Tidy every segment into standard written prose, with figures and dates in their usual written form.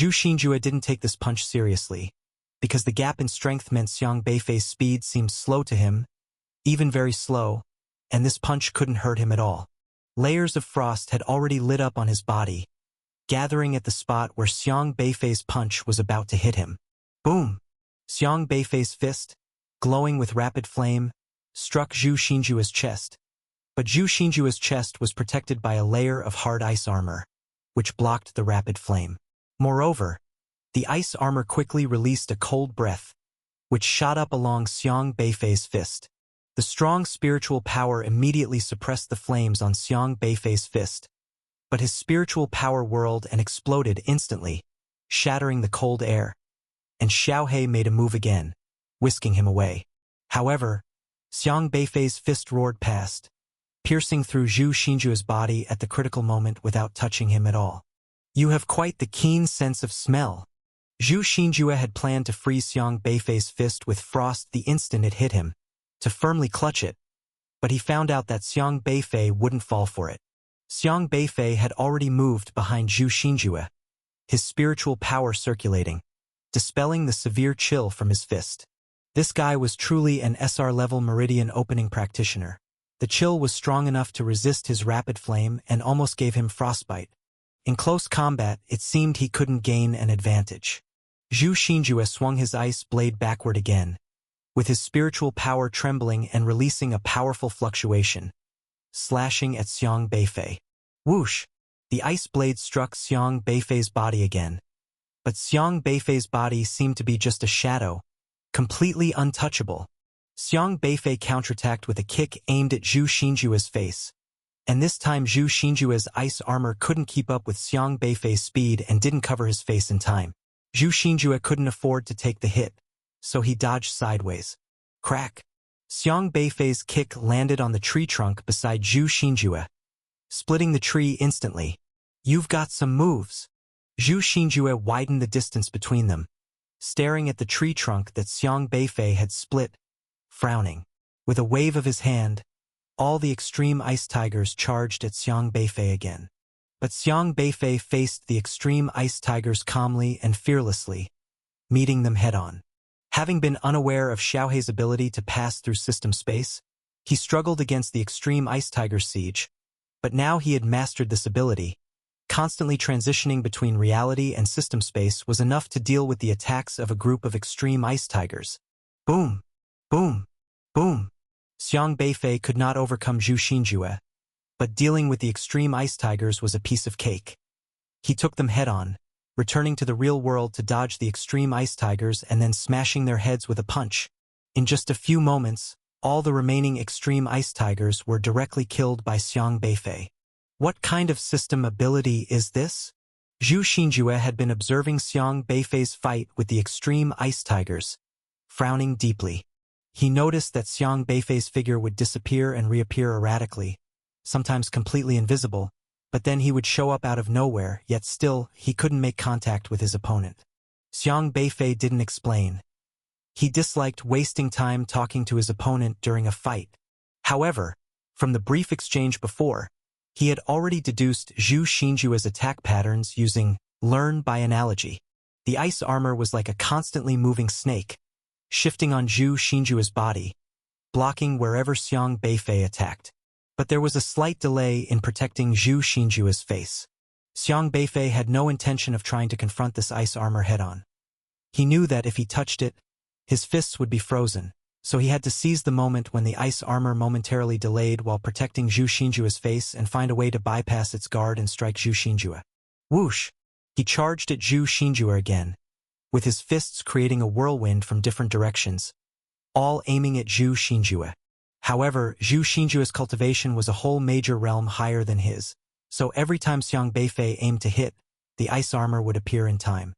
Zhu Xinjue didn't take this punch seriously, because the gap in strength meant Xiang Beifei's speed seemed slow to him, even very slow, and this punch couldn't hurt him at all. Layers of frost had already lit up on his body, gathering at the spot where Xiang Beifei's punch was about to hit him. Boom! Xiang Beifei's fist, glowing with rapid flame, struck Zhu Xinjue's chest. But Zhu Xinjue's chest was protected by a layer of hard ice armor, which blocked the rapid flame. Moreover, the ice armor quickly released a cold breath, which shot up along Xiang Beifei's fist. The strong spiritual power immediately suppressed the flames on Xiang Beifei's fist, but his spiritual power whirled and exploded instantly, shattering the cold air. And Xiao He made a move again, whisking him away. However, Xiang Beifei's fist roared past, piercing through Zhu Xinjue's body at the critical moment without touching him at all. You have quite the keen sense of smell. Zhu Xinjue had planned to freeze Xiang Beifei's fist with frost the instant it hit him, to firmly clutch it, but he found out that Xiang Beifei wouldn't fall for it. Xiang Beifei had already moved behind Zhu Xinjue, his spiritual power circulating, dispelling the severe chill from his fist. This guy was truly an SR-level meridian opening practitioner. The chill was strong enough to resist his rapid flame and almost gave him frostbite. In close combat, it seemed he couldn't gain an advantage. Zhu Xinjue swung his ice blade backward again, with his spiritual power trembling and releasing a powerful fluctuation, slashing at Xiang Beifei. Whoosh! The ice blade struck Xiang Beifei's body again. But Xiang Beifei's body seemed to be just a shadow, completely untouchable. Xiang Beifei counterattacked with a kick aimed at Zhu Xinjue's face, and this time Zhu Xinjue's ice armor couldn't keep up with Xiang Beifei's speed and didn't cover his face in time. Zhu Xinjue couldn't afford to take the hit, so he dodged sideways. Crack! Xiang Beifei's kick landed on the tree trunk beside Zhu Xinjue, splitting the tree instantly. You've got some moves. Zhu Xinjue widened the distance between them, staring at the tree trunk that Xiang Beifei had split, frowning. With a wave of his hand, all the extreme ice tigers charged at Xiang Beifei again. But Xiang Beifei faced the extreme ice tigers calmly and fearlessly, meeting them head-on. Having been unaware of Xiao He's ability to pass through system space, he struggled against the extreme ice tiger's siege, but now he had mastered this ability. Constantly transitioning between reality and system space was enough to deal with the attacks of a group of extreme ice tigers. Boom! Boom! Boom! Xiang Beifei could not overcome Zhu Xinjue, but dealing with the extreme ice tigers was a piece of cake. He took them head-on, returning to the real world to dodge the extreme ice tigers and then smashing their heads with a punch. In just a few moments, all the remaining extreme ice tigers were directly killed by Xiang Beifei. What kind of system ability is this? Zhu Xinjue had been observing Xiang Beifei's fight with the extreme ice tigers, frowning deeply. He noticed that Xiang Beifei's figure would disappear and reappear erratically, sometimes completely invisible, but then he would show up out of nowhere, yet still, he couldn't make contact with his opponent. Xiang Beifei didn't explain. He disliked wasting time talking to his opponent during a fight. However, from the brief exchange before, he had already deduced Zhu Xinjue's attack patterns using learn by analogy. The ice armor was like a constantly moving snake, shifting on Zhu Xinjue's body, blocking wherever Xiang Beifei attacked. But there was a slight delay in protecting Zhu Xinjue's face. Xiang Beifei had no intention of trying to confront this ice armor head-on. He knew that if he touched it, his fists would be frozen, so he had to seize the moment when the ice armor momentarily delayed while protecting Zhu Xinjue's face and find a way to bypass its guard and strike Zhu Xinjue. Whoosh! He charged at Zhu Xinjue again, with his fists creating a whirlwind from different directions, all aiming at Zhu Xinjue. However, Zhu Xinjue's cultivation was a whole major realm higher than his, so every time Xiang Beifei aimed to hit, the ice armor would appear in time.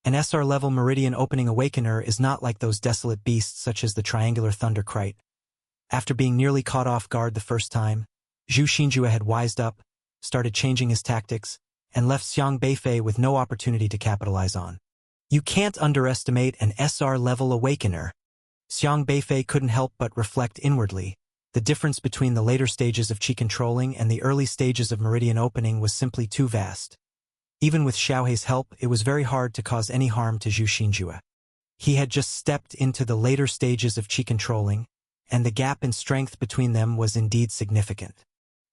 An SR-level Meridian Opening Awakener is not like those desolate beasts such as the Triangular Thunder Kite. After being nearly caught off guard the first time, Zhu Xinjue had wised up, started changing his tactics, and left Xiang Beifei with no opportunity to capitalize on. You can't underestimate an SR-level Awakener. Xiang Beifei couldn't help but reflect inwardly. The difference between the later stages of Qi controlling and the early stages of Meridian Opening was simply too vast. Even with Xiaohei's help, it was very hard to cause any harm to Zhu Xinjue. He had just stepped into the later stages of qi controlling, and the gap in strength between them was indeed significant.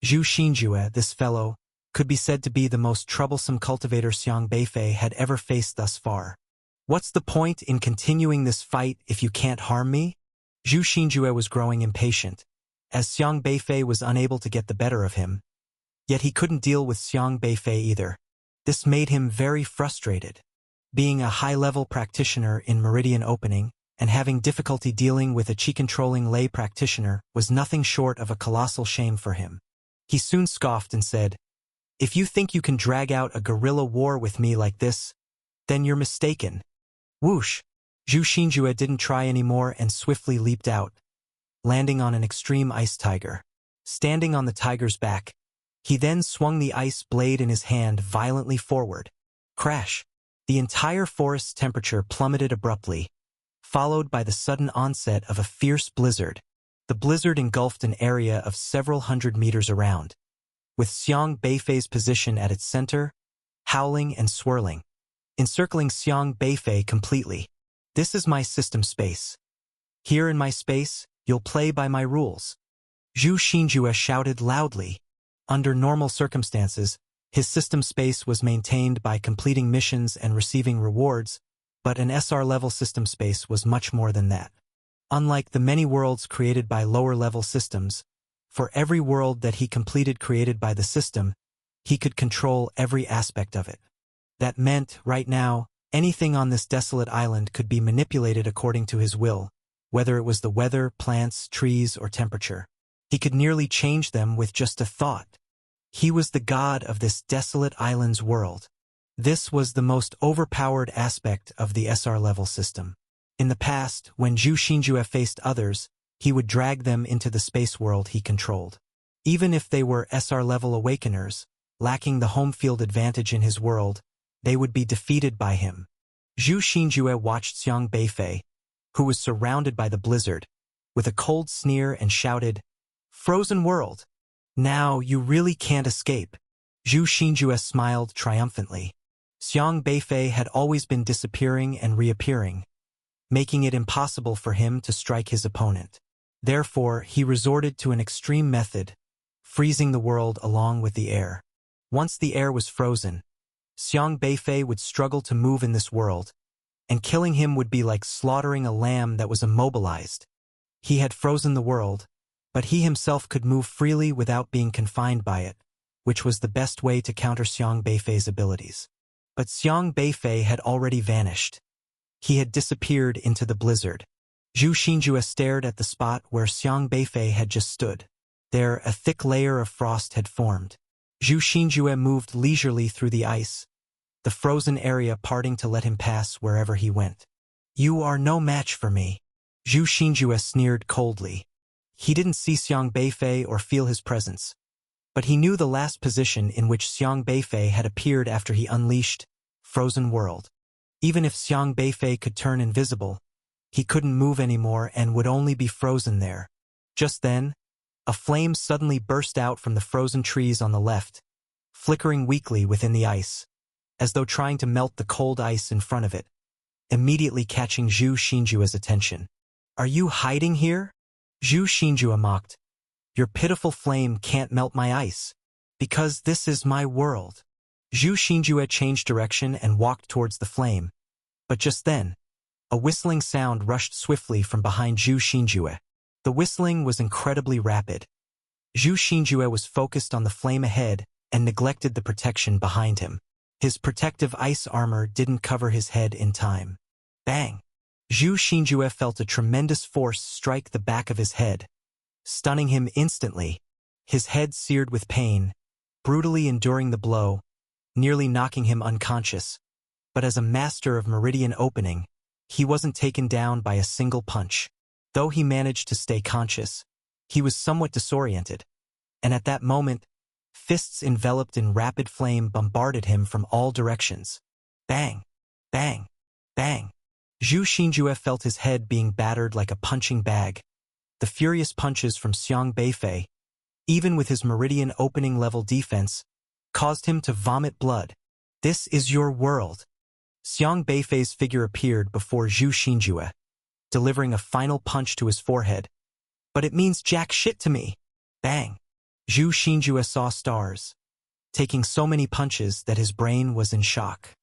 Zhu Xinjue, this fellow, could be said to be the most troublesome cultivator Xiang Beifei had ever faced thus far. What's the point in continuing this fight if you can't harm me? Zhu Xinjue was growing impatient, as Xiang Beifei was unable to get the better of him. Yet he couldn't deal with Xiang Beifei either. This made him very frustrated. Being a high-level practitioner in Meridian Opening and having difficulty dealing with a qi-controlling lay practitioner was nothing short of a colossal shame for him. He soon scoffed and said, "If you think you can drag out a guerrilla war with me like this, then you're mistaken." Whoosh! Zhu Xinjue didn't try anymore and swiftly leaped out, landing on an extreme ice tiger. Standing on the tiger's back, he then swung the ice blade in his hand violently forward. Crash! The entire forest's temperature plummeted abruptly, followed by the sudden onset of a fierce blizzard. The blizzard engulfed an area of several hundred meters around, with Xiang Beifei's position at its center, howling and swirling, encircling Xiang Beifei completely. "This is my system space. Here in my space, you'll play by my rules." Zhu Xinjue shouted loudly. Under normal circumstances, his system space was maintained by completing missions and receiving rewards, but an SR-level system space was much more than that. Unlike the many worlds created by lower-level systems, for every world that he completed created by the system, he could control every aspect of it. That meant, right now, anything on this desolate island could be manipulated according to his will, whether it was the weather, plants, trees, or temperature. He could nearly change them with just a thought. He was the god of this desolate island's world. This was the most overpowered aspect of the SR-level system. In the past, when Zhu Xinjue faced others, he would drag them into the space world he controlled. Even if they were SR-level awakeners, lacking the home field advantage in his world, they would be defeated by him. Zhu Xinjue watched Xiang Beifei, who was surrounded by the blizzard, with a cold sneer and shouted, "Frozen world! Now you really can't escape." Zhu Xinjue smiled triumphantly. Xiang Beifei had always been disappearing and reappearing, making it impossible for him to strike his opponent. Therefore, he resorted to an extreme method, freezing the world along with the air. Once the air was frozen, Xiang Beifei would struggle to move in this world, and killing him would be like slaughtering a lamb that was immobilized. He had frozen the world, but he himself could move freely without being confined by it, which was the best way to counter Xiang Beifei's abilities. But Xiang Beifei had already vanished. He had disappeared into the blizzard. Zhu Xinjue stared at the spot where Xiang Beifei had just stood. There, a thick layer of frost had formed. Zhu Xinjue moved leisurely through the ice, the frozen area parting to let him pass wherever he went. "You are no match for me," Zhu Xinjue sneered coldly. He didn't see Xiang Beifei or feel his presence, but he knew the last position in which Xiang Beifei had appeared after he unleashed Frozen World. Even if Xiang Beifei could turn invisible, he couldn't move anymore and would only be frozen there. Just then, a flame suddenly burst out from the frozen trees on the left, flickering weakly within the ice, as though trying to melt the cold ice in front of it, immediately catching Zhu Xinjue's attention. "Are you hiding here?" Zhu Xinjue mocked. "Your pitiful flame can't melt my ice, because this is my world." Zhu Xinjue changed direction and walked towards the flame. But just then, a whistling sound rushed swiftly from behind Zhu Xinjue. The whistling was incredibly rapid. Zhu Xinjue was focused on the flame ahead and neglected the protection behind him. His protective ice armor didn't cover his head in time. Bang! Zhu Xinjue felt a tremendous force strike the back of his head, stunning him instantly, his head seared with pain, brutally enduring the blow, nearly knocking him unconscious. But as a master of Meridian Opening, he wasn't taken down by a single punch. Though he managed to stay conscious, he was somewhat disoriented, and at that moment, fists enveloped in rapid flame bombarded him from all directions. Bang! Bang! Bang! Zhu Xinjue felt his head being battered like a punching bag. The furious punches from Xiang Beifei, even with his Meridian Opening level defense, caused him to vomit blood. This is your world. Xiang Beifei's figure appeared before Zhu Xinjue, delivering a final punch to his forehead. But it means jack shit to me. Bang. Zhu Xinjue saw stars, taking so many punches that his brain was in shock.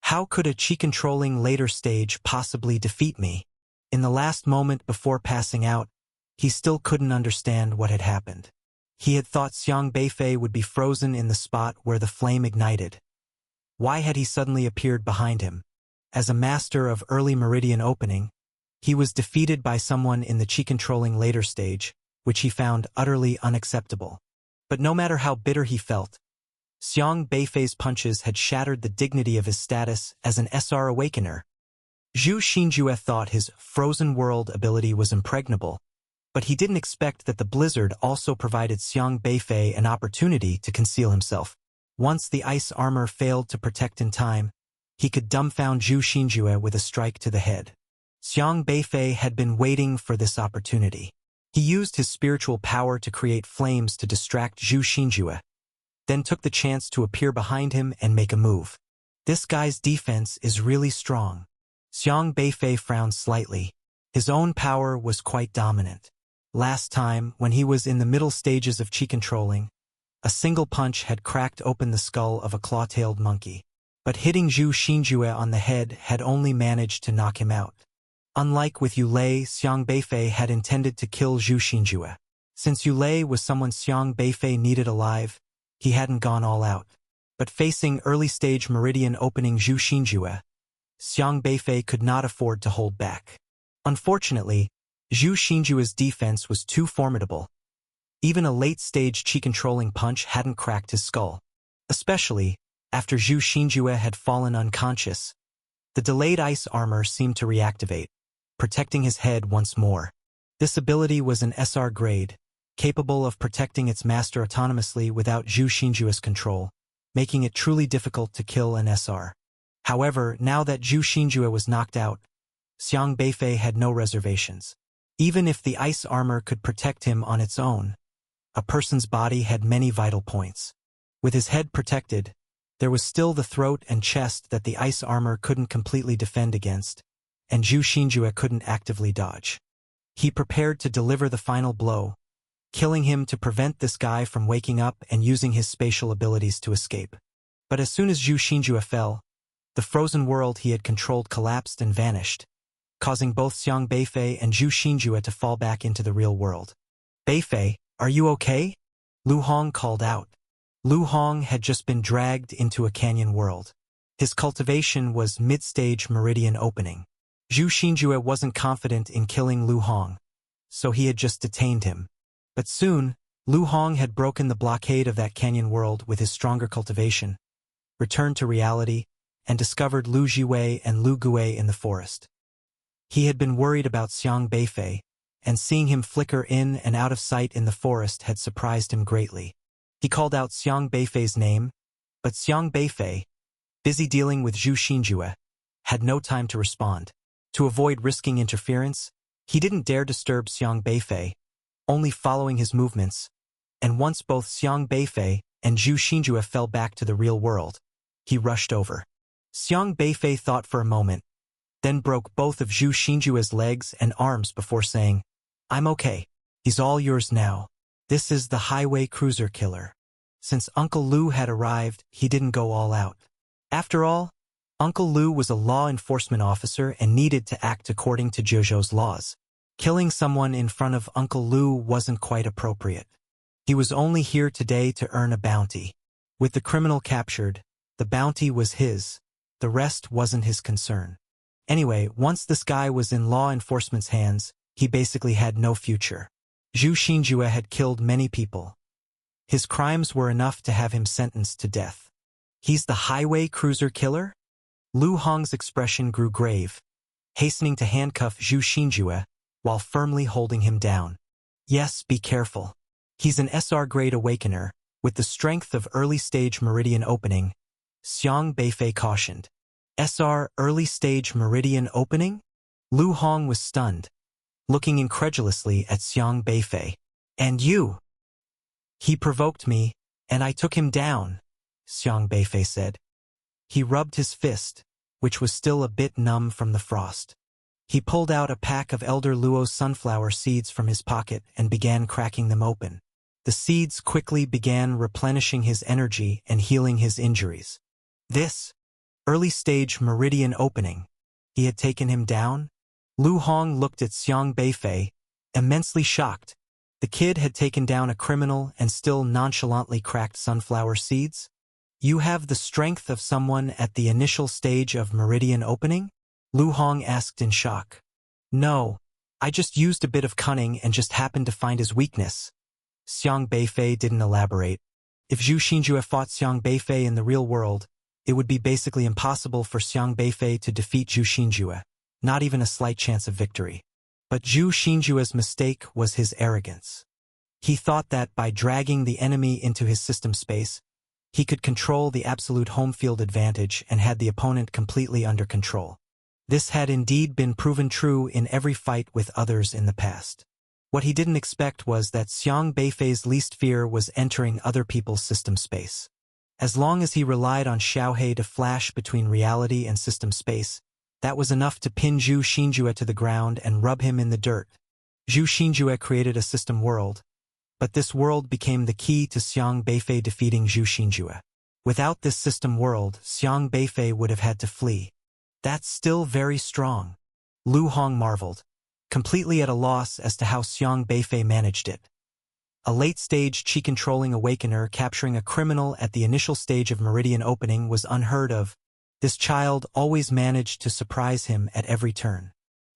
How could a chi-controlling later stage possibly defeat me? In the last moment before passing out, he still couldn't understand what had happened. He had thought Xiang Beifei would be frozen in the spot where the flame ignited. Why had he suddenly appeared behind him? As a master of early meridian opening, he was defeated by someone in the chi-controlling later stage, which he found utterly unacceptable. But no matter how bitter he felt, Xiang Beifei's punches had shattered the dignity of his status as an SR Awakener. Zhu Xinjue thought his Frozen World ability was impregnable, but he didn't expect that the blizzard also provided Xiang Beifei an opportunity to conceal himself. Once the ice armor failed to protect in time, he could dumbfound Zhu Xinjue with a strike to the head. Xiang Beifei had been waiting for this opportunity. He used his spiritual power to create flames to distract Zhu Xinjue, then took the chance to appear behind him and make a move. This guy's defense is really strong. Xiang Beifei frowned slightly. His own power was quite dominant. Last time, when he was in the middle stages of chi controlling, a single punch had cracked open the skull of a claw-tailed monkey. But hitting Zhu Xinjue on the head had only managed to knock him out. Unlike with Yu Lei, Xiang Beifei had intended to kill Zhu Xinjue. Since Yu Lei was someone Xiang Beifei needed alive, he hadn't gone all out. But facing early-stage meridian opening Zhu Xinjue, Xiang Beifei could not afford to hold back. Unfortunately, Zhu Xinjue's defense was too formidable. Even a late-stage chi-controlling punch hadn't cracked his skull. Especially, after Zhu Xinjue had fallen unconscious, the delayed ice armor seemed to reactivate, protecting his head once more. This ability was an SR grade, capable of protecting its master autonomously without Zhu Xinjue's control, making it truly difficult to kill an SR. However, now that Zhu Xinjue was knocked out, Xiang Beifei had no reservations. Even if the ice armor could protect him on its own, a person's body had many vital points. With his head protected, there was still the throat and chest that the ice armor couldn't completely defend against, and Zhu Xinjue couldn't actively dodge. He prepared to deliver the final blow, killing him to prevent this guy from waking up and using his spatial abilities to escape. But as soon as Zhu Xinjue fell, the frozen world he had controlled collapsed and vanished, causing both Xiang Beifei and Zhu Xinjue to fall back into the real world. "Beifei, are you okay?" Lu Hong called out. Lu Hong had just been dragged into a canyon world. His cultivation was mid-stage meridian opening. Zhu Xinjue wasn't confident in killing Lu Hong, so he had just detained him. But soon, Lu Hong had broken the blockade of that canyon world with his stronger cultivation, returned to reality, and discovered Lu Jiwei and Lu Gue in the forest. He had been worried about Xiang Beifei, and seeing him flicker in and out of sight in the forest had surprised him greatly. He called out Xiang Beifei's name, but Xiang Beifei, busy dealing with Zhu Xinjue, had no time to respond. To avoid risking interference, he didn't dare disturb Xiang Beifei, only following his movements, and once both Xiang Beifei and Zhu Xinjue fell back to the real world, he rushed over. Xiang Beifei thought for a moment, then broke both of Zhu Xinjue's legs and arms before saying, "I'm okay. He's all yours now. This is the highway cruiser killer." Since Uncle Lu had arrived, he didn't go all out. After all, Uncle Lu was a law enforcement officer and needed to act according to JoJo's laws. Killing someone in front of Uncle Lu wasn't quite appropriate. He was only here today to earn a bounty. With the criminal captured, the bounty was his. The rest wasn't his concern. Anyway, once this guy was in law enforcement's hands, he basically had no future. Zhu Xinjue had killed many people. His crimes were enough to have him sentenced to death. "He's the highway cruiser killer?" Lu Hong's expression grew grave, hastening to handcuff Zhu Xinjue while firmly holding him down. "Yes, be careful. He's an SR-grade awakener, with the strength of early-stage meridian opening," Xiang Beifei cautioned. "SR early-stage meridian opening?" Lu Hong was stunned, looking incredulously at Xiang Beifei. "And you?" "He provoked me, and I took him down," Xiang Beifei said. He rubbed his fist, which was still a bit numb from the frost. He pulled out a pack of Elder Luo's sunflower seeds from his pocket and began cracking them open. The seeds quickly began replenishing his energy and healing his injuries. This early-stage meridian opening. He had taken him down? Lu Hong looked at Xiang Beifei, immensely shocked. The kid had taken down a criminal and still nonchalantly cracked sunflower seeds? You have the strength of someone at the initial stage of meridian opening? Lu Hong asked in shock. No, I just used a bit of cunning and just happened to find his weakness. Xiang Beifei didn't elaborate. If Zhu Xinjue fought Xiang Beifei in the real world, it would be basically impossible for Xiang Beifei to defeat Zhu Xinjue, not even a slight chance of victory. But Zhu Xinjue's mistake was his arrogance. He thought that by dragging the enemy into his system space, he could control the absolute home field advantage and had the opponent completely under control. This had indeed been proven true in every fight with others in the past. What he didn't expect was that Xiang Beifei's least fear was entering other people's system space. As long as he relied on Xiaohe to flash between reality and system space, that was enough to pin Zhu Xinjue to the ground and rub him in the dirt. Zhu Xinjue created a system world, but this world became the key to Xiang Beifei defeating Zhu Xinjue. Without this system world, Xiang Beifei would have had to flee. That's still very strong. Lu Hong marveled, completely at a loss as to how Xiang Beifei managed it. A late-stage chi-controlling awakener capturing a criminal at the initial stage of meridian opening was unheard of. This child always managed to surprise him at every turn.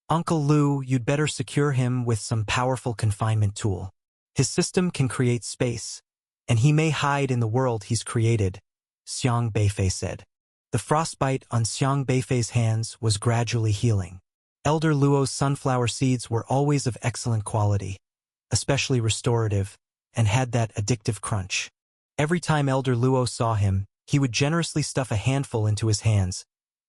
Uncle Lu, you'd better secure him with some powerful confinement tool. His system can create space, and he may hide in the world he's created, Xiang Beifei said. The frostbite on Xiang Beifei's hands was gradually healing. Elder Luo's sunflower seeds were always of excellent quality, especially restorative, and had that addictive crunch. Every time Elder Luo saw him, he would generously stuff a handful into his hands,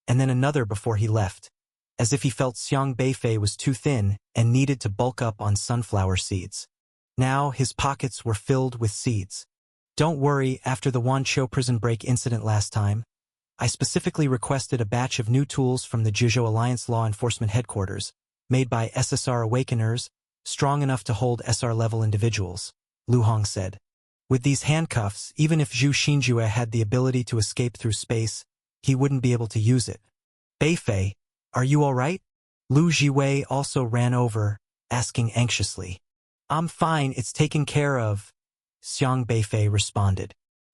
and then another before he left, as if he felt Xiang Beifei was too thin and needed to bulk up on sunflower seeds. Now his pockets were filled with seeds. Don't worry, after the Wanqiu prison break incident last time, I specifically requested a batch of new tools from the Zhuzhou Alliance Law Enforcement Headquarters, made by SSR Awakeners, strong enough to hold SR-level individuals, Lu Hong said. With these handcuffs, even if Zhu Xinjue had the ability to escape through space, he wouldn't be able to use it. Beifei, are you all right? Lu Jiwei also ran over, asking anxiously. I'm fine, it's taken care of, Xiang Beifei responded.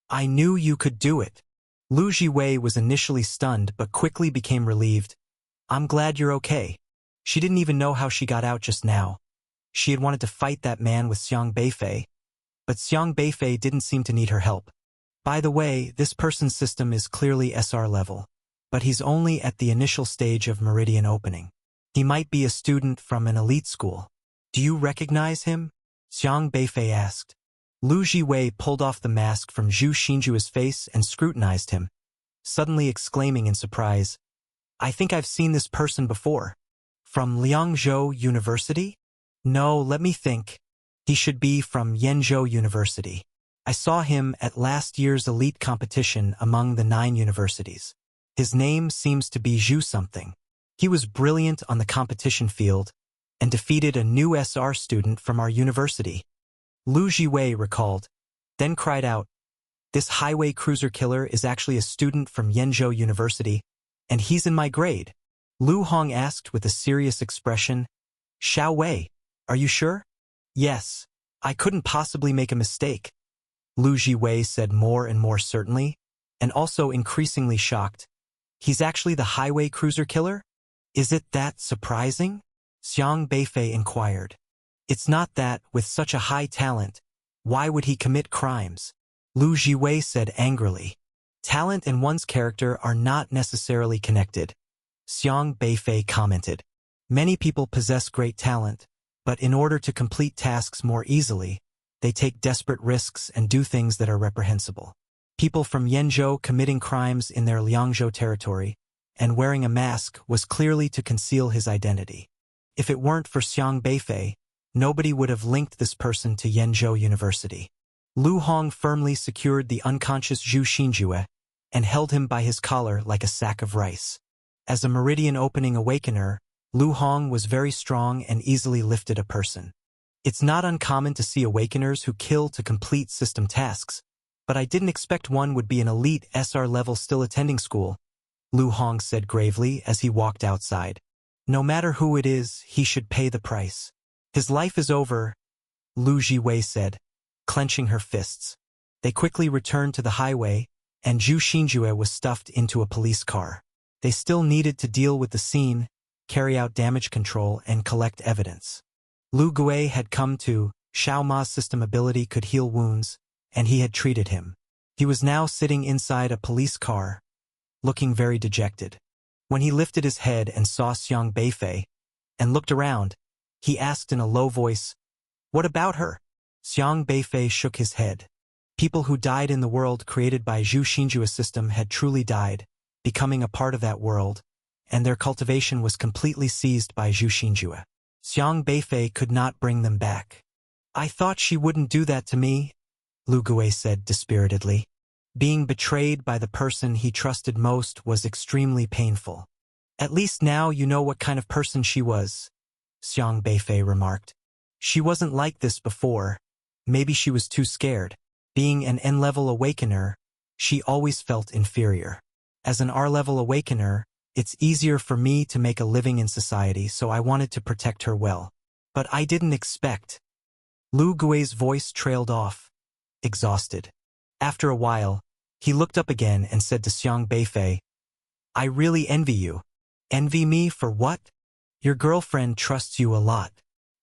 I knew you could do it. Lu Jiwei was initially stunned but quickly became relieved. I'm glad you're okay. She didn't even know how she got out just now. She had wanted to fight that man with Xiang Beifei, but Xiang Beifei didn't seem to need her help. By the way, this person's system is clearly SR level, but he's only at the initial stage of meridian opening. He might be a student from an elite school. Do you recognize him? Xiang Beifei asked. Lu Jiwei pulled off the mask from Zhu Xinjue's face and scrutinized him, suddenly exclaiming in surprise, I think I've seen this person before. From Liangzhou University? No, let me think. He should be from Yenzhou University. I saw him at last year's elite competition among the 9 universities. His name seems to be Zhu something. He was brilliant on the competition field and defeated a new SR student from our university. Lu Jiwei recalled, then cried out, this highway cruiser killer is actually a student from Yenzhou University, and he's in my grade. Lu Hong asked with a serious expression, Xiao Wei, are you sure? Yes, I couldn't possibly make a mistake. Lu Jiwei said more and more certainly, and also increasingly shocked. He's actually the highway cruiser killer? Is it that surprising? Xiang Beifei inquired. It's not that, with such a high talent, why would he commit crimes? Lu Jiwei said angrily. Talent and one's character are not necessarily connected, Xiang Beifei commented. Many people possess great talent, but in order to complete tasks more easily, they take desperate risks and do things that are reprehensible. People from Yenzhou committing crimes in their Liangzhou territory and wearing a mask was clearly to conceal his identity. If it weren't for Xiang Beifei, nobody would have linked this person to Yenzhou University. Lu Hong firmly secured the unconscious Zhu Xinjue and held him by his collar like a sack of rice. As a meridian-opening awakener, Lu Hong was very strong and easily lifted a person. It's not uncommon to see awakeners who kill to complete system tasks, but I didn't expect one would be an elite SR level still attending school, Lu Hong said gravely as he walked outside. No matter who it is, he should pay the price. His life is over, Lu Jiwei said, clenching her fists. They quickly returned to the highway, and Zhu Xinjue was stuffed into a police car. They still needed to deal with the scene, carry out damage control, and collect evidence. Lu Gui had come to, Xiao Ma's system ability could heal wounds, and he had treated him. He was now sitting inside a police car, looking very dejected. When he lifted his head and saw Xiang Beifei, and looked around, he asked in a low voice, "What about her?" Xiang Beifei shook his head. People who died in the world created by Zhu Xinjue's system had truly died, becoming a part of that world, and their cultivation was completely seized by Zhu Xinjue. Xiang Beifei could not bring them back. "I thought she wouldn't do that to me," Lu Gui said dispiritedly. Being betrayed by the person he trusted most was extremely painful. "At least now you know what kind of person she was," Xiang Beifei remarked. "She wasn't like this before. Maybe she was too scared. Being an N-level awakener, she always felt inferior. As an R-level awakener, it's easier for me to make a living in society, so I wanted to protect her well. But I didn't expect." Lu Gui's voice trailed off, exhausted. After a while, he looked up again and said to Xiang Beifei, "I really envy you." "Envy me for what?" "Your girlfriend trusts you a lot.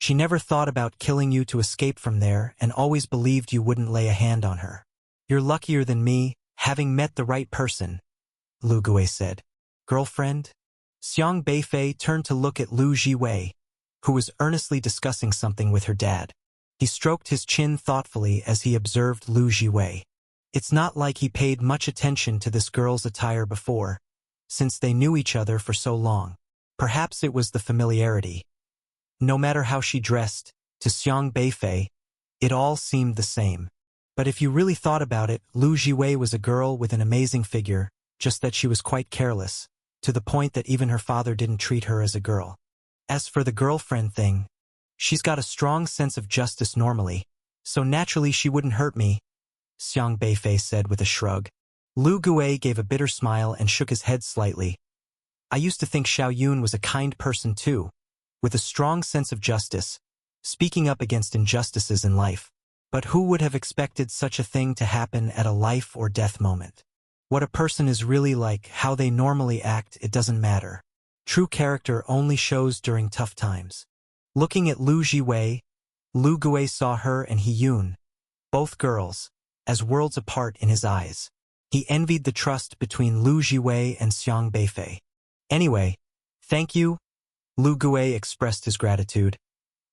She never thought about killing you to escape from there and always believed you wouldn't lay a hand on her. You're luckier than me, having met the right person," Lu Gui said. "Girlfriend?" Xiang Beifei turned to look at Lu Jiwei, who was earnestly discussing something with her dad. He stroked his chin thoughtfully as he observed Lu Jiwei. It's not like he paid much attention to this girl's attire before, since they knew each other for so long. Perhaps it was the familiarity. No matter how she dressed, to Xiang Beifei, it all seemed the same. But if you really thought about it, Lu Jiwei was a girl with an amazing figure, just that she was quite careless, to the point that even her father didn't treat her as a girl. As for the girlfriend thing, she's got a strong sense of justice normally, so naturally she wouldn't hurt me, Xiang Beifei said with a shrug. Lu Gui gave a bitter smile and shook his head slightly. "I used to think Xiao Yun was a kind person too, with a strong sense of justice, speaking up against injustices in life. But who would have expected such a thing to happen at a life or death moment? What a person is really like, how they normally act, it doesn't matter. True character only shows during tough times." Looking at Lu Jiwei, Lu Gui saw her and He Yun, both girls, as worlds apart in his eyes. He envied the trust between Lu Jiwei and Xiang Beifei. "Anyway, thank you," Lu Gui expressed his gratitude.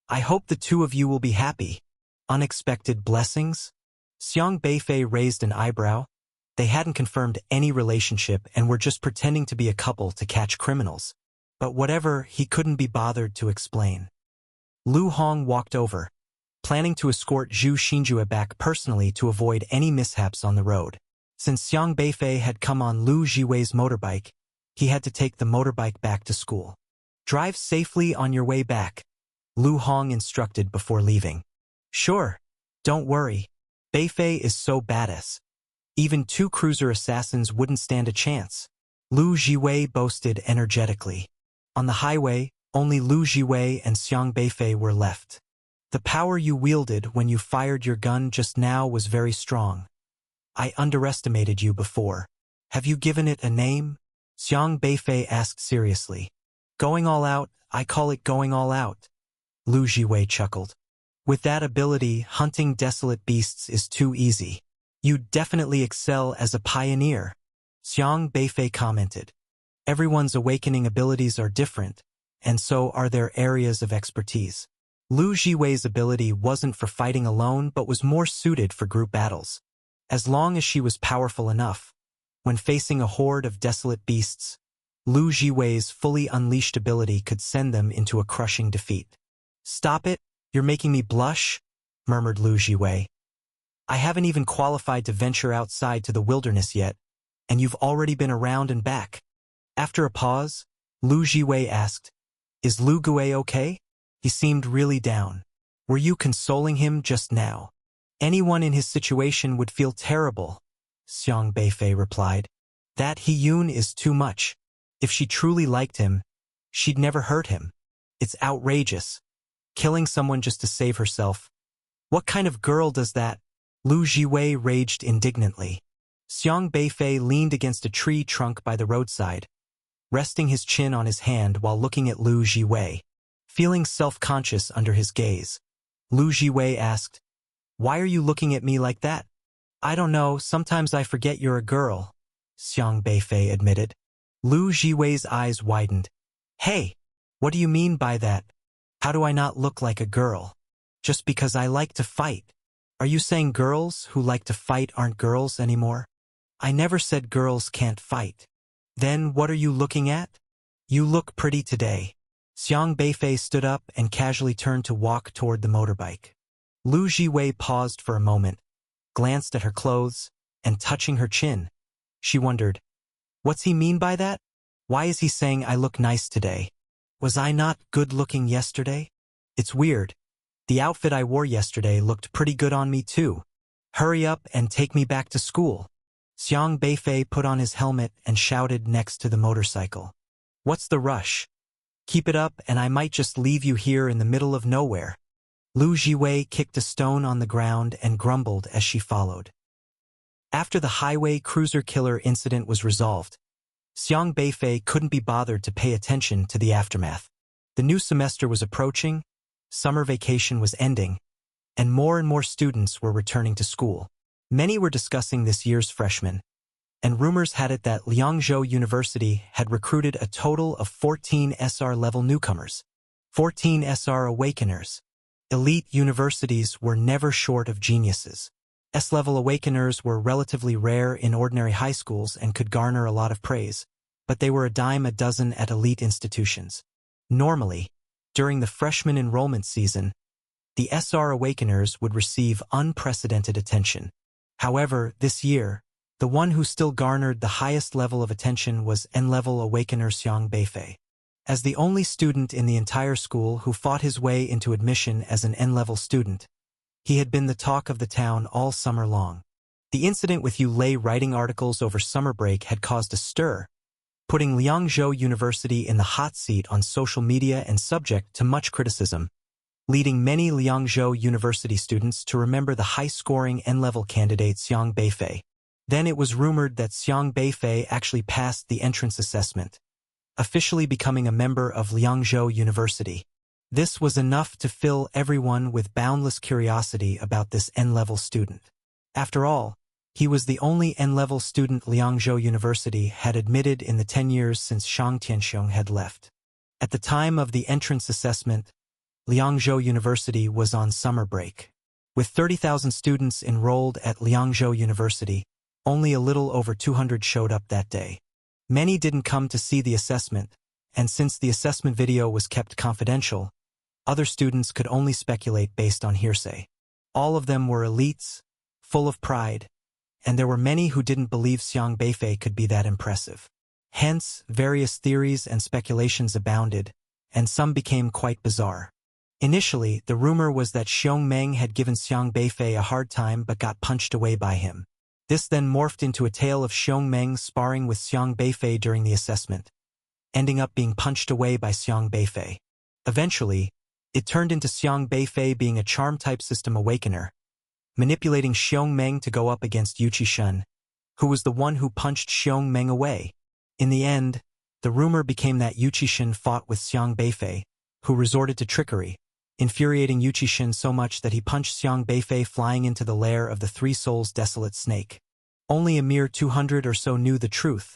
"I hope the two of you will be happy." "Unexpected blessings?" Xiang Beifei raised an eyebrow. They hadn't confirmed any relationship and were just pretending to be a couple to catch criminals. But whatever, he couldn't be bothered to explain. Lu Hong walked over, planning to escort Zhu Xinjue back personally to avoid any mishaps on the road. Since Xiang Beifei had come on Lu Jiwei's motorbike, he had to take the motorbike back to school. "Drive safely on your way back," Lu Hong instructed before leaving. "Sure. Don't worry. Beifei is so badass. Even two cruiser assassins wouldn't stand a chance," Lu Jiwei boasted energetically. On the highway, only Lu Jiwei and Xiang Beifei were left. "The power you wielded when you fired your gun just now was very strong. I underestimated you before. Have you given it a name?" Xiang Beifei asked seriously. "Going all out, I call it going all out," Lu Jiwei chuckled. "With that ability, hunting desolate beasts is too easy. You'd definitely excel as a pioneer," Xiang Beifei commented. "Everyone's awakening abilities are different, and so are their areas of expertise. Lu Jiwei's ability wasn't for fighting alone but was more suited for group battles. As long as she was powerful enough, when facing a horde of desolate beasts, Lu Jiwei's fully unleashed ability could send them into a crushing defeat. "Stop it, you're making me blush," murmured Lu Jiwei. "I haven't even qualified to venture outside to the wilderness yet, and you've already been around and back. After a pause, Lu Jiwei asked, "Is Lu Gui okay?" He seemed really down. "Were you consoling him just now?" "Anyone in his situation would feel terrible," Xiang Beifei replied. "That He-Yun is too much. If she truly liked him, she'd never hurt him. It's outrageous. Killing someone just to save herself. What kind of girl does that?" Lu Jiwei raged indignantly. Xiang Beifei leaned against a tree trunk by the roadside, resting his chin on his hand while looking at Lu Jiwei. Feeling self-conscious under his gaze, Lu Jiwei asked, "Why are you looking at me like that?" "I don't know, sometimes I forget you're a girl," Xiang Beifei admitted. Lu Jiwei's eyes widened. "Hey, what do you mean by that? How do I not look like a girl? Just because I like to fight. Are you saying girls who like to fight aren't girls anymore?" "I never said girls can't fight." "Then what are you looking at?" "You look pretty today." Xiang Beifei stood up and casually turned to walk toward the motorbike. Lu Jiwei paused for a moment, glanced at her clothes, and touching her chin, she wondered, what's he mean by that? Why is he saying I look nice today? Was I not good-looking yesterday? It's weird. The outfit I wore yesterday looked pretty good on me too. Hurry up and take me back to school. Xiang Beifei put on his helmet and shouted next to the motorcycle. "What's the rush? Keep it up and I might just leave you here in the middle of nowhere." Lu Jiwei kicked a stone on the ground and grumbled as she followed. After the highway cruiser killer incident was resolved, Xiang Beifei couldn't be bothered to pay attention to the aftermath. The new semester was approaching, summer vacation was ending, and more students were returning to school. Many were discussing this year's freshmen, and rumors had it that Liangzhou University had recruited a total of 14 SR-level newcomers. 14 SR awakeners. Elite universities were never short of geniuses. S-level awakeners were relatively rare in ordinary high schools and could garner a lot of praise, but they were a dime a dozen at elite institutions. Normally, during the freshman enrollment season, the SR awakeners would receive unprecedented attention. However, this year, the one who still garnered the highest level of attention was N-level awakener Xiang Beifei. As the only student in the entire school who fought his way into admission as an N-level student, he had been the talk of the town all summer long. The incident with Yu Lei writing articles over summer break had caused a stir, putting Liangzhou University in the hot seat on social media and subject to much criticism, leading many Liangzhou University students to remember the high-scoring N-level candidate Xiang Beifei. Then it was rumored that Xiang Beifei actually passed the entrance assessment, officially becoming a member of Liangzhou University. This was enough to fill everyone with boundless curiosity about this N-level student. After all, he was the only N-level student Liangzhou University had admitted in the 10 years since Shang Tianxiong had left. At the time of the entrance assessment, Liangzhou University was on summer break. With 30,000 students enrolled at Liangzhou University, only a little over 200 showed up that day. Many didn't come to see the assessment, and since the assessment video was kept confidential, other students could only speculate based on hearsay. All of them were elites, full of pride, and there were many who didn't believe Xiang Beifei could be that impressive. Hence, various theories and speculations abounded, and some became quite bizarre. Initially, the rumor was that Xiong Meng had given Xiang Beifei a hard time but got punched away by him. This then morphed into a tale of Xiong Meng sparring with Xiang Beifei during the assessment, ending up being punched away by Xiang Beifei. Eventually, it turned into Xiang Beifei being a charm-type system awakener, manipulating Xiong Meng to go up against Yu Qishun, who was the one who punched Xiong Meng away. In the end, the rumor became that Yu Qishun fought with Xiang Beifei, who resorted to trickery, infuriating Yu Qishun so much that he punched Xiang Beifei flying into the lair of the Three Souls Desolate Snake. Only a mere 200 or so knew the truth,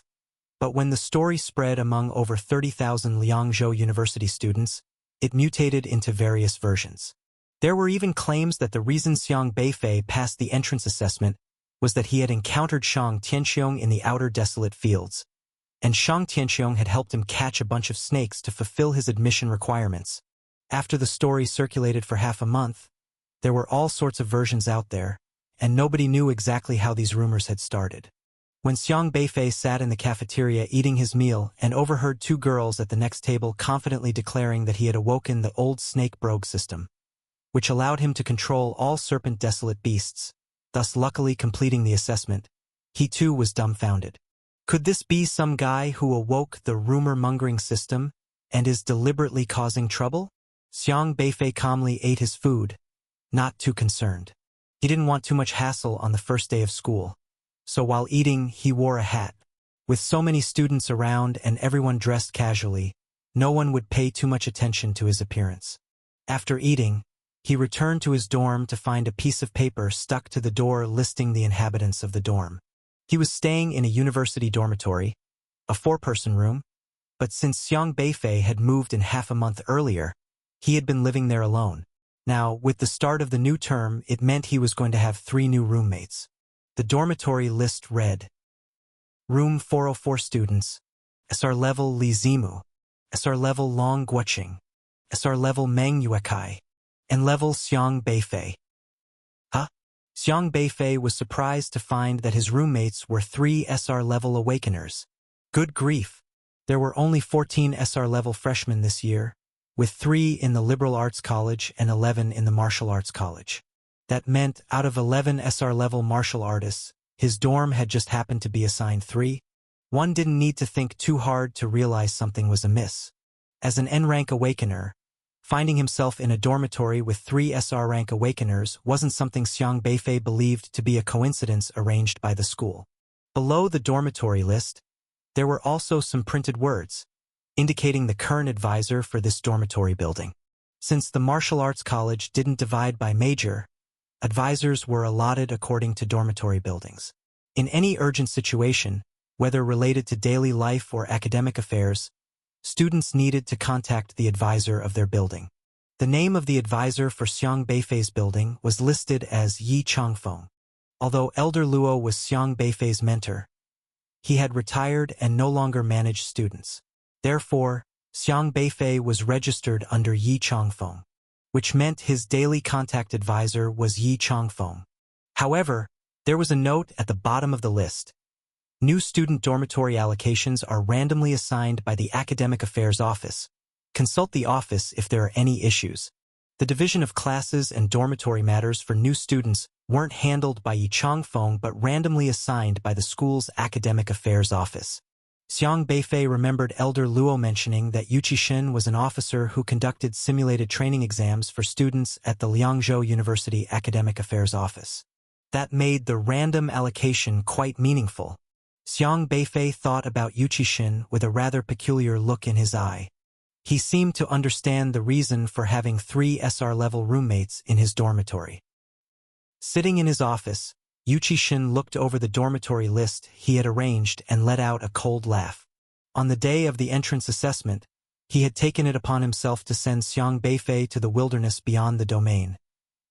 but when the story spread among over 30,000 Liangzhou University students, it mutated into various versions. There were even claims that the reason Xiang Beifei passed the entrance assessment was that he had encountered Shang Tianxiong in the outer desolate fields, and Shang Tianxiong had helped him catch a bunch of snakes to fulfill his admission requirements. After the story circulated for half a month, there were all sorts of versions out there, and nobody knew exactly how these rumors had started. When Xiang Beifei sat in the cafeteria eating his meal and overheard two girls at the next table confidently declaring that he had awoken the old snake brogue system, which allowed him to control all serpent desolate beasts, thus luckily completing the assessment, he too was dumbfounded. Could this be some guy who awoke the rumor-mongering system and is deliberately causing trouble? Xiang Beifei calmly ate his food, not too concerned. He didn't want too much hassle on the first day of school, so while eating he wore a hat. With so many students around and everyone dressed casually, no one would pay too much attention to his appearance. After eating, he returned to his dorm to find a piece of paper stuck to the door listing the inhabitants of the dorm. He was staying in a university dormitory, a 4-person room, but since Xiang Beifei had moved in half a month earlier, he had been living there alone. Now, with the start of the new term, it meant he was going to have 3 new roommates. The dormitory list read: Room 404 students, SR level Li Zimu, SR level Long Guoqing, SR level Meng Yuekai, and level Xiang Beifei. Huh? Xiang Beifei was surprised to find that his roommates were 3 SR level awakeners. Good grief! There were only 14 SR level freshmen this year, with 3 in the liberal arts college and 11 in the martial arts college. That meant out of 11 SR level martial artists, his dorm had just happened to be assigned 3. One didn't need to think too hard to realize something was amiss. As an N-rank awakener, finding himself in a dormitory with 3 SR rank awakeners wasn't something Xiang Beifei believed to be a coincidence arranged by the school. Below the dormitory list, there were also some printed words, indicating the current advisor for this dormitory building. Since the martial arts college didn't divide by major, advisors were allotted according to dormitory buildings. In any urgent situation, whether related to daily life or academic affairs, students needed to contact the advisor of their building. The name of the advisor for Xiang Beifei's building was listed as Yi Changfeng. Although Elder Luo was Xiang Beifei's mentor, he had retired and no longer managed students. Therefore, Xiang Beifei was registered under Yi Changfeng, which meant his daily contact advisor was Yi Changfeng. However, there was a note at the bottom of the list. New student dormitory allocations are randomly assigned by the Academic Affairs Office. Consult the office if there are any issues. The division of classes and dormitory matters for new students weren't handled by Yi Changfeng but randomly assigned by the school's Academic Affairs Office. Xiang Beifei remembered Elder Luo mentioning that Yu Qixin was an officer who conducted simulated training exams for students at the Liangzhou University Academic Affairs Office. That made the random allocation quite meaningful. Xiang Beifei thought about Yu Qixin with a rather peculiar look in his eye. He seemed to understand the reason for having 3 SR-level roommates in his dormitory. Sitting in his office, Yu Qixin looked over the dormitory list he had arranged and let out a cold laugh. On the day of the entrance assessment, he had taken it upon himself to send Xiang Beifei to the wilderness beyond the domain,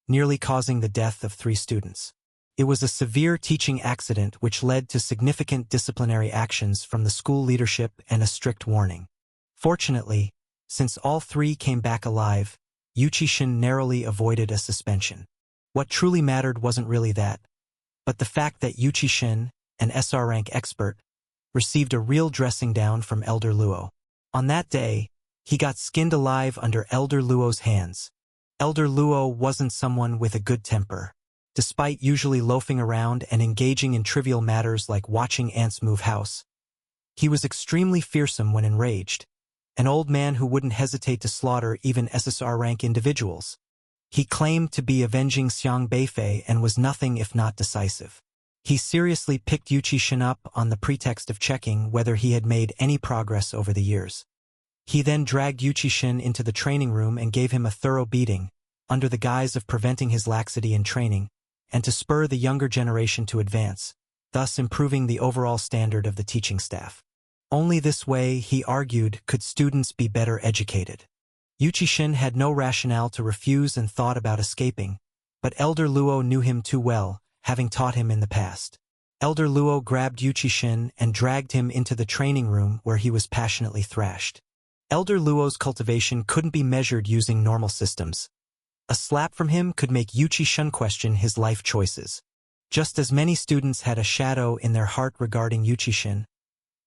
nearly causing the death of 3 students. It was a severe teaching accident which led to significant disciplinary actions from the school leadership and a strict warning. Fortunately, since all 3 came back alive, Yu Qixin narrowly avoided a suspension. What truly mattered wasn't really that, but the fact that Yu Qixin, an SR rank expert, received a real dressing down from Elder Luo. On that day, he got skinned alive under Elder Luo's hands. Elder Luo wasn't someone with a good temper. Despite usually loafing around and engaging in trivial matters like watching ants move house, he was extremely fearsome when enraged, an old man who wouldn't hesitate to slaughter even SSR rank individuals. He claimed to be avenging Xiang Beifei and was nothing if not decisive. He seriously picked Yu Qixin up on the pretext of checking whether he had made any progress over the years. He then dragged Yu Qixin into the training room and gave him a thorough beating, under the guise of preventing his laxity in training, and to spur the younger generation to advance, thus improving the overall standard of the teaching staff. Only this way, he argued, could students be better educated. Yu Qixin had no rationale to refuse and thought about escaping, but Elder Luo knew him too well, having taught him in the past. Elder Luo grabbed Yu Qixin and dragged him into the training room where he was passionately thrashed. Elder Luo's cultivation couldn't be measured using normal systems. A slap from him could make Yu Qixin question his life choices. Just as many students had a shadow in their heart regarding Yuchi-shin,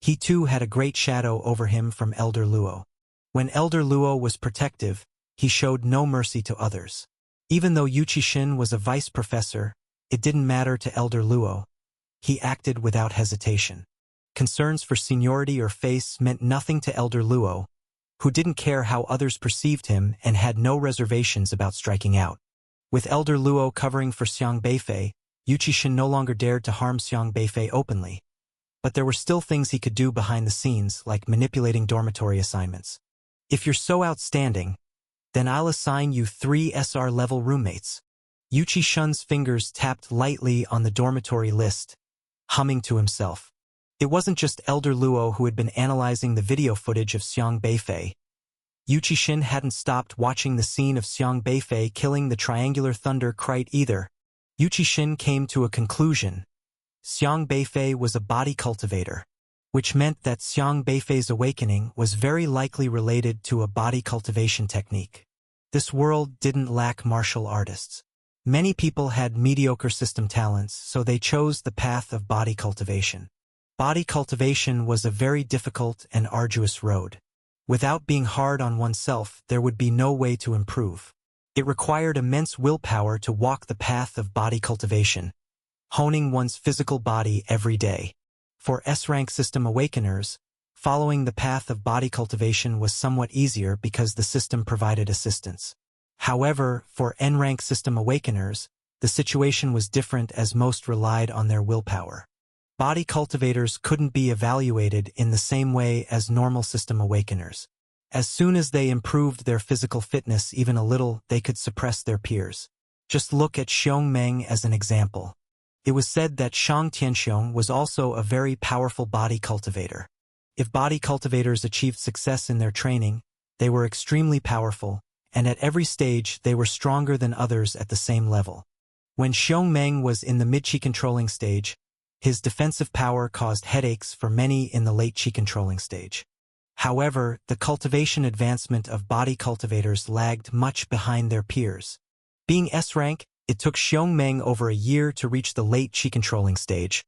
he too had a great shadow over him from Elder Luo. When Elder Luo was protective, he showed no mercy to others. Even though Yuchi-shin was a vice professor, it didn't matter to Elder Luo. He acted without hesitation. Concerns for seniority or face meant nothing to Elder Luo, who didn't care how others perceived him and had no reservations about striking out. With Elder Luo covering for Xiang Beifei, Yuchi-shin no longer dared to harm Xiang Beifei openly. But there were still things he could do behind the scenes, like manipulating dormitory assignments. If you're so outstanding, then I'll assign you 3 SR-level roommates. Yuchi-shin's fingers tapped lightly on the dormitory list, humming to himself. It wasn't just Elder Luo who had been analyzing the video footage of Xiang Beifei. Yuchi-shin hadn't stopped watching the scene of Xiang Beifei killing the Triangular Thunder Knight either. Yuchi-shin came to a conclusion. Xiang Beifei was a body cultivator, which meant that Xiang Beifei's awakening was very likely related to a body cultivation technique. This world didn't lack martial artists. Many people had mediocre system talents, so they chose the path of body cultivation. Body cultivation was a very difficult and arduous road. Without being hard on oneself, there would be no way to improve. It required immense willpower to walk the path of body cultivation, honing one's physical body every day. For S-rank system awakeners, following the path of body cultivation was somewhat easier because the system provided assistance. However, for N-rank system awakeners, the situation was different as most relied on their willpower. Body cultivators couldn't be evaluated in the same way as normal system awakeners. As soon as they improved their physical fitness even a little, they could suppress their peers. Just look at Xiong Meng as an example. It was said that Shang Tianxiong was also a very powerful body cultivator. If body cultivators achieved success in their training, they were extremely powerful, and at every stage they were stronger than others at the same level. When Xiong Meng was in the mid-chi controlling stage, his defensive power caused headaches for many in the late chi controlling stage. However, the cultivation advancement of body cultivators lagged much behind their peers. Being S-rank, it took Xiong Meng over a year to reach the late chi controlling stage,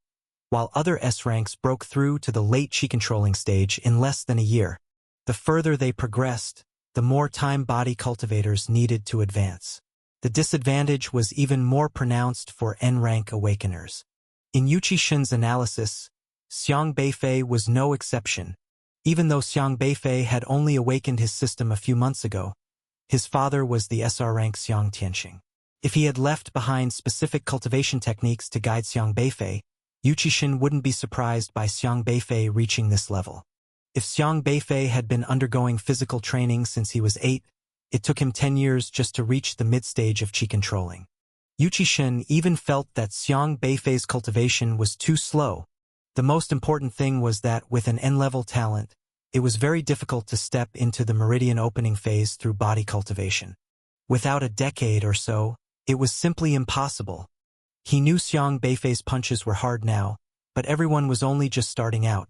while other S-ranks broke through to the late chi controlling stage in less than a year. The further they progressed, the more time body cultivators needed to advance. The disadvantage was even more pronounced for N-rank awakeners. In Yuchi-shin's analysis, Xiang Beifei was no exception. Even though Xiang Beifei had only awakened his system a few months ago, his father was the SR rank Xiang Tianxing. If he had left behind specific cultivation techniques to guide Xiang Beifei, Yuchi-shin wouldn't be surprised by Xiang Beifei reaching this level. If Xiang Beifei had been undergoing physical training since he was 8, it took him 10 years just to reach the mid-stage of chi controlling. Yuchi-shin even felt that Xiang Beifei's cultivation was too slow. The most important thing was that with an N-level talent, it was very difficult to step into the meridian opening phase through body cultivation. Without a decade or so, it was simply impossible. He knew Xiang Beifei's punches were hard now, but everyone was only just starting out.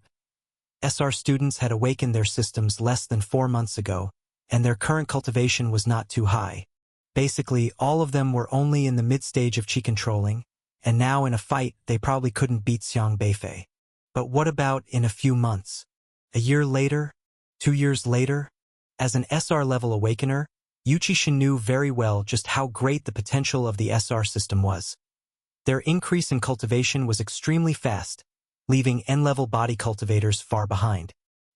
SR students had awakened their systems less than 4 months ago, and their current cultivation was not too high. Basically, all of them were only in the mid-stage of chi controlling, and now in a fight they probably couldn't beat Xiang Beifei. But what about in a few months? A year later? 2 years later? As an SR-level awakener, Yuchi-shin knew very well just how great the potential of the SR system was. Their increase in cultivation was extremely fast, leaving N-level body cultivators far behind.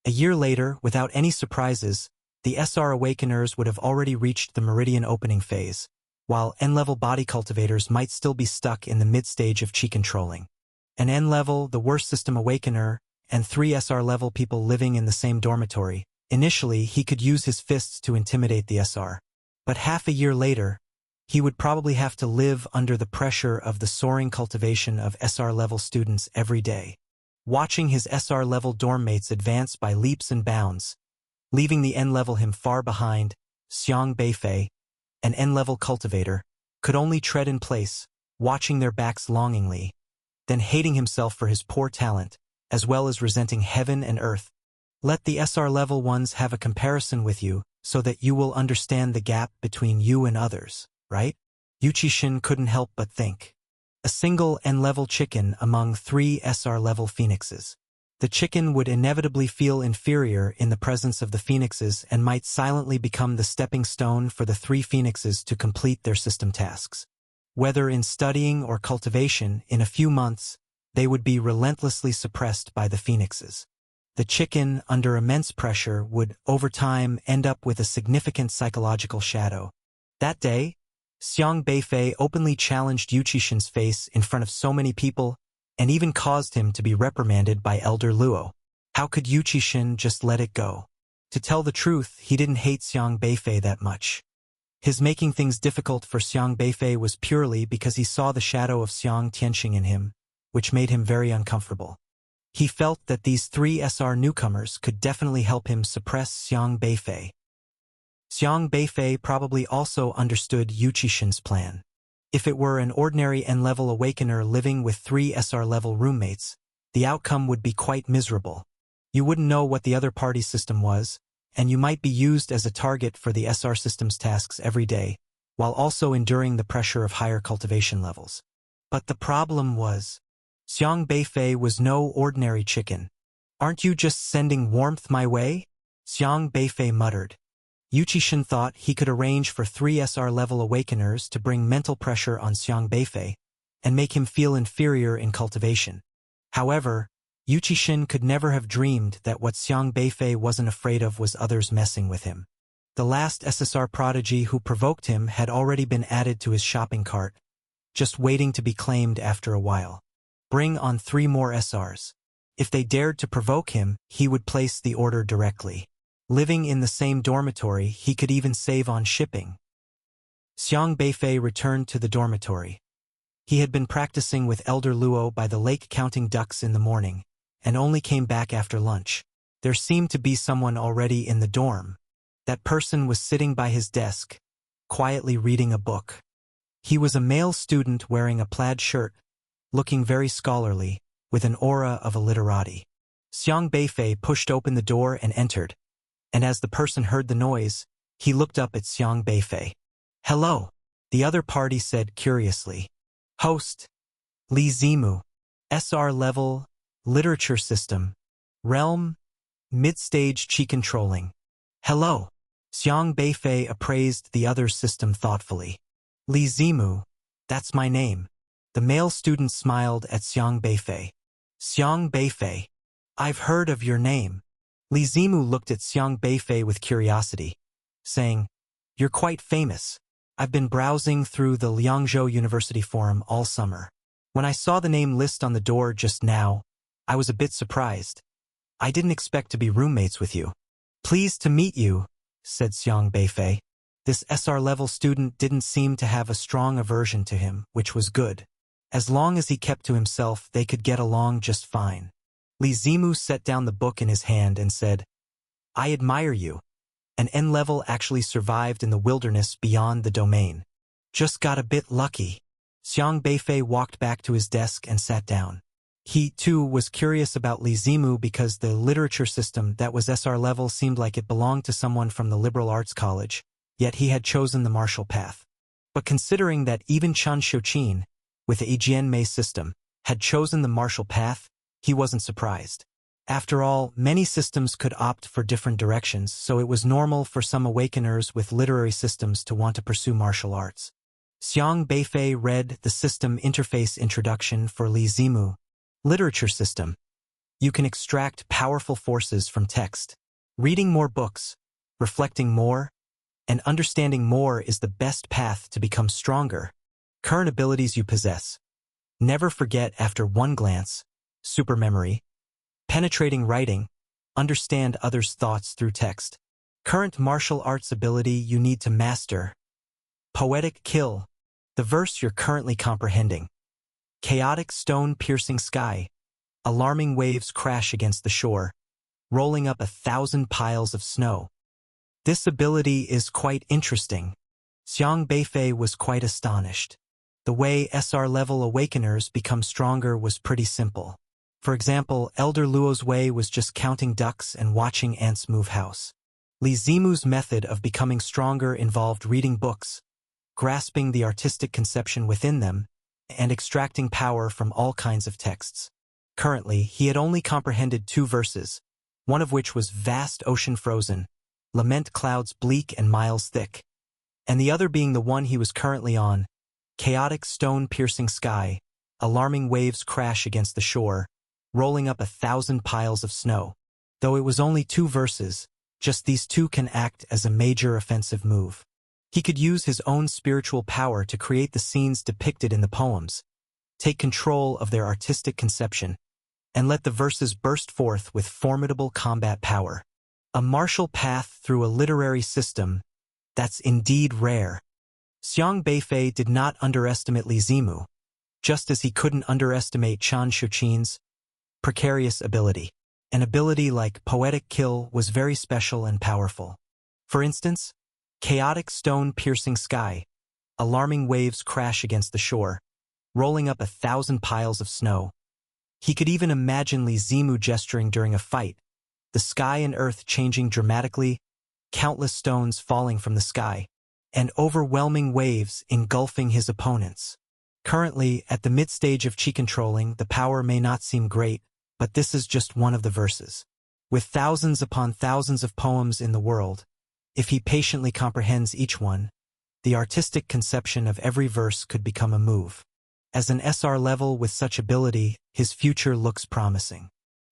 A year later, without any surprises, the SR awakeners would have already reached the meridian opening phase, while N-level body cultivators might still be stuck in the mid-stage of chi controlling. An N-level, the worst system awakener, and 3 SR-level people living in the same dormitory. Initially, he could use his fists to intimidate the SR. But half a year later, he would probably have to live under the pressure of the soaring cultivation of SR-level students every day. Watching his SR-level dorm mates advance by leaps and bounds, leaving the N-level him far behind, Xiang Beifei, an N-level cultivator, could only tread in place, watching their backs longingly, then hating himself for his poor talent, as well as resenting heaven and earth. Let the SR-level ones have a comparison with you, so that you will understand the gap between you and others, right? Yuchi-shin couldn't help but think. A single N-level chicken among 3 SR-level phoenixes. The chicken would inevitably feel inferior in the presence of the phoenixes and might silently become the stepping stone for the 3 phoenixes to complete their system tasks. Whether in studying or cultivation, in a few months, they would be relentlessly suppressed by the phoenixes. The chicken, under immense pressure, would, over time, end up with a significant psychological shadow. That day, Xiang Beifei openly challenged Yu Qixin's face in front of so many people and even caused him to be reprimanded by Elder Luo. How could Yu Qixin just let it go? To tell the truth, he didn't hate Xiang Beifei that much. His making things difficult for Xiang Beifei was purely because he saw the shadow of Xiang Tianxing in him, which made him very uncomfortable. He felt that these 3 SR newcomers could definitely help him suppress Xiang Beifei. Xiang Beifei probably also understood Yu Qixin's plan. If it were an ordinary N-level awakener living with 3 SR-level roommates, the outcome would be quite miserable. You wouldn't know what the other party's system was, and you might be used as a target for the SR system's tasks every day, while also enduring the pressure of higher cultivation levels. But the problem was, Xiang Beifei was no ordinary chicken. "Aren't you just sending warmth my way?" Xiang Beifei muttered. Yu Qixin thought he could arrange for 3 SR-level awakeners to bring mental pressure on Xiang Beifei and make him feel inferior in cultivation. However, Yu Qixin could never have dreamed that what Xiang Beifei wasn't afraid of was others messing with him. The last SSR prodigy who provoked him had already been added to his shopping cart, just waiting to be claimed after a while. Bring on 3 more SRs. If they dared to provoke him, he would place the order directly. Living in the same dormitory, he could even save on shipping. Xiang Beifei returned to the dormitory. He had been practicing with Elder Luo by the lake counting ducks in the morning, and only came back after lunch. There seemed to be someone already in the dorm. That person was sitting by his desk, quietly reading a book. He was a male student wearing a plaid shirt, looking very scholarly, with an aura of a literati. Xiang Beifei pushed open the door and entered, and as the person heard the noise, he looked up at Xiang Beifei. "Hello," the other party said curiously. "Host, Li Zimu, SR level, literature system, realm, mid-stage chi controlling." "Hello." Xiang Beifei appraised the other's system thoughtfully. "Li Zimu, that's my name." The male student smiled at Xiang Beifei. "Xiang Beifei, I've heard of your name." Li Zimu looked at Xiang Beifei with curiosity, saying, "You're quite famous. I've been browsing through the Liangzhou University forum all summer. When I saw the name list on the door just now, I was a bit surprised. I didn't expect to be roommates with you." "Pleased to meet you," said Xiang Beifei. This SR-level student didn't seem to have a strong aversion to him, which was good. As long as he kept to himself, they could get along just fine. Li Zimu set down the book in his hand and said, "I admire you. An N-level actually survived in the wilderness beyond the domain. Just got a bit lucky." Xiang Beifei walked back to his desk and sat down. He, too, was curious about Li Zimu because the literature system that was SR level seemed like it belonged to someone from the liberal arts college, yet he had chosen the martial path. But considering that even Chen Xiuqin, with the Jianmei system, had chosen the martial path, he wasn't surprised. After all, many systems could opt for different directions, so it was normal for some awakeners with literary systems to want to pursue martial arts. Xiang Beifei read the system interface introduction for Li Zimu. Literature system. You can extract powerful forces from text. Reading more books, reflecting more, and understanding more is the best path to become stronger. Current abilities you possess. Never forget after one glance. Supermemory. Penetrating writing. Understand others' thoughts through text. Current martial arts ability you need to master. Poetic kill. The verse you're currently comprehending. Chaotic stone-piercing sky. Alarming waves crash against the shore, rolling up 1,000 piles of snow. This ability is quite interesting. Xiang Beifei was quite astonished. The way SR-level awakeners become stronger was pretty simple. For example, Elder Luo's way was just counting ducks and watching ants move house. Li Zimu's method of becoming stronger involved reading books, grasping the artistic conception within them, and extracting power from all kinds of texts. Currently, he had only comprehended 2 verses, one of which was vast ocean frozen, lament clouds bleak and miles thick, and the other being the one he was currently on, chaotic stone-piercing sky, alarming waves crash against the shore, rolling up 1,000 piles of snow. Though it was only 2 verses, just these 2 can act as a major offensive move. He could use his own spiritual power to create the scenes depicted in the poems, take control of their artistic conception, and let the verses burst forth with formidable combat power. A martial path through a literary system that's indeed rare. Xiang Beifei did not underestimate Li Zimu, just as he couldn't underestimate Qian Shuqin's precarious ability. An ability like Poetic Kill was very special and powerful. For instance, chaotic stone-piercing sky, alarming waves crash against the shore, rolling up 1,000 piles of snow. He could even imagine Li Zimu gesturing during a fight, the sky and earth changing dramatically, countless stones falling from the sky, and overwhelming waves engulfing his opponents. Currently, at the mid-stage of Qi controlling, the power may not seem great, but this is just one of the verses. With thousands upon thousands of poems in the world, if he patiently comprehends each one, the artistic conception of every verse could become a move. As an SR level with such ability, his future looks promising.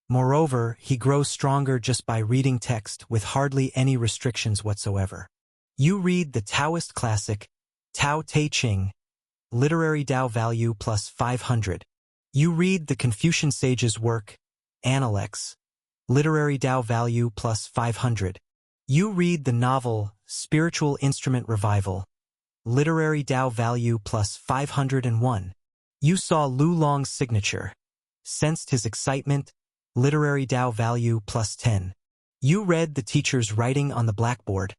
Moreover, he grows stronger just by reading text with hardly any restrictions whatsoever. You read the Taoist classic, Tao Te Ching, literary Tao value plus 500. You read the Confucian sage's work, Analects, literary Tao value plus 500. You read the novel, Spiritual Instrument Revival, literary Tao value plus 501. You saw Lu Long's signature, sensed his excitement, literary Tao value plus 10. You read the teacher's writing on the blackboard,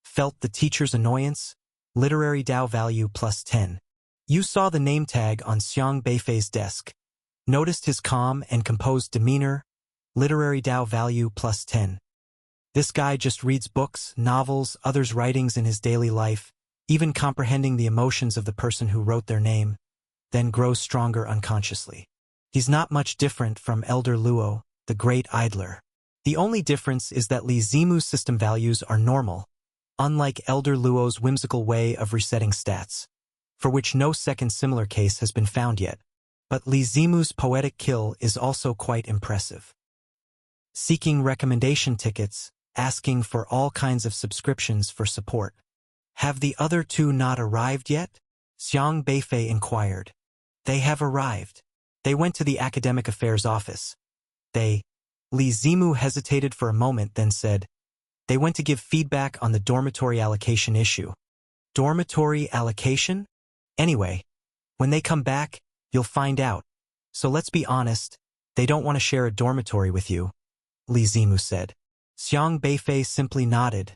felt the teacher's annoyance, literary Tao value plus 10. You saw the name tag on Xiang Beifei's desk, noticed his calm and composed demeanor, literary Tao value plus 10. This guy just reads books, novels, others' writings in his daily life, even comprehending the emotions of the person who wrote their name, then grows stronger unconsciously. He's not much different from Elder Luo, the great idler. The only difference is that Li Zimu's system values are normal, unlike Elder Luo's whimsical way of resetting stats, for which no second similar case has been found yet. But Li Zimu's Poetic Kill is also quite impressive. Seeking recommendation tickets, asking for all kinds of subscriptions for support. Have the other 2 not arrived yet? Xiang Beifei inquired. They have arrived. They went to the Academic Affairs office. Li Zimu hesitated for a moment, then said, they went to give feedback on the dormitory allocation issue. Dormitory allocation? Anyway, when they come back, you'll find out. So let's be honest, they don't want to share a dormitory with you, Li Zimu said. Xiang Beifei simply nodded,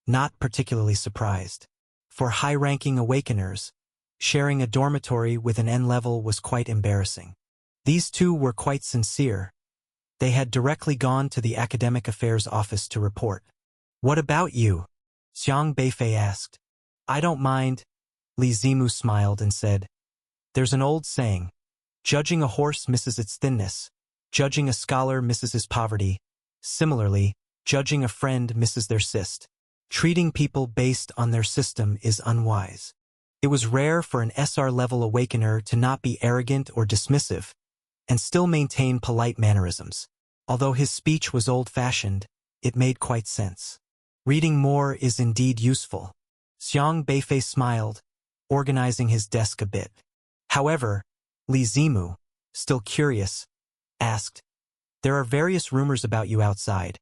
not particularly surprised. For high-ranking awakeners, sharing a dormitory with an N-level was quite embarrassing. These 2 were quite sincere. They had directly gone to the Academic Affairs office to report. What about you? Xiang Beifei asked. I don't mind, Li Zimu smiled and said. There's an old saying, judging a horse misses its thinness, judging a scholar misses his poverty. Similarly, judging a friend misses their cyst. Treating people based on their system is unwise. It was rare for an SR-level awakener to not be arrogant or dismissive, and still maintain polite mannerisms. Although his speech was old-fashioned, it made quite sense. Reading more is indeed useful. Xiang Beifei smiled, organizing his desk a bit. However, Li Zimu, still curious, asked, there are various rumors about you outside.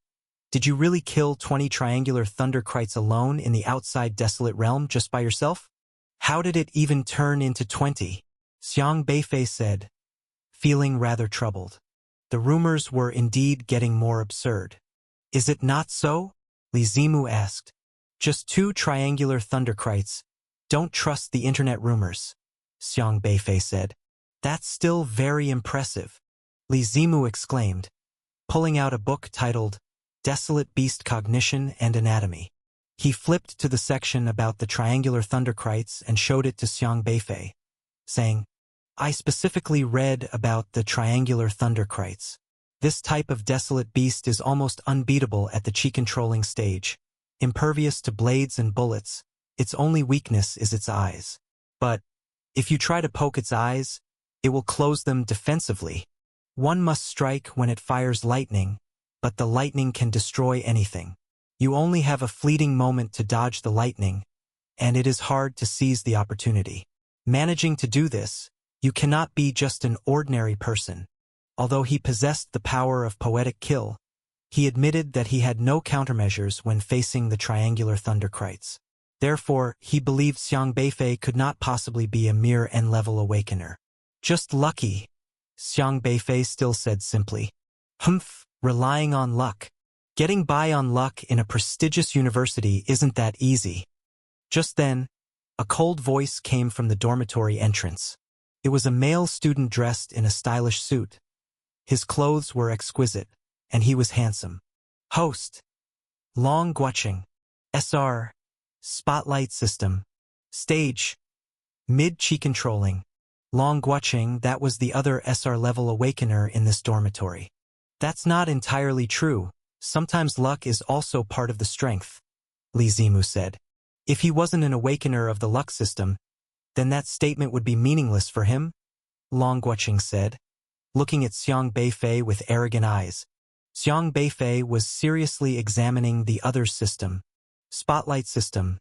Did you really kill 20 triangular thunderkrites alone in the outside desolate realm just by yourself? How did it even turn into 20? Xiang Beifei said, feeling rather troubled. The rumors were indeed getting more absurd. Is it not so? Li Zimu asked. Just 2 triangular thunderkrites. Don't trust the internet rumors, Xiang Beifei said. That's still very impressive, Li Zimu exclaimed, pulling out a book titled Desolate Beast Cognition and Anatomy. He flipped to the section about the triangular thunderkrites and showed it to Xiang Beifei, saying, I specifically read about the triangular thunderkrites. This type of desolate beast is almost unbeatable at the chi-controlling stage. Impervious to blades and bullets, its only weakness is its eyes. But if you try to poke its eyes, it will close them defensively. One must strike when it fires lightning, but the lightning can destroy anything. You only have a fleeting moment to dodge the lightning, and it is hard to seize the opportunity. Managing to do this, you cannot be just an ordinary person. Although he possessed the power of poetic kill, he admitted that he had no countermeasures when facing the triangular thunderkrites. Therefore, he believed Xiang Beifei could not possibly be a mere N-level awakener. Just lucky, Xiang Beifei still said simply. Humph, relying on luck. Getting by on luck in a prestigious university isn't that easy. Just then, a cold voice came from the dormitory entrance. It was a male student dressed in a stylish suit. His clothes were exquisite, and he was handsome. Host. Long Guoqing. SR. Spotlight System. Stage. Mid-Chi Controlling. Long Guoqing, that was the other SR-level awakener in this dormitory. That's not entirely true. Sometimes luck is also part of the strength, Li Zimu said. If he wasn't an awakener of the luck system, then that statement would be meaningless for him, Long Guoqing said, looking at Xiang Beifei with arrogant eyes. Xiang Beifei was seriously examining the other system. Spotlight System.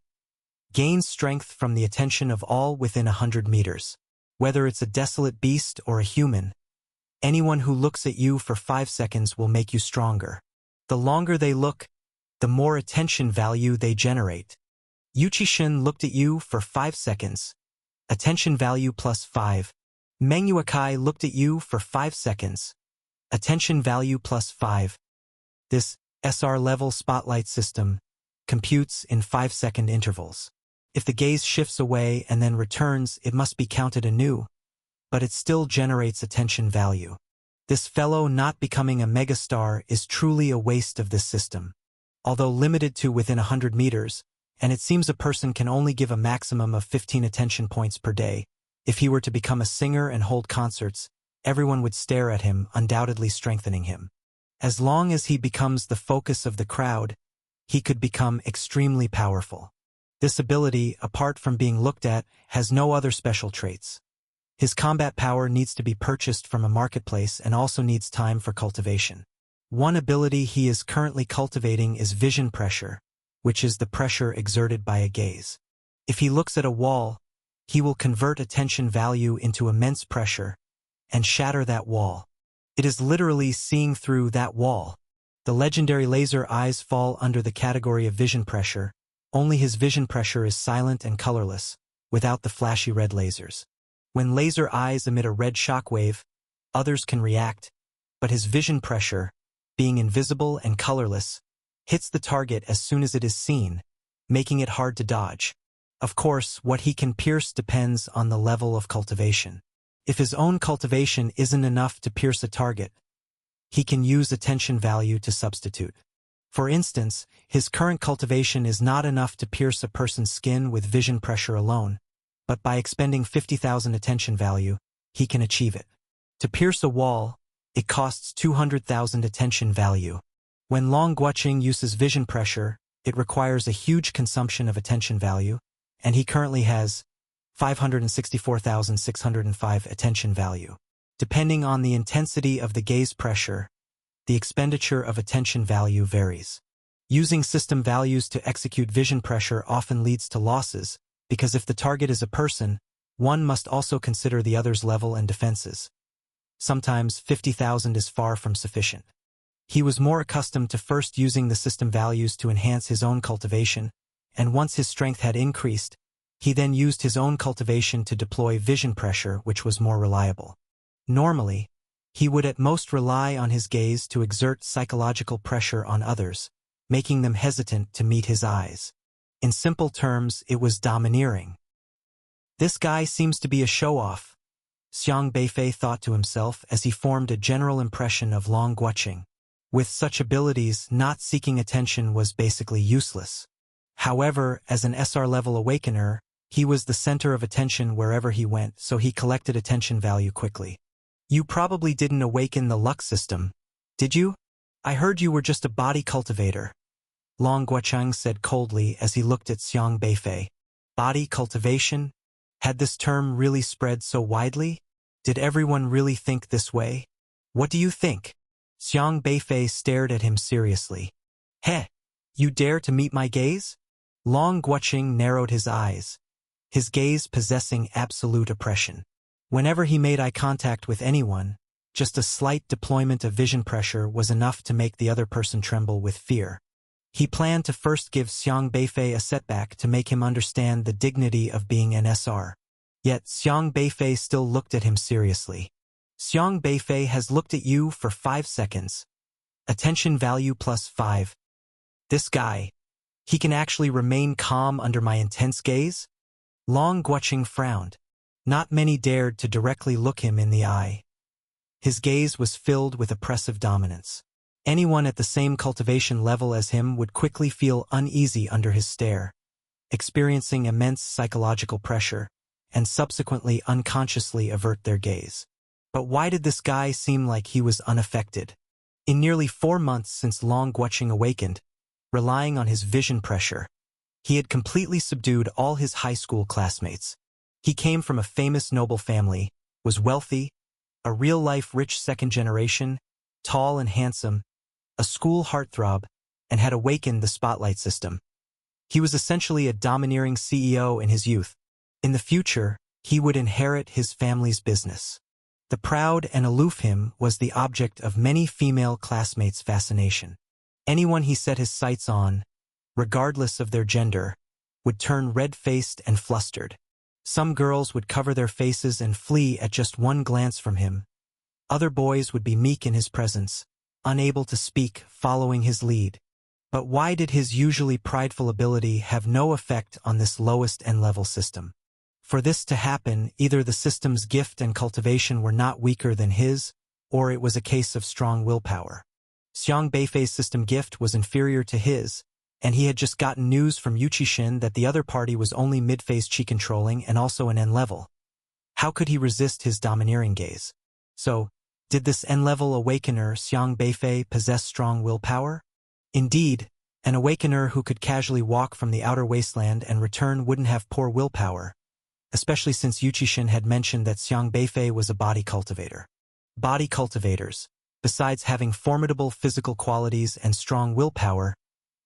Gains strength from the attention of all within 100 meters. Whether it's a desolate beast or a human, anyone who looks at you for 5 seconds will make you stronger. The longer they look, the more attention value they generate. Yu Qixin looked at you for 5 seconds. Attention value plus 5. Meng Yuekai looked at you for 5 seconds. Attention value plus 5. This SR-level spotlight system computes in 5-second intervals. If the gaze shifts away and then returns, it must be counted anew, but it still generates attention value. This fellow not becoming a megastar is truly a waste of this system. Although limited to within 100 meters, and it seems a person can only give a maximum of 15 attention points per day, if he were to become a singer and hold concerts, everyone would stare at him, undoubtedly strengthening him. As long as he becomes the focus of the crowd, he could become extremely powerful. This ability, apart from being looked at, has no other special traits. His combat power needs to be purchased from a marketplace and also needs time for cultivation. One ability he is currently cultivating is vision pressure, which is the pressure exerted by a gaze. If he looks at a wall, he will convert attention value into immense pressure and shatter that wall. It is literally seeing through that wall. The legendary laser eyes fall under the category of vision pressure. Only his vision pressure is silent and colorless, without the flashy red lasers. When laser eyes emit a red shockwave, others can react, but his vision pressure, being invisible and colorless, hits the target as soon as it is seen, making it hard to dodge. Of course, what he can pierce depends on the level of cultivation. If his own cultivation isn't enough to pierce a target, he can use attention value to substitute. For instance, his current cultivation is not enough to pierce a person's skin with vision pressure alone, but by expending 50,000 attention value, he can achieve it. To pierce a wall, it costs 200,000 attention value. When Long Guoqing uses vision pressure, it requires a huge consumption of attention value, and he currently has 564,605 attention value. Depending on the intensity of the gaze pressure, the expenditure of attention value varies. Using system values to execute vision pressure often leads to losses, because if the target is a person, one must also consider the other's level and defenses. Sometimes 50,000 is far from sufficient. He was more accustomed to first using the system values to enhance his own cultivation, and once his strength had increased, he then used his own cultivation to deploy vision pressure, which was more reliable. Normally, he would at most rely on his gaze to exert psychological pressure on others, making them hesitant to meet his eyes. In simple terms, it was domineering. This guy seems to be a show-off, Xiang Beifei thought to himself as he formed a general impression of Long Guoqing. With such abilities, not seeking attention was basically useless. However, as an SR-level awakener, He was the center of attention wherever he went, so he collected attention value quickly. You probably didn't awaken the luck system, did you? I heard you were just a body cultivator, Long Guocheng said coldly as he looked at Xiang Beifei. Body cultivation? Had this term really spread so widely? Did everyone really think this way? What do you think? Xiang Beifei stared at him seriously. Heh, you dare to meet my gaze? Long Guocheng narrowed his eyes, his gaze possessing absolute oppression. Whenever he made eye contact with anyone, just a slight deployment of vision pressure was enough to make the other person tremble with fear. He planned to first give Xiang Beifei a setback to make him understand the dignity of being an SR. Yet Xiang Beifei still looked at him seriously. Xiang Beifei has looked at you for 5 seconds. Attention value +5. This guy, he can actually remain calm under my intense gaze? Long Guocheng frowned. Not many dared to directly look him in the eye. His gaze was filled with oppressive dominance. Anyone at the same cultivation level as him would quickly feel uneasy under his stare, experiencing immense psychological pressure, and subsequently unconsciously avert their gaze. But why did this guy seem like he was unaffected? In nearly 4 months since Long Guocheng awakened, relying on his vision pressure, he had completely subdued all his high school classmates. He came from a famous noble family, was wealthy, a real-life rich second generation, tall and handsome, a school heartthrob, and had awakened the spotlight system. He was essentially a domineering CEO in his youth. In the future, he would inherit his family's business. The proud and aloof him was the object of many female classmates' fascination. Anyone he set his sights on, regardless of their gender, would turn red-faced and flustered. Some girls would cover their faces and flee at just one glance from him. Other boys would be meek in his presence, unable to speak, following his lead. But why did his usually prideful ability have no effect on this lowest N-level system? For this to happen, either the system's gift and cultivation were not weaker than his, or it was a case of strong willpower. Xiang Beifei's system gift was inferior to his, and he had just gotten news from Yuqishin that the other party was only mid-phase chi controlling and also an N-level. How could he resist his domineering gaze? So, did this N-level awakener Xiang Beifei possess strong willpower? Indeed, an awakener who could casually walk from the outer wasteland and return wouldn't have poor willpower, especially since Yuqishin had mentioned that Xiang Beifei was a body cultivator. Body cultivators, besides having formidable physical qualities and strong willpower,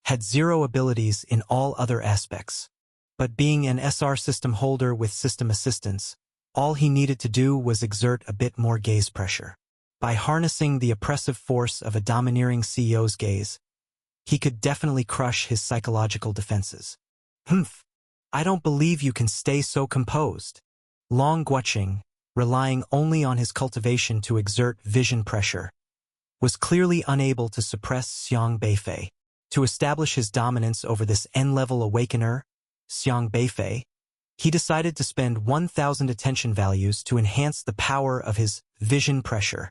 had zero abilities in all other aspects. But being an SR system holder with system assistance, all he needed to do was exert a bit more gaze pressure. By harnessing the oppressive force of a domineering CEO's gaze, he could definitely crush his psychological defenses. Humph! I don't believe you can stay so composed. Long Guocheng, relying only on his cultivation to exert vision pressure, was clearly unable to suppress Xiang Beifei. To establish his dominance over this N-level awakener, Xiang Beifei, he decided to spend 1,000 attention values to enhance the power of his vision pressure.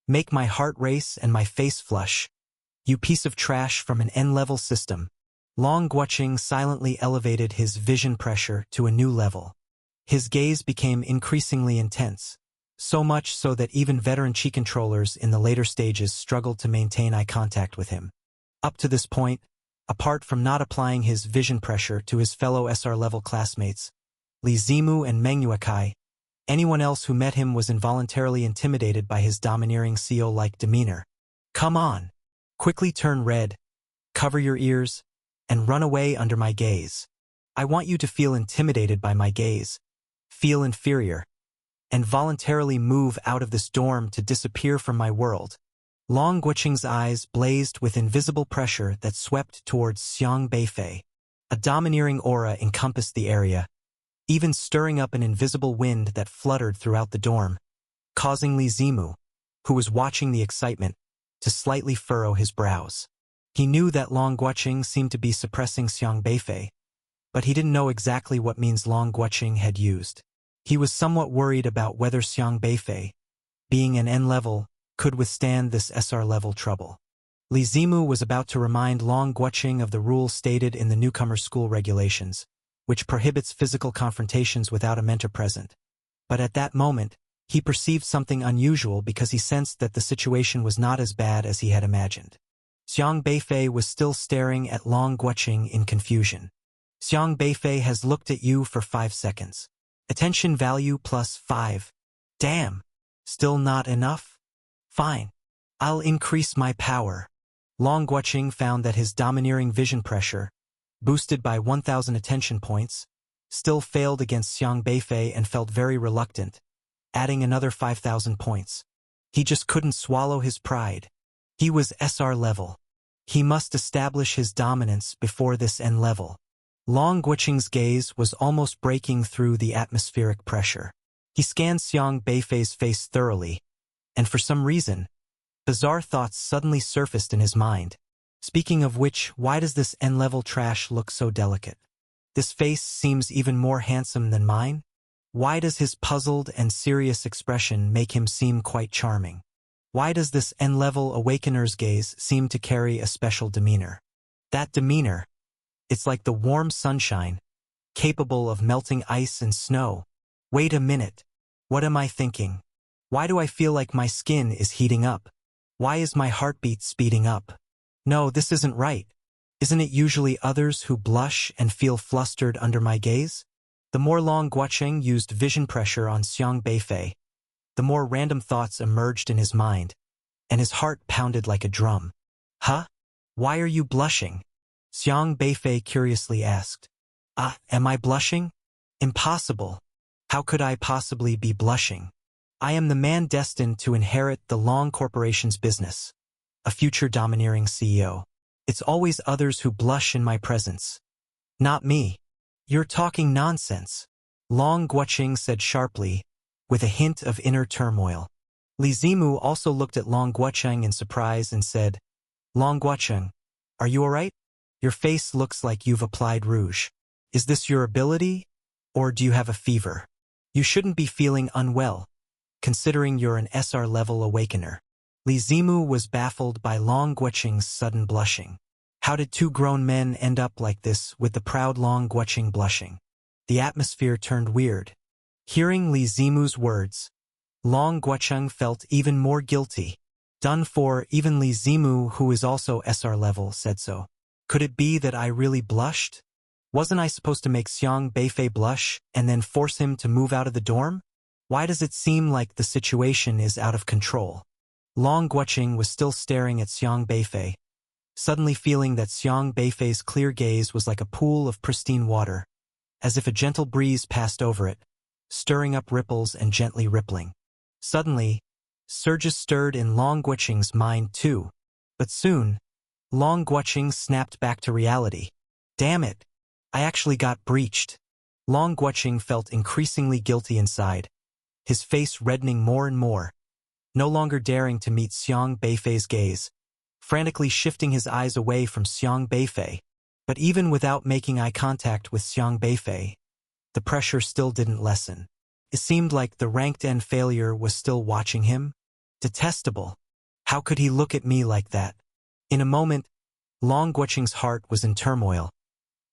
Make my heart race and my face flush. You piece of trash from an N-level system. Long Guocheng silently elevated his vision pressure to a new level. His gaze became increasingly intense, so much so that even veteran chi controllers in the later stages struggled to maintain eye contact with him. Up to this point, apart from not applying his vision pressure to his fellow SR-level classmates, Li Zimu and Meng Yuekai, anyone else who met him was involuntarily intimidated by his domineering CEO-like demeanor. Come on! Quickly turn red, cover your ears, and run away under my gaze. I want you to feel intimidated by my gaze, feel inferior, and voluntarily move out of this dorm to disappear from my world. Long Guocheng's eyes blazed with invisible pressure that swept towards Xiang Beifei. A domineering aura encompassed the area, even stirring up an invisible wind that fluttered throughout the dorm, causing Li Zimu, who was watching the excitement, to slightly furrow his brows. He knew that Long Guocheng seemed to be suppressing Xiang Beifei, but he didn't know exactly what means Long Guocheng had used. He was somewhat worried about whether Xiang Beifei, being an N-level, could withstand this SR-level trouble. Li Zimu was about to remind Long Guocheng of the rules stated in the newcomer school regulations, which prohibits physical confrontations without a mentor present. But at that moment, he perceived something unusual because he sensed that the situation was not as bad as he had imagined. Xiang Beifei was still staring at Long Guoqing in confusion. Xiang Beifei has looked at you for 5 seconds. Attention value +5. Damn. Still not enough? Fine. I'll increase my power. Long Guoqing found that his domineering vision pressure, boosted by 1,000 attention points, still failed against Xiang Beifei and felt very reluctant, adding another 5,000 points. He just couldn't swallow his pride. He was SR level. He must establish his dominance before this N level. Long Guoqing's gaze was almost breaking through the atmospheric pressure. He scanned Xiang Beifei's face thoroughly, and for some reason, bizarre thoughts suddenly surfaced in his mind. Speaking of which, why does this N-level trash look so delicate? This face seems even more handsome than mine. Why does his puzzled and serious expression make him seem quite charming? Why does this N-level awakener's gaze seem to carry a special demeanor? That demeanor, it's like the warm sunshine, capable of melting ice and snow. Wait a minute. What am I thinking? Why do I feel like my skin is heating up? Why is my heartbeat speeding up? No, this isn't right. Isn't it usually others who blush and feel flustered under my gaze? The more Long Guoqing used vision pressure on Xiang Beifei, the more random thoughts emerged in his mind, and his heart pounded like a drum. Huh? Why are you blushing? Xiang Beifei curiously asked. Am I blushing? Impossible. How could I possibly be blushing? I am the man destined to inherit the Long Corporation's business, a future domineering CEO. It's always others who blush in my presence. Not me. You're talking nonsense, Long Guoqing said sharply, with a hint of inner turmoil. Li Zimu also looked at Long Guoqing in surprise and said, Long Guoqing, are you all right? Your face looks like you've applied rouge. Is this your ability, or do you have a fever? You shouldn't be feeling unwell, considering you're an SR-level awakener. Li Zimu was baffled by Long Guoqing's sudden blushing. How did two grown men end up like this with the proud Long Guoqing blushing? The atmosphere turned weird. Hearing Li Zimu's words, Long Guoqing felt even more guilty. Done for, even Li Zimu, who is also SR-level, said so. Could it be that I really blushed? Wasn't I supposed to make Xiang Beifei blush and then force him to move out of the dorm? Why does it seem like the situation is out of control? Long Guoqing was still staring at Xiang Beifei, suddenly feeling that Xiang Beifei's clear gaze was like a pool of pristine water, as if a gentle breeze passed over it, stirring up ripples and gently rippling. Suddenly, surges stirred in Long Guoqing's mind too, but soon, Long Guoqing snapped back to reality. Damn it! I actually got breached. Long Guoqing felt increasingly guilty inside, his face reddening more and more, no longer daring to meet Xiang Beifei's gaze, frantically shifting his eyes away from Xiang Beifei. But even without making eye contact with Xiang Beifei, the pressure still didn't lessen. It seemed like the ranked N failure was still watching him. Detestable. How could he look at me like that? In a moment, Long Guoqing's heart was in turmoil,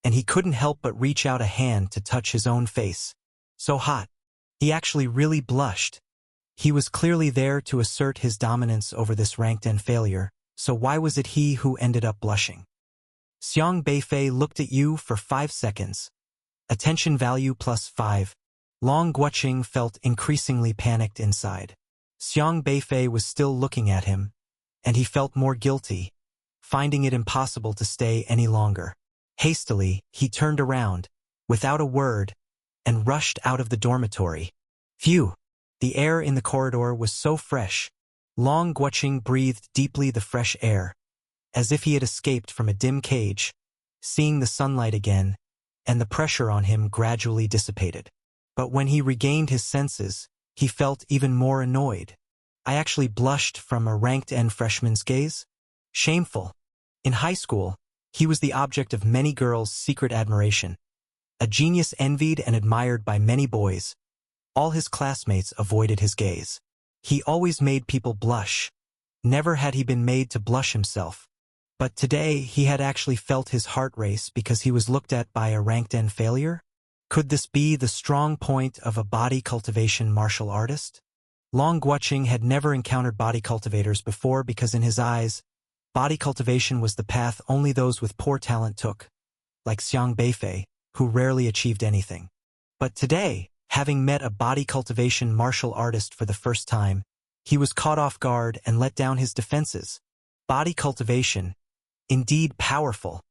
and he couldn't help but reach out a hand to touch his own face. So hot. He actually really blushed. He was clearly there to assert his dominance over this ranked N failure, so why was it he who ended up blushing? Xiang Beifei looked at you for 5 seconds. Attention value +5. Long Guoqing felt increasingly panicked inside. Xiang Beifei was still looking at him, and he felt more guilty, finding it impossible to stay any longer. Hastily, he turned around, without a word, and rushed out of the dormitory. Phew! The air in the corridor was so fresh. Long Guoqing breathed deeply the fresh air, as if he had escaped from a dim cage, seeing the sunlight again, and the pressure on him gradually dissipated. But when he regained his senses, he felt even more annoyed. I actually blushed from a ranked N freshman's gaze? Shameful. In high school, he was the object of many girls' secret admiration, a genius envied and admired by many boys. All his classmates avoided his gaze. He always made people blush. Never had he been made to blush himself. But today he had actually felt his heart race because he was looked at by a ranked N failure? Could this be the strong point of a body cultivation martial artist? Long Guoqing had never encountered body cultivators before because in his eyes, body cultivation was the path only those with poor talent took, like Xiang Beifei, who rarely achieved anything. But today, having met a body cultivation martial artist for the first time, he was caught off guard and let down his defenses. Body cultivation, indeed powerful.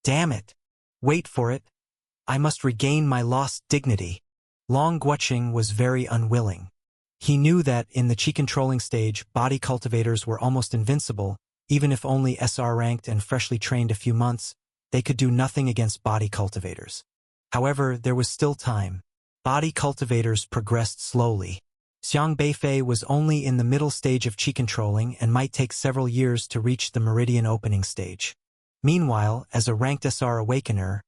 Damn it. Wait for it. I must regain my lost dignity. Long Guoqing was very unwilling. He knew that, in the Qi-controlling stage, body cultivators were almost invincible, even if only SR-ranked and freshly trained a few months, they could do nothing against body cultivators. However, there was still time. Body cultivators progressed slowly. Xiang Beifei was only in the middle stage of Qi-controlling and might take several years to reach the meridian opening stage. Meanwhile, as a ranked SR awakener,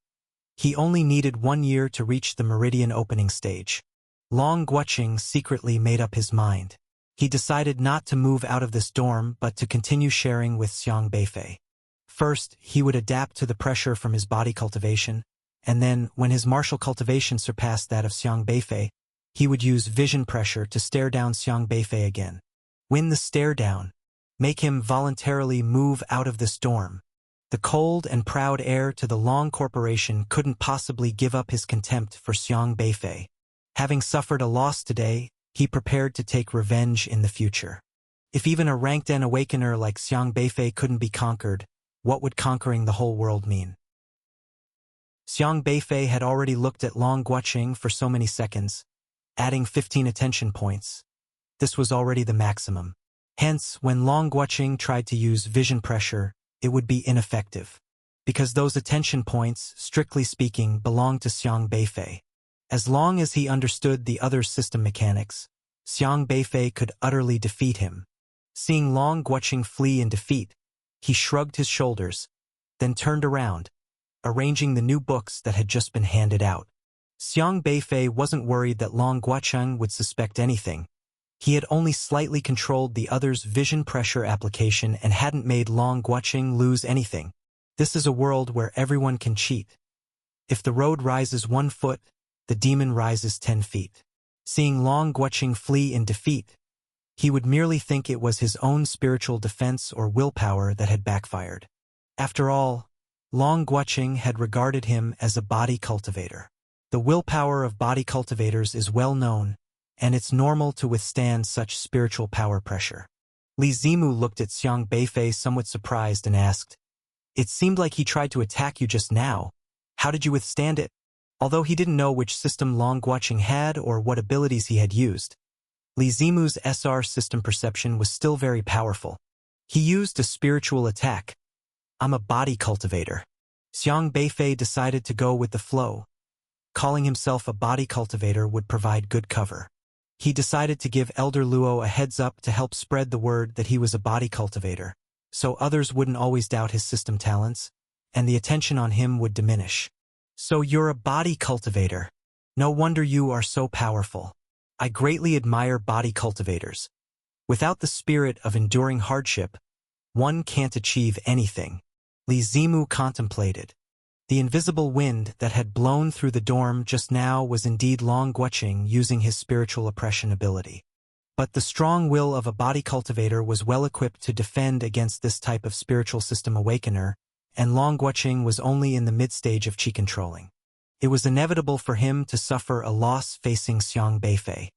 he only needed 1 year to reach the meridian opening stage. Long Guoqing secretly made up his mind. He decided not to move out of this dorm but to continue sharing with Xiang Beifei. First, he would adapt to the pressure from his body cultivation, and then, when his martial cultivation surpassed that of Xiang Beifei, he would use vision pressure to stare down Xiang Beifei again. Win the stare down. Make him voluntarily move out of this dorm. The cold and proud heir to the Long Corporation couldn't possibly give up his contempt for Xiang Beifei. Having suffered a loss today, he prepared to take revenge in the future. If even a ranked N awakener like Xiang Beifei couldn't be conquered, what would conquering the whole world mean? Xiang Beifei had already looked at Long Guoqing for so many seconds, adding 15 attention points. This was already the maximum. Hence, when Long Guoqing tried to use vision pressure, it would be ineffective, because those attention points, strictly speaking, belonged to Xiang Beifei. As long as he understood the other's system mechanics, Xiang Beifei could utterly defeat him. Seeing Long Guoqing flee in defeat, he shrugged his shoulders, then turned around, arranging the new books that had just been handed out. Xiang Beifei wasn't worried that Long Guoqing would suspect anything. He had only slightly controlled the other's vision pressure application and hadn't made Long Guoqing lose anything. This is a world where everyone can cheat. If the road rises 1 foot, the demon rises 10 feet. Seeing Long Guoqing flee in defeat, he would merely think it was his own spiritual defense or willpower that had backfired. After all, Long Guoqing had regarded him as a body cultivator. The willpower of body cultivators is well known, and it's normal to withstand such spiritual power pressure. Li Zimu looked at Xiang Beifei somewhat surprised and asked, "It seemed like he tried to attack you just now. How did you withstand it?" Although he didn't know which system Long Guoqing had or what abilities he had used, Li Zimu's SR system perception was still very powerful. He used a spiritual attack. "I'm a body cultivator." Xiang Beifei decided to go with the flow. Calling himself a body cultivator would provide good cover. He decided to give Elder Luo a heads up to help spread the word that he was a body cultivator, so others wouldn't always doubt his system talents, and the attention on him would diminish. "So you're a body cultivator. No wonder you are so powerful. I greatly admire body cultivators. Without the spirit of enduring hardship, one can't achieve anything." Li Zimu contemplated. The invisible wind that had blown through the dorm just now was indeed Long Guoqing using his spiritual oppression ability. But the strong will of a body cultivator was well equipped to defend against this type of spiritual system awakener, and Long Guoqing was only in the mid-stage of Qi controlling. It was inevitable for him to suffer a loss facing Xiang Beifei.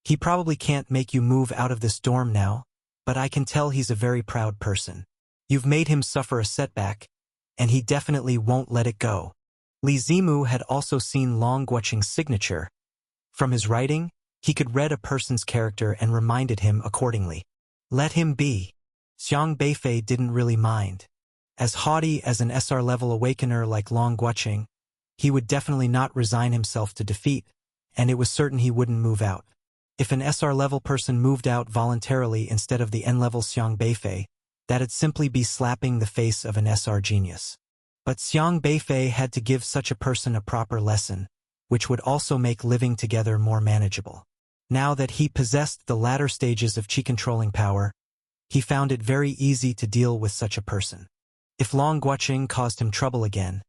"He probably can't make you move out of this dorm now, but I can tell he's a very proud person. You've made him suffer a setback, and he definitely won't let it go." Li Zimu had also seen Long Guoqing's signature. From his writing, he could read a person's character and reminded him accordingly. Let him be. Xiang Beifei didn't really mind. As haughty as an SR-level awakener like Long Guoqing, he would definitely not resign himself to defeat, and it was certain he wouldn't move out. If an SR-level person moved out voluntarily instead of the N-level Xiang Beifei, that'd simply be slapping the face of an SR genius. But Xiang Beifei had to give such a person a proper lesson, which would also make living together more manageable. Now that he possessed the latter stages of Qi-controlling power, he found it very easy to deal with such a person. If Long Guoqing caused him trouble again,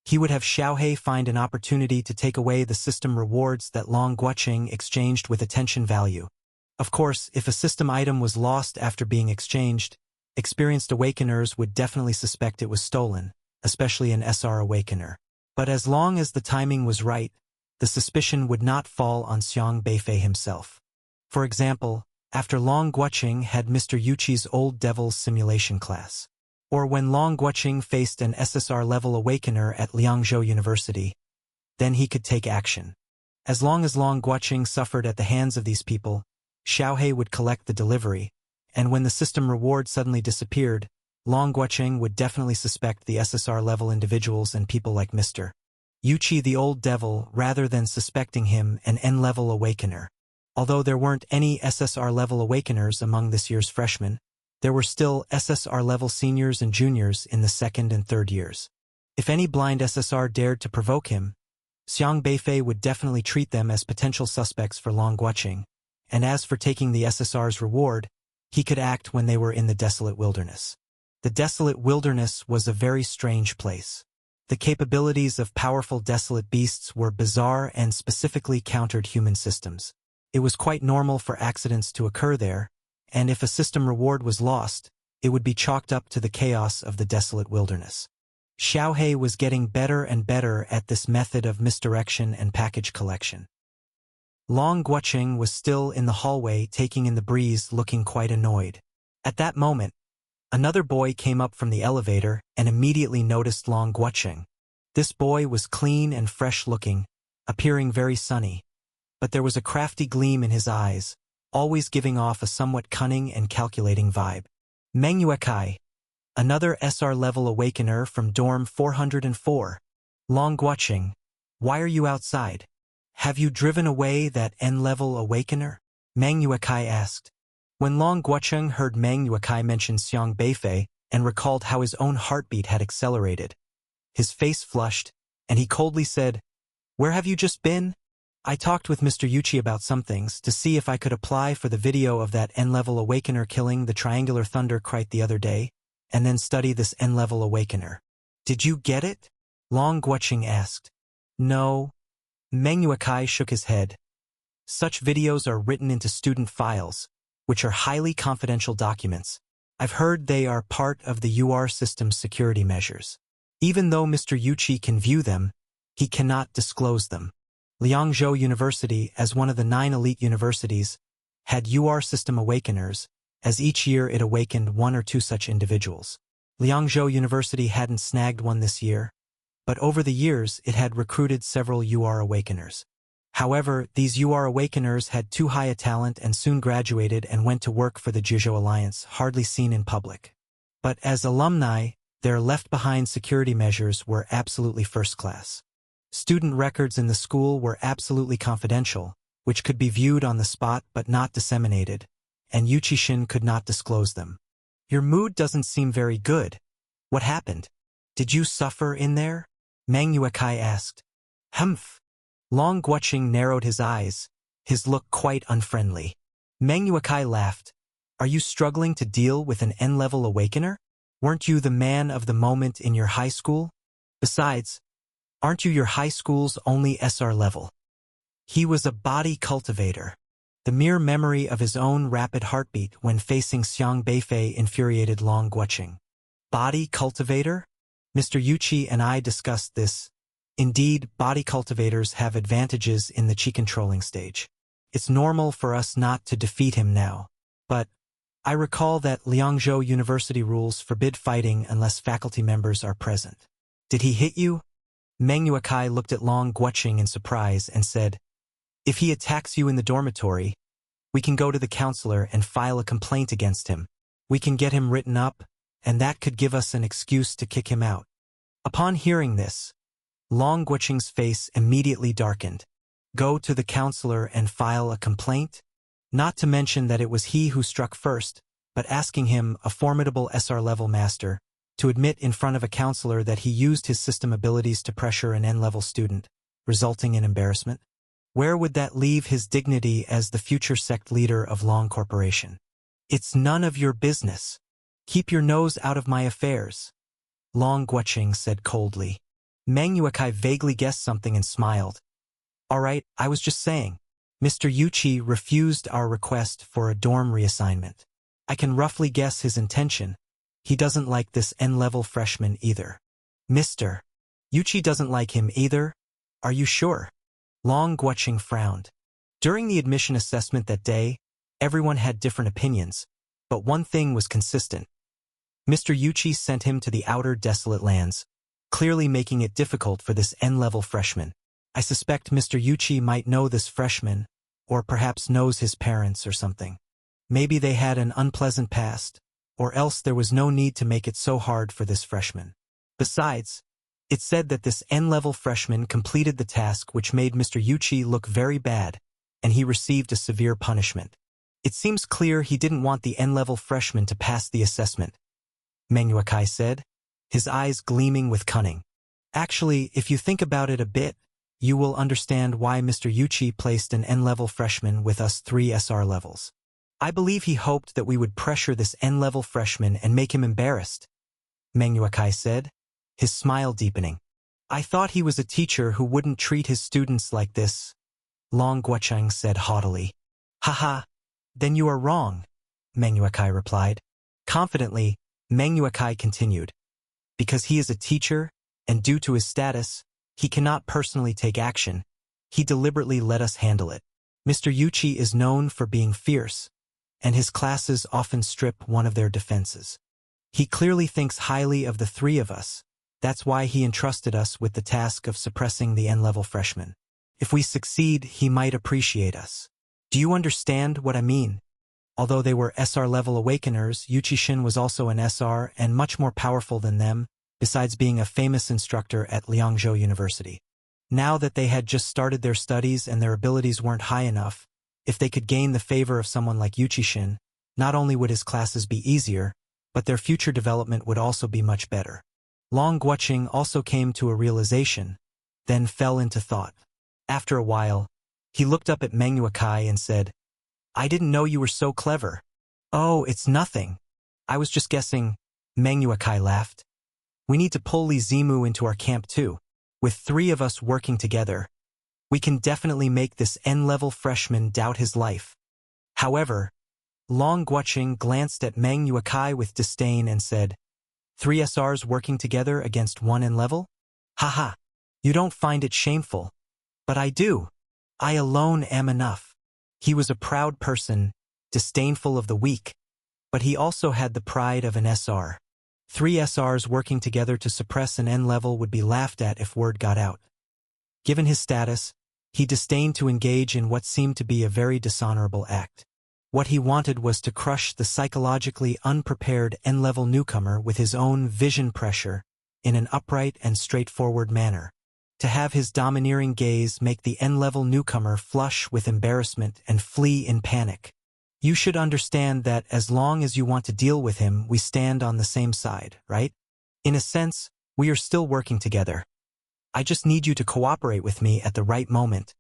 He would have Xiaohe find an opportunity to take away the system rewards that Long Guoqing exchanged with attention value. Of course, if a system item was lost after being exchanged, experienced awakeners would definitely suspect it was stolen, especially an SR awakener. But as long as the timing was right, the suspicion would not fall on Xiang Beifei himself. For example, after Long Guoqing had Mr. Yuqi's Old Devil's simulation class. Or when Long Guoqing faced an SSR-level awakener at Liangzhou University, then he could take action. As long as Long Guoqing suffered at the hands of these people, Xiaohe would collect the delivery, and when the system reward suddenly disappeared, Long Guoqing would definitely suspect the SSR-level individuals and people like Mr. Yuqi the Old Devil rather than suspecting him an N-level awakener. Although there weren't any SSR-level awakeners among this year's freshmen, there were still SSR-level seniors and juniors in the second and third years. If any blind SSR dared to provoke him, Xiang Beifei would definitely treat them as potential suspects for Long Guoqing, and as for taking the SSR's reward, he could act when they were in the desolate wilderness. The desolate wilderness was a very strange place. The capabilities of powerful desolate beasts were bizarre and specifically countered human systems. It was quite normal for accidents to occur there, and if a system reward was lost, it would be chalked up to the chaos of the desolate wilderness. Xiaohe was getting better and better at this method of misdirection and package collection. Long Guoqing was still in the hallway taking in the breeze, looking quite annoyed. At that moment, another boy came up from the elevator and immediately noticed Long Guoqing. This boy was clean and fresh-looking, appearing very sunny, but there was a crafty gleam in his eyes, always giving off a somewhat cunning and calculating vibe. Meng Yuekai, another SR-level awakener from dorm 404. Long Guoqing, why are you outside? Have you driven away that N-level awakener? Meng Yuekai asked. When Long Guoqing heard Meng Yuekai mention Xiang Beifei and recalled how his own heartbeat had accelerated, his face flushed, and he coldly said, "Where have you just been? I talked with Mr. Yuqi about some things to see if I could apply for the video of that N-level awakener killing the Triangular Thunder Knight the other day, and then study this N-level awakener. Did you get it?" Long Guoqing asked. No. Meng Yuekai shook his head. Such videos are written into student files, which are highly confidential documents. I've heard they are part of the UR system's security measures. Even though Mr. Yuqi can view them, he cannot disclose them. Liangzhou University, as one of the 9 elite universities, had UR system awakeners, as each year it awakened 1 or 2 such individuals. Liangzhou University hadn't snagged one this year, but over the years it had recruited several UR awakeners. However, these UR awakeners had too high a talent and soon graduated and went to work for the Jizhou Alliance, hardly seen in public. But as alumni, their left-behind security measures were absolutely first class. Student records in the school were absolutely confidential, which could be viewed on the spot but not disseminated, and Yuqi-shin could not disclose them. Your mood doesn't seem very good. What happened? Did you suffer in there? Meng Yuekai asked. Humph. Long Guoqing narrowed his eyes, his look quite unfriendly. Meng Yuekai laughed. Are you struggling to deal with an N-level awakener? Weren't you the man of the moment in your high school? Besides, aren't you your high school's only SR level? He was a body cultivator. The mere memory of his own rapid heartbeat when facing Xiang Beifei infuriated Long Guoqing. Body cultivator? Mr. Yuqi and I discussed this. Indeed, body cultivators have advantages in the chi controlling stage. It's normal for us not to defeat him now. But I recall that Liangzhou University rules forbid fighting unless faculty members are present. Did he hit you? Meng Yuekai looked at Long Guoqing in surprise and said, If he attacks you in the dormitory, we can go to the counselor and file a complaint against him. We can get him written up, and that could give us an excuse to kick him out. Upon hearing this, Long Guoqing's face immediately darkened. Go to the counselor and file a complaint? Not to mention that it was he who struck first, but asking him, a formidable SR-level master, to admit in front of a counselor that he used his system abilities to pressure an N-level student, resulting in embarrassment? Where would that leave his dignity as the future sect leader of Long Corporation? It's none of your business. Keep your nose out of my affairs, Long Guoqing said coldly. Mang Yuekai vaguely guessed something and smiled. All right, I was just saying. Mr. Yuchi refused our request for a dorm reassignment. I can roughly guess his intention. He doesn't like this N-level freshman either. Mr. Yuchi doesn't like him either? Are you sure? Long Guoqing frowned. During the admission assessment that day, everyone had different opinions, but one thing was consistent. Mr. Yuchi sent him to the outer desolate lands, clearly making it difficult for this N-level freshman. I suspect Mr. Yuchi might know this freshman, or perhaps knows his parents or something. Maybe they had an unpleasant past, or else there was no need to make it so hard for this freshman. Besides, it said that this N-level freshman completed the task which made Mr. Yuchi look very bad, and he received a severe punishment. It seems clear he didn't want the N-level freshman to pass the assessment, Mang Yuekai said, his eyes gleaming with cunning. Actually, if you think about it a bit, you will understand why Mr. Yuchi placed an N-level freshman with us 3 SR levels. I believe he hoped that we would pressure this N-level freshman and make him embarrassed, Mang Yuekai said, his smile deepening. I thought he was a teacher who wouldn't treat his students like this, Long Guoqing said haughtily. Haha, then you are wrong, Mang Yuekai replied. Confidently, Mang Yuekai continued. Because he is a teacher, and due to his status, he cannot personally take action. He deliberately let us handle it. Mr. Yuchi is known for being fierce, and his classes often strip one of their defenses. He clearly thinks highly of the 3 of us. That's why he entrusted us with the task of suppressing the N-level freshman. If we succeed, he might appreciate us. Do you understand what I mean? Although they were SR-level awakeners, Yuchi-shin was also an SR and much more powerful than them, besides being a famous instructor at Liangzhou University. Now that they had just started their studies and their abilities weren't high enough, if they could gain the favor of someone like Yuchi-shin, not only would his classes be easier, but their future development would also be much better. Long Guoqing also came to a realization, then fell into thought. After a while, he looked up at Mang Yuekai and said, I didn't know you were so clever. Oh, it's nothing. I was just guessing, Mang Yuekai laughed. We need to pull Li Zimu into our camp too. With 3 of us working together, we can definitely make this N-level freshman doubt his life. However, Long Guoqing glanced at Mang Yuekai with disdain and said, 3 SRs working together against 1 N-level? Haha, you don't find it shameful. But I do. I alone am enough. He was a proud person, disdainful of the weak, but he also had the pride of an SR. 3 SRs working together to suppress an N-level would be laughed at if word got out. Given his status, he disdained to engage in what seemed to be a very dishonorable act. What he wanted was to crush the psychologically unprepared N-level newcomer with his own vision pressure in an upright and straightforward manner. To have his domineering gaze make the N-level newcomer flush with embarrassment and flee in panic. You should understand that as long as you want to deal with him, we stand on the same side, right? In a sense, we are still working together. I just need you to cooperate with me at the right moment,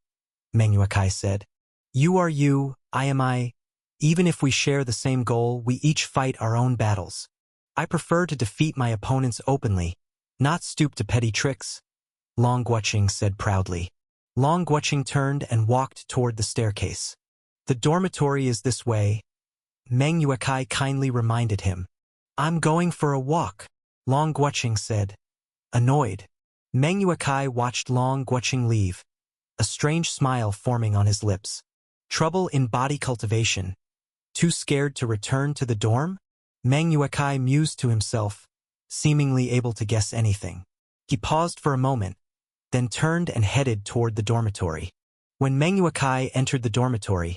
Mang Yuekai said. You are you, I am I. Even if we share the same goal, we each fight our own battles. I prefer to defeat my opponents openly, not stoop to petty tricks, Long Guoqing said proudly. Long Guoqing turned and walked toward the staircase. The dormitory is this way, Mang Yuekai kindly reminded him. I'm going for a walk, Long Guoqing said, annoyed. Mang Yuekai watched Long Guoqing leave, a strange smile forming on his lips. Trouble in body cultivation. Too scared to return to the dorm? Mang Yuekai mused to himself, seemingly able to guess anything. He paused for a moment, then turned and headed toward the dormitory. When Mang Yuekai entered the dormitory,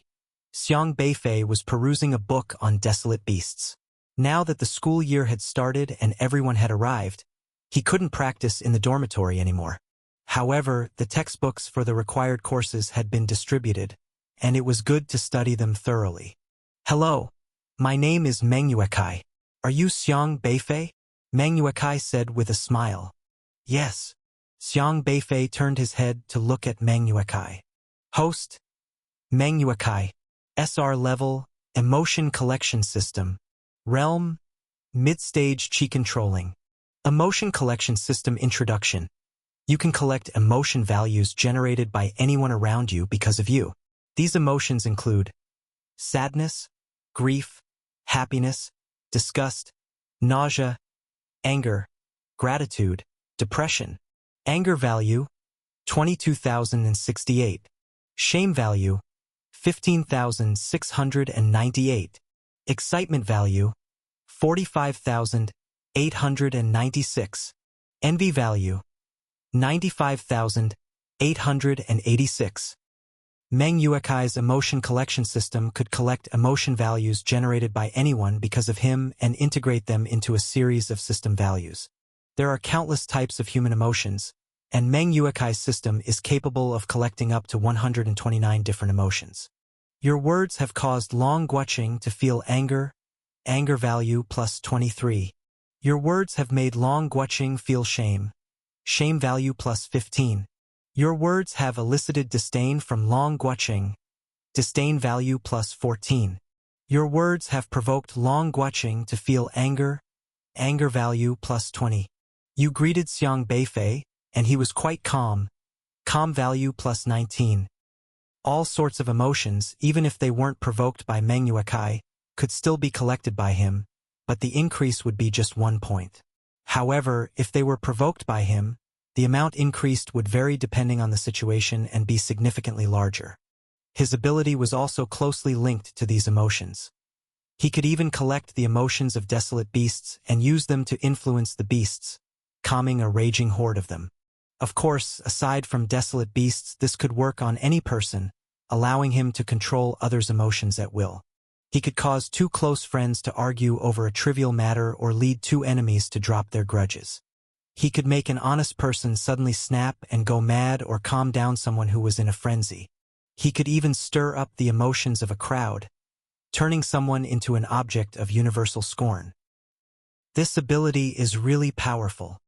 Xiang Beifei was perusing a book on desolate beasts. Now that the school year had started and everyone had arrived, he couldn't practice in the dormitory anymore. However, the textbooks for the required courses had been distributed, and it was good to study them thoroughly. Hello, my name is Mang Yuekai. Are you Xiang Beifei? Mang Yuekai said with a smile. Yes. Xiang Beifei turned his head to look at Mang Yuekai. Host, Mang Yuekai, SR level, emotion collection system, realm, mid-stage chi controlling, emotion collection system introduction. You can collect emotion values generated by anyone around you because of you. These emotions include sadness, grief, happiness, disgust, nausea, anger, gratitude, depression. Anger value, 22,068. Shame value, 15,698. Excitement value, 45,896. Envy value, 95,886. Meng Yuekai's emotion collection system could collect emotion values generated by anyone because of him and integrate them into a series of system values. There are countless types of human emotions, and Meng Yuekai's system is capable of collecting up to 129 different emotions. Your words have caused Long Guoqing to feel anger value plus 23. Your words have made Long Guoqing feel shame value plus 15. Your words have elicited disdain from Long Guoqing, disdain value plus 14. Your words have provoked Long Guoqing to feel anger value plus 20. You greeted Xiang Beifei, and he was quite calm value plus 19. All sorts of emotions, even if they weren't provoked by Meng Yuekai, could still be collected by him, but the increase would be just 1 point. However, if they were provoked by him, the amount increased would vary depending on the situation and be significantly larger. His ability was also closely linked to these emotions. He could even collect the emotions of desolate beasts and use them to influence the beasts, calming a raging horde of them. Of course, aside from desolate beasts, this could work on any person, allowing him to control others' emotions at will. He could cause two close friends to argue over a trivial matter or lead two enemies to drop their grudges. He could make an honest person suddenly snap and go mad or calm down someone who was in a frenzy. He could even stir up the emotions of a crowd, turning someone into an object of universal scorn. This ability is really powerful.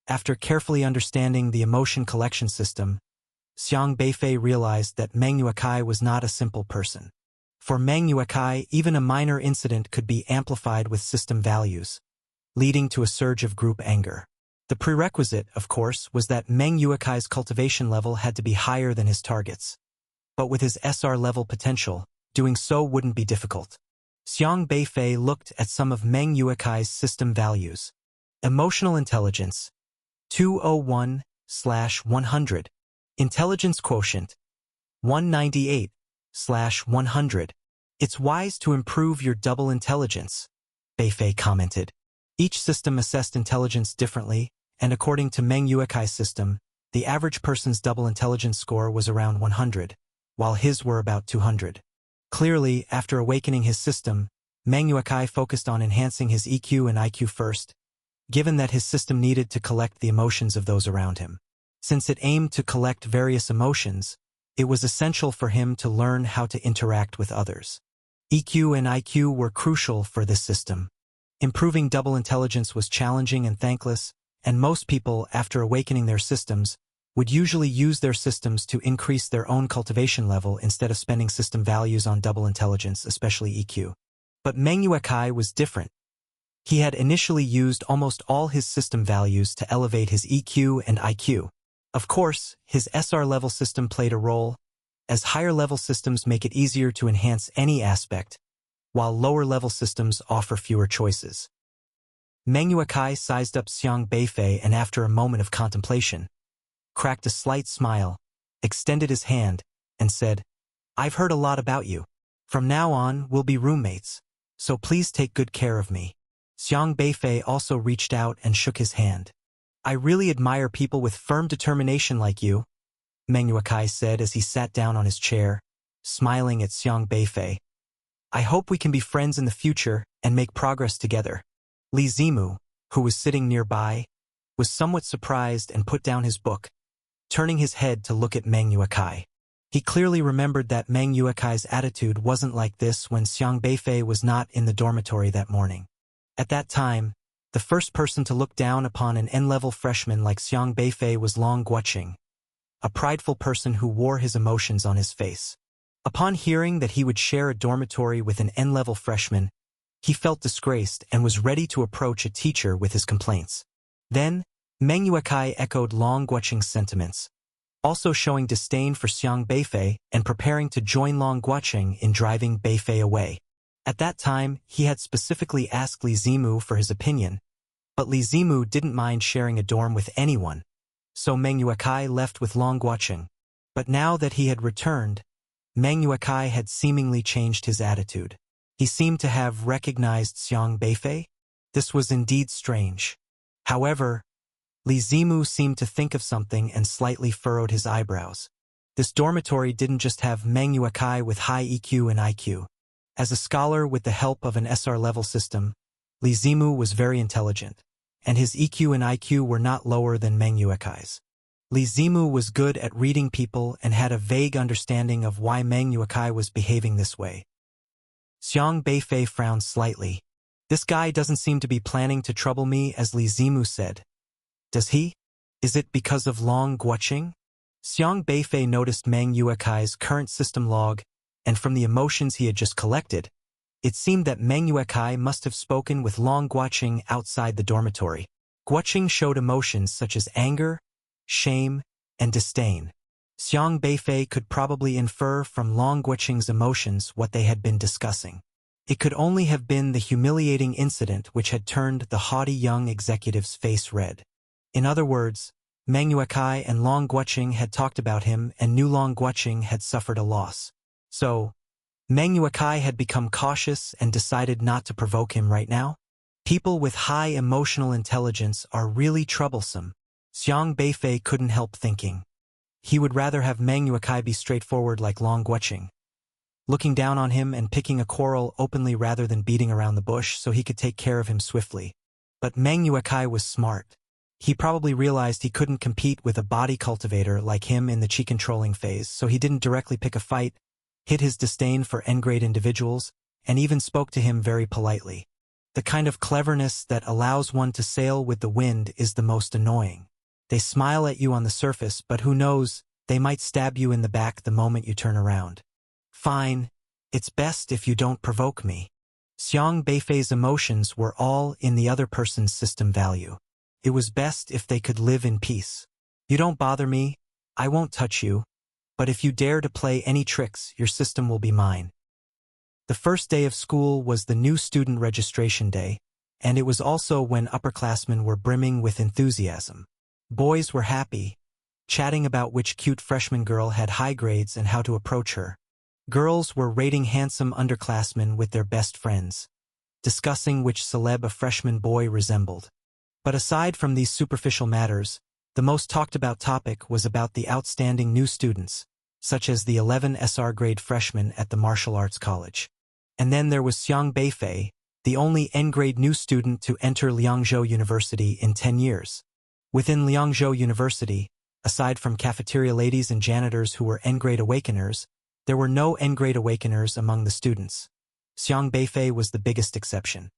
After carefully understanding the emotion collection system, Xiang Beifei realized that Meng Yuekai was not a simple person. For Meng Yuekai, even a minor incident could be amplified with system values, leading to a surge of group anger. The prerequisite, of course, was that Meng Yuekai's cultivation level had to be higher than his targets. But with his SR level potential, doing so wouldn't be difficult. Xiang Beifei looked at some of Meng Yuekai's system values. Emotional intelligence, 201/100. Intelligence quotient, 198/100. It's wise to improve your double intelligence, Beifei commented. Each system assessed intelligence differently, and according to Meng Yuekai's system, the average person's double intelligence score was around 100, while his were about 200. Clearly, after awakening his system, Meng Yuekai focused on enhancing his EQ and IQ first, given that his system needed to collect the emotions of those around him. Since it aimed to collect various emotions, it was essential for him to learn how to interact with others. EQ and IQ were crucial for this system. Improving double intelligence was challenging and thankless, and most people, after awakening their systems, would usually use their systems to increase their own cultivation level instead of spending system values on double intelligence, especially EQ. But Meng Yuekai was different. He had initially used almost all his system values to elevate his EQ and IQ. Of course, his SR level system played a role, as higher level systems make it easier to enhance any aspect, while lower level systems offer fewer choices. Meng Yuekai sized up Xiang Beifei and after a moment of contemplation, cracked a slight smile, extended his hand, and said, "I've heard a lot about you. From now on, we'll be roommates, so please take good care of me." Xiang Beifei also reached out and shook his hand. "I really admire people with firm determination like you," Meng Yuekai said as he sat down on his chair, smiling at Xiang Beifei. "I hope we can be friends in the future and make progress together." Li Zimu, who was sitting nearby, was somewhat surprised and put down his book, turning his head to look at Meng Yuekai. He clearly remembered that Meng Yuekai's attitude wasn't like this when Xiang Beifei was not in the dormitory that morning. At that time, the first person to look down upon an N-level freshman like Xiang Beifei was Long Guoqing, a prideful person who wore his emotions on his face. Upon hearing that he would share a dormitory with an N-level freshman, he felt disgraced and was ready to approach a teacher with his complaints. Then, Meng Yuekai echoed Long Guoqing's sentiments, also showing disdain for Xiang Beifei and preparing to join Long Guoqing in driving Beifei away. At that time, he had specifically asked Li Zimu for his opinion, but Li Zimu didn't mind sharing a dorm with anyone, so Meng Yuekai left with Long Guoqing. But now that he had returned, Meng Yuekai had seemingly changed his attitude. He seemed to have recognized Xiang Beifei. This was indeed strange. However, Li Zimu seemed to think of something and slightly furrowed his eyebrows. This dormitory didn't just have Meng Yuekai with high EQ and IQ. As a scholar with the help of an SR level system, Li Zimu was very intelligent, and his EQ and IQ were not lower than Meng Yuekai's. Li Zimu was good at reading people and had a vague understanding of why Meng Yuekai was behaving this way. Xiang Beifei frowned slightly. This guy doesn't seem to be planning to trouble me, as Li Zimu said. Does he? Is it because of Long Guoqing? Xiang Beifei noticed Meng Yuekai's current system log, and from the emotions he had just collected, it seemed that Meng Yuekai must have spoken with Long Guoqing outside the dormitory. Guoqing showed emotions such as anger, shame, and disdain. Xiang Beifei could probably infer from Long Guoqing's emotions what they had been discussing. It could only have been the humiliating incident which had turned the haughty young executive's face red. In other words, Meng Yuekai and Long Guoqing had talked about him and knew Long Guoqing had suffered a loss. So, Meng Yuekai had become cautious and decided not to provoke him right now? People with high emotional intelligence are really troublesome. Xiang Beifei couldn't help thinking. He would rather have Meng Yuekai be straightforward like Long Guoqing, looking down on him and picking a quarrel openly rather than beating around the bush so he could take care of him swiftly. But Meng Yuekai was smart. He probably realized he couldn't compete with a body cultivator like him in the chi controlling phase, so he didn't directly pick a fight, hid his disdain for N-grade individuals, and even spoke to him very politely. The kind of cleverness that allows one to sail with the wind is the most annoying. They smile at you on the surface, but who knows, they might stab you in the back the moment you turn around. Fine, it's best if you don't provoke me. Xiang Beifei's emotions were all in the other person's system value. It was best if they could live in peace. You don't bother me, I won't touch you, but if you dare to play any tricks, your system will be mine. The first day of school was the new student registration day, and it was also when upperclassmen were brimming with enthusiasm. Boys were happy, chatting about which cute freshman girl had high grades and how to approach her. Girls were rating handsome underclassmen with their best friends, discussing which celeb a freshman boy resembled. But aside from these superficial matters, the most talked about topic was about the outstanding new students, such as the 11 SR grade freshmen at the martial arts college. And then there was Xiang Beifei, the only N-grade new student to enter Liangzhou University in 10 years. Within Liangzhou University, aside from cafeteria ladies and janitors who were N-grade awakeners, there were no N-grade awakeners among the students. Xiang Beifei was the biggest exception.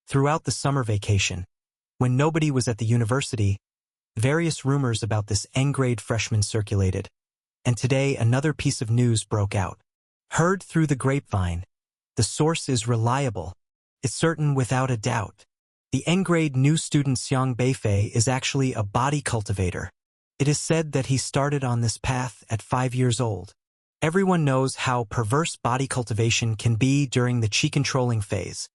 Throughout the summer vacation, when nobody was at the university, various rumors about this N-grade freshman circulated, and today another piece of news broke out. Heard through the grapevine. The source is reliable. It's certain without a doubt. The N-grade new student Xiang Beifei is actually a body cultivator. It is said that he started on this path at 5 years old. Everyone knows how perverse body cultivation can be during the chi controlling phase.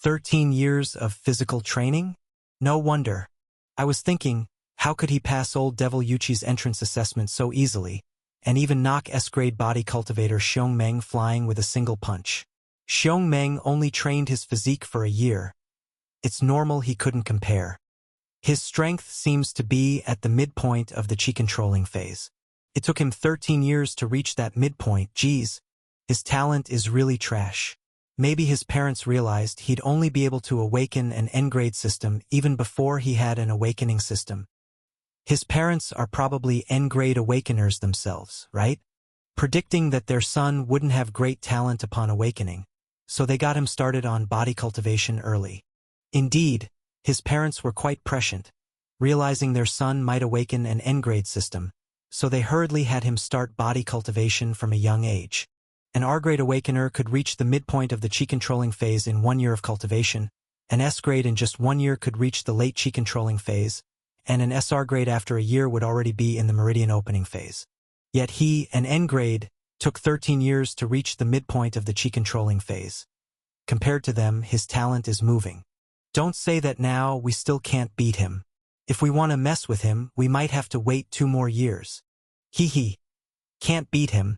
13 years of physical training? No wonder. I was thinking, how could he pass old Devil Yuchi's entrance assessment so easily, and even knock S-grade body cultivator Xiong Meng flying with a single punch? Xiong Meng only trained his physique for a year. It's normal he couldn't compare. His strength seems to be at the midpoint of the chi controlling phase. It took him 13 years to reach that midpoint. Geez, his talent is really trash. Maybe his parents realized he'd only be able to awaken an N-grade system even before he had an awakening system. His parents are probably N-grade awakeners themselves, right? Predicting that their son wouldn't have great talent upon awakening, so they got him started on body cultivation early. Indeed, his parents were quite prescient, realizing their son might awaken an N-grade system, so they hurriedly had him start body cultivation from a young age. An R-grade awakener could reach the midpoint of the chi-controlling phase in 1 year of cultivation, an S-grade in just 1 year could reach the late chi-controlling phase, and an SR grade after a year would already be in the meridian opening phase. Yet he, an N grade, took 13 years to reach the midpoint of the chi controlling phase. Compared to them, his talent is moving. Don't say that now, we still can't beat him. If we want to mess with him, we might have to wait 2 more years. Hee. Can't beat him,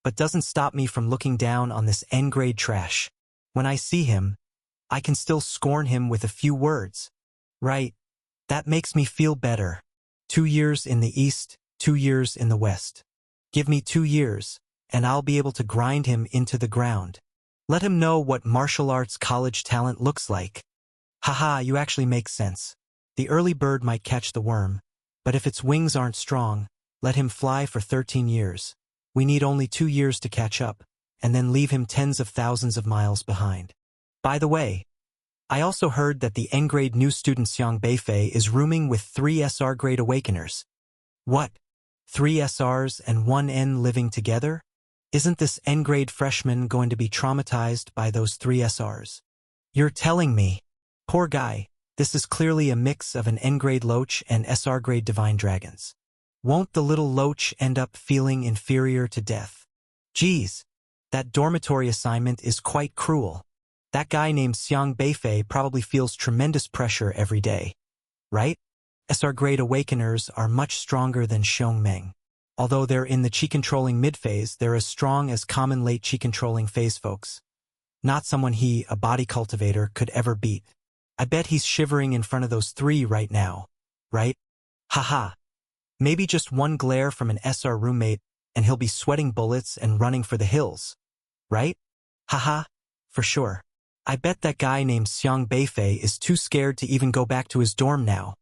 but doesn't stop me from looking down on this N-grade trash. When I see him, I can still scorn him with a few words. Right, that makes me feel better. 2 years in the East, 2 years in the West. Give me 2 years, and I'll be able to grind him into the ground. Let him know what martial arts college talent looks like. Haha, you actually make sense. The early bird might catch the worm, but if its wings aren't strong, let him fly for 13 years. We need only 2 years to catch up, and then leave him tens of thousands of miles behind. By the way, I also heard that the N-grade new student Xiang Beifei is rooming with 3 SR-grade awakeners. What? 3 SRs and 1 N living together? Isn't this N-grade freshman going to be traumatized by those 3 SRs? You're telling me. Poor guy, this is clearly a mix of an N-grade Loach and SR-grade Divine Dragons. Won't the little Loach end up feeling inferior to death? Geez, that dormitory assignment is quite cruel. That guy named Xiang Beifei probably feels tremendous pressure every day. Right? SR-grade awakeners are much stronger than Xiong Meng. Although they're in the chi-controlling mid-phase, they're as strong as common late chi-controlling phase folks. Not someone he, a body cultivator, could ever beat. I bet he's shivering in front of those 3 right now. Right? Haha. Maybe just one glare from an SR roommate, and he'll be sweating bullets and running for the hills. Right? Haha. For sure. I bet that guy named Xiang Beifei is too scared to even go back to his dorm now.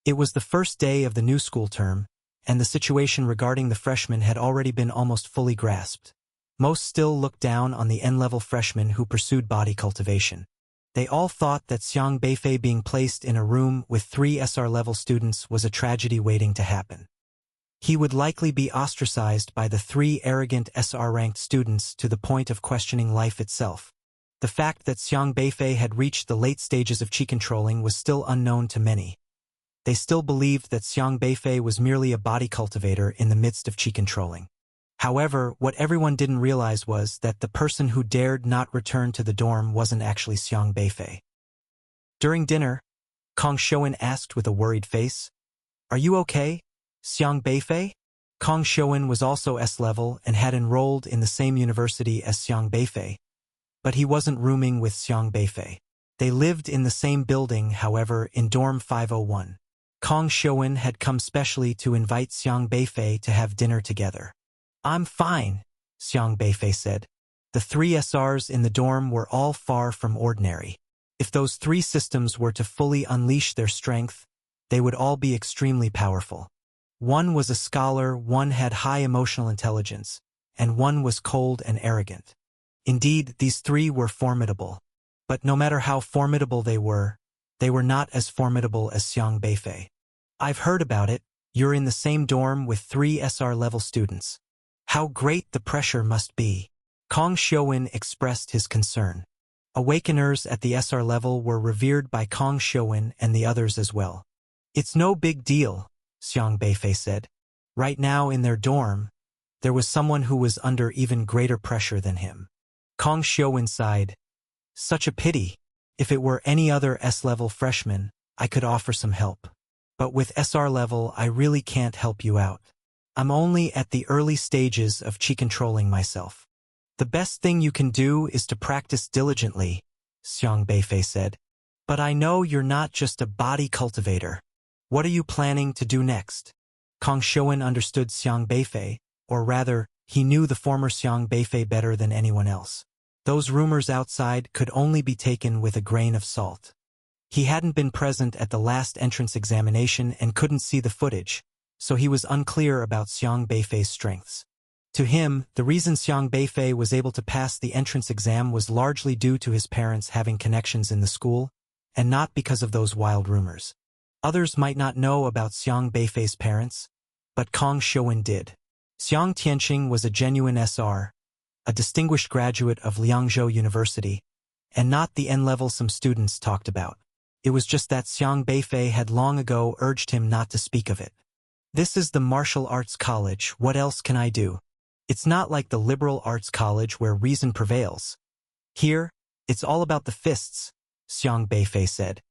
It was the first day of the new school term, and the situation regarding the freshmen had already been almost fully grasped. Most still looked down on the N-level freshmen who pursued body cultivation. They all thought that Xiang Beifei being placed in a room with 3 SR-level students was a tragedy waiting to happen. He would likely be ostracized by the 3 arrogant SR-ranked students to the point of questioning life itself. The fact that Xiang Beifei had reached the late stages of chi controlling was still unknown to many. They still believed that Xiang Beifei was merely a body cultivator in the midst of chi controlling. However, what everyone didn't realize was that the person who dared not return to the dorm wasn't actually Xiang Beifei. During dinner, Kong Shouwen asked with a worried face, "Are you okay, Xiang Beifei?" Kong Shouwen was also S-level and had enrolled in the same university as Xiang Beifei, but he wasn't rooming with Xiang Beifei. They lived in the same building, however, in dorm 501. Kong Shouwen had come specially to invite Xiang Beifei to have dinner together. "I'm fine," Xiang Beifei said. The 3 SRs in the dorm were all far from ordinary. If those 3 systems were to fully unleash their strength, they would all be extremely powerful. One was a scholar, one had high emotional intelligence, and one was cold and arrogant. Indeed, these 3 were formidable. But no matter how formidable they were not as formidable as Xiang Beifei. "I've heard about it. You're in the same dorm with 3 SR-level students. How great the pressure must be." Kong Shouwen expressed his concern. Awakeners at the SR level were revered by Kong Shouwen and the others as well. "It's no big deal," Xiang Beifei said. Right now in their dorm, there was someone who was under even greater pressure than him. Kong Shouwen sighed. "Such a pity. If it were any other S-level freshman, I could offer some help. But with SR level, I really can't help you out. I'm only at the early stages of chi controlling myself. The best thing you can do is to practice diligently," Xiang Beifei said. "But I know you're not just a body cultivator. What are you planning to do next?" Kong Shouwen understood Xiang Beifei, or rather, he knew the former Xiang Beifei better than anyone else. Those rumors outside could only be taken with a grain of salt. He hadn't been present at the last entrance examination and couldn't see the footage, so he was unclear about Xiang Beifei's strengths. To him, the reason Xiang Beifei was able to pass the entrance exam was largely due to his parents having connections in the school, and not because of those wild rumors. Others might not know about Xiang Beifei's parents, but Kong Shouwen did. Xiang Tianqing was a genuine SR, a distinguished graduate of Liangzhou University, and not the N-level some students talked about. It was just that Xiang Beifei had long ago urged him not to speak of it. This is the martial arts college, what else can I do? It's not like the liberal arts college where reason prevails. Here, it's all about the fists, Xiang Beifei said.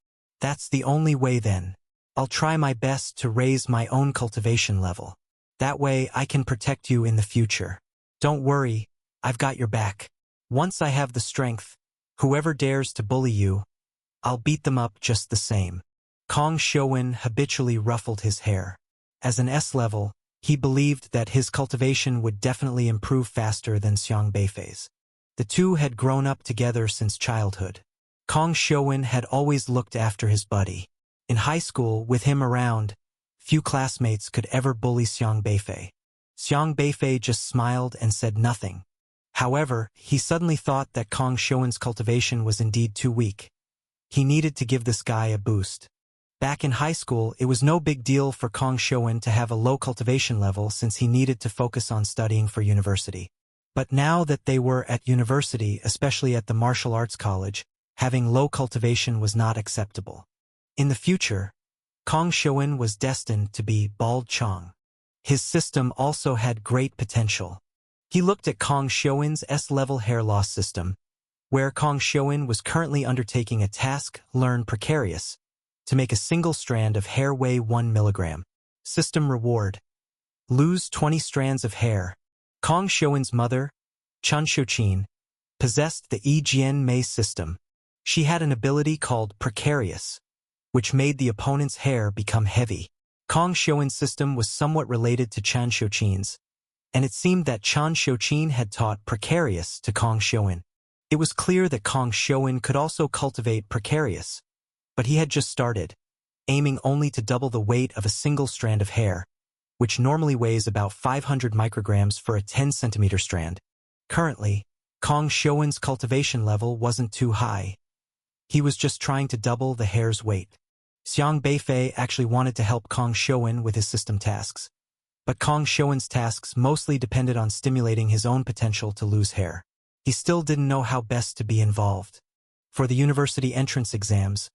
That's the only way then. I'll try my best to raise my own cultivation level. That way I can protect you in the future. Don't worry, I've got your back. Once I have the strength, whoever dares to bully you, I'll beat them up just the same. Kong Xiuwen habitually ruffled his hair. As an S-level, he believed that his cultivation would definitely improve faster than Xiang Beifei's. The two had grown up together since childhood. Kong Xiuwen had always looked after his buddy. In high school, with him around, few classmates could ever bully Xiang Beifei. Xiang Beifei just smiled and said nothing. However, he suddenly thought that Kong Xiuwen's cultivation was indeed too weak. He needed to give this guy a boost. Back in high school, it was no big deal for Kong Xiuwen to have a low cultivation level since he needed to focus on studying for university. But now that they were at university, especially at the martial arts college, having low cultivation was not acceptable. In the future, Kong Xiuwen was destined to be Bald Chong. His system also had great potential. He looked at Kong Xiuwen's S-level hair loss system, where Kong Xiuwen was currently undertaking a task, learn precarious, to make a single strand of hair weigh 1 milligram. System reward: lose 20 strands of hair. Kong Xiuwen's mother, Chun Xiuqin, possessed the Yi Jian Mei system. She had an ability called precarious, which made the opponent's hair become heavy. Kong Xiuwen's system was somewhat related to Chan Xiuqin's, and it seemed that Chan Xiuqin had taught precarious to Kong Xiuwen. It was clear that Kong Xiuwen could also cultivate precarious, but he had just started, aiming only to double the weight of a single strand of hair, which normally weighs about 500 micrograms for a 10-centimeter strand. Currently, Kong Xiuwen's cultivation level wasn't too high. He was just trying to double the hair's weight. Xiang Beifei actually wanted to help Kong Xiuwen with his system tasks, but Kong Xiuwen's tasks mostly depended on stimulating his own potential to lose hair. He still didn't know how best to be involved. For the university entrance exams,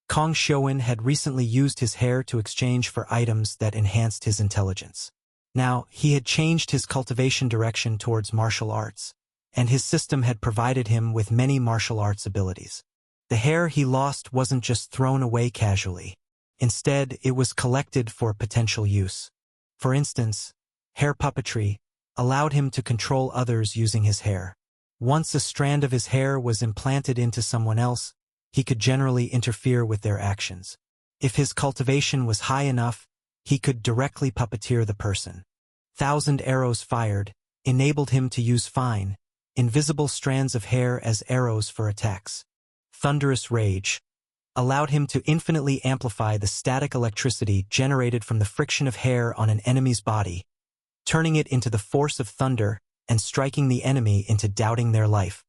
Kong Xiuwen had recently used his hair to exchange for items that enhanced his intelligence. Now, he had changed his cultivation direction towards martial arts, and his system had provided him with many martial arts abilities. The hair he lost wasn't just thrown away casually. Instead, it was collected for potential use. For instance, hair puppetry allowed him to control others using his hair. Once a strand of his hair was implanted into someone else, he could generally interfere with their actions. If his cultivation was high enough, he could directly puppeteer the person. 1,000 arrows fired enabled him to use fine, invisible strands of hair as arrows for attacks. Thunderous Rage allowed him to infinitely amplify the static electricity generated from the friction of hair on an enemy's body, turning it into the force of thunder and striking the enemy into doubting their life.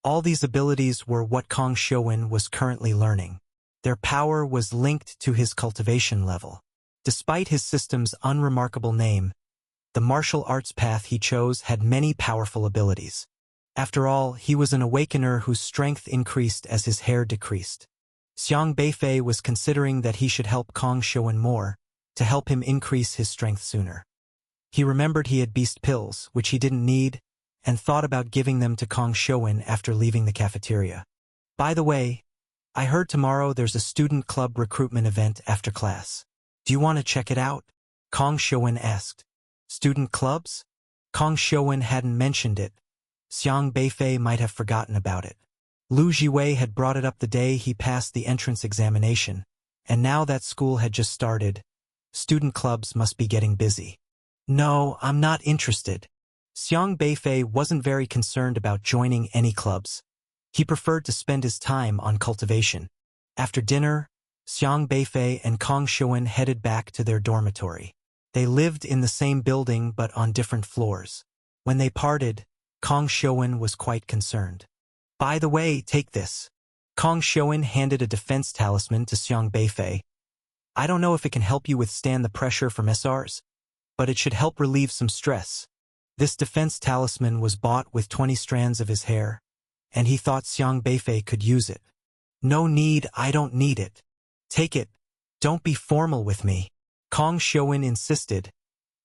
All these abilities were what Kong Xiuwen was currently learning. Their power was linked to his cultivation level. Despite his system's unremarkable name, the martial arts path he chose had many powerful abilities. After all, he was an awakener whose strength increased as his hair decreased. Xiang Beifei was considering that he should help Kong Xiuwen more, to help him increase his strength sooner. He remembered he had beast pills, which he didn't need, and thought about giving them to Kong Xiuwen after leaving the cafeteria. By the way, I heard tomorrow there's a student club recruitment event after class. Do you want to check it out? Kong Xiuwen asked. Student clubs? Kong Xiuwen hadn't mentioned it. Xiang Beifei might have forgotten about it. Lu Jiwei had brought it up the day he passed the entrance examination, and now that school had just started, student clubs must be getting busy. No, I'm not interested. Xiang Beifei wasn't very concerned about joining any clubs. He preferred to spend his time on cultivation. After dinner, Xiang Beifei and Kong Xiuwen headed back to their dormitory. They lived in the same building but on different floors. When they parted, Kong Xiuwen was quite concerned. By the way, take this. Kong Xiuwen handed a defense talisman to Xiang Beifei. I don't know if it can help you withstand the pressure from SRs, but it should help relieve some stress. This defense talisman was bought with 20 strands of his hair, and he thought Xiang Beifei could use it. No need, I don't need it. Take it. Don't be formal with me. Kong Shouwen insisted,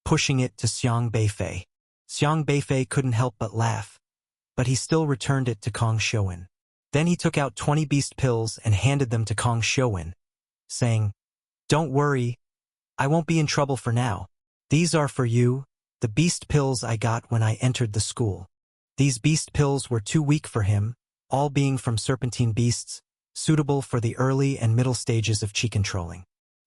pushing it to Xiang Beifei. Xiang Beifei couldn't help but laugh, but he still returned it to Kong Shouwen. Then he took out 20 beast pills and handed them to Kong Shouwen, saying, "Don't worry, I won't be in trouble for now. These are for you, the beast pills I got when I entered the school." These beast pills were too weak for him, all being from serpentine beasts, suitable for the early and middle stages of qi controlling.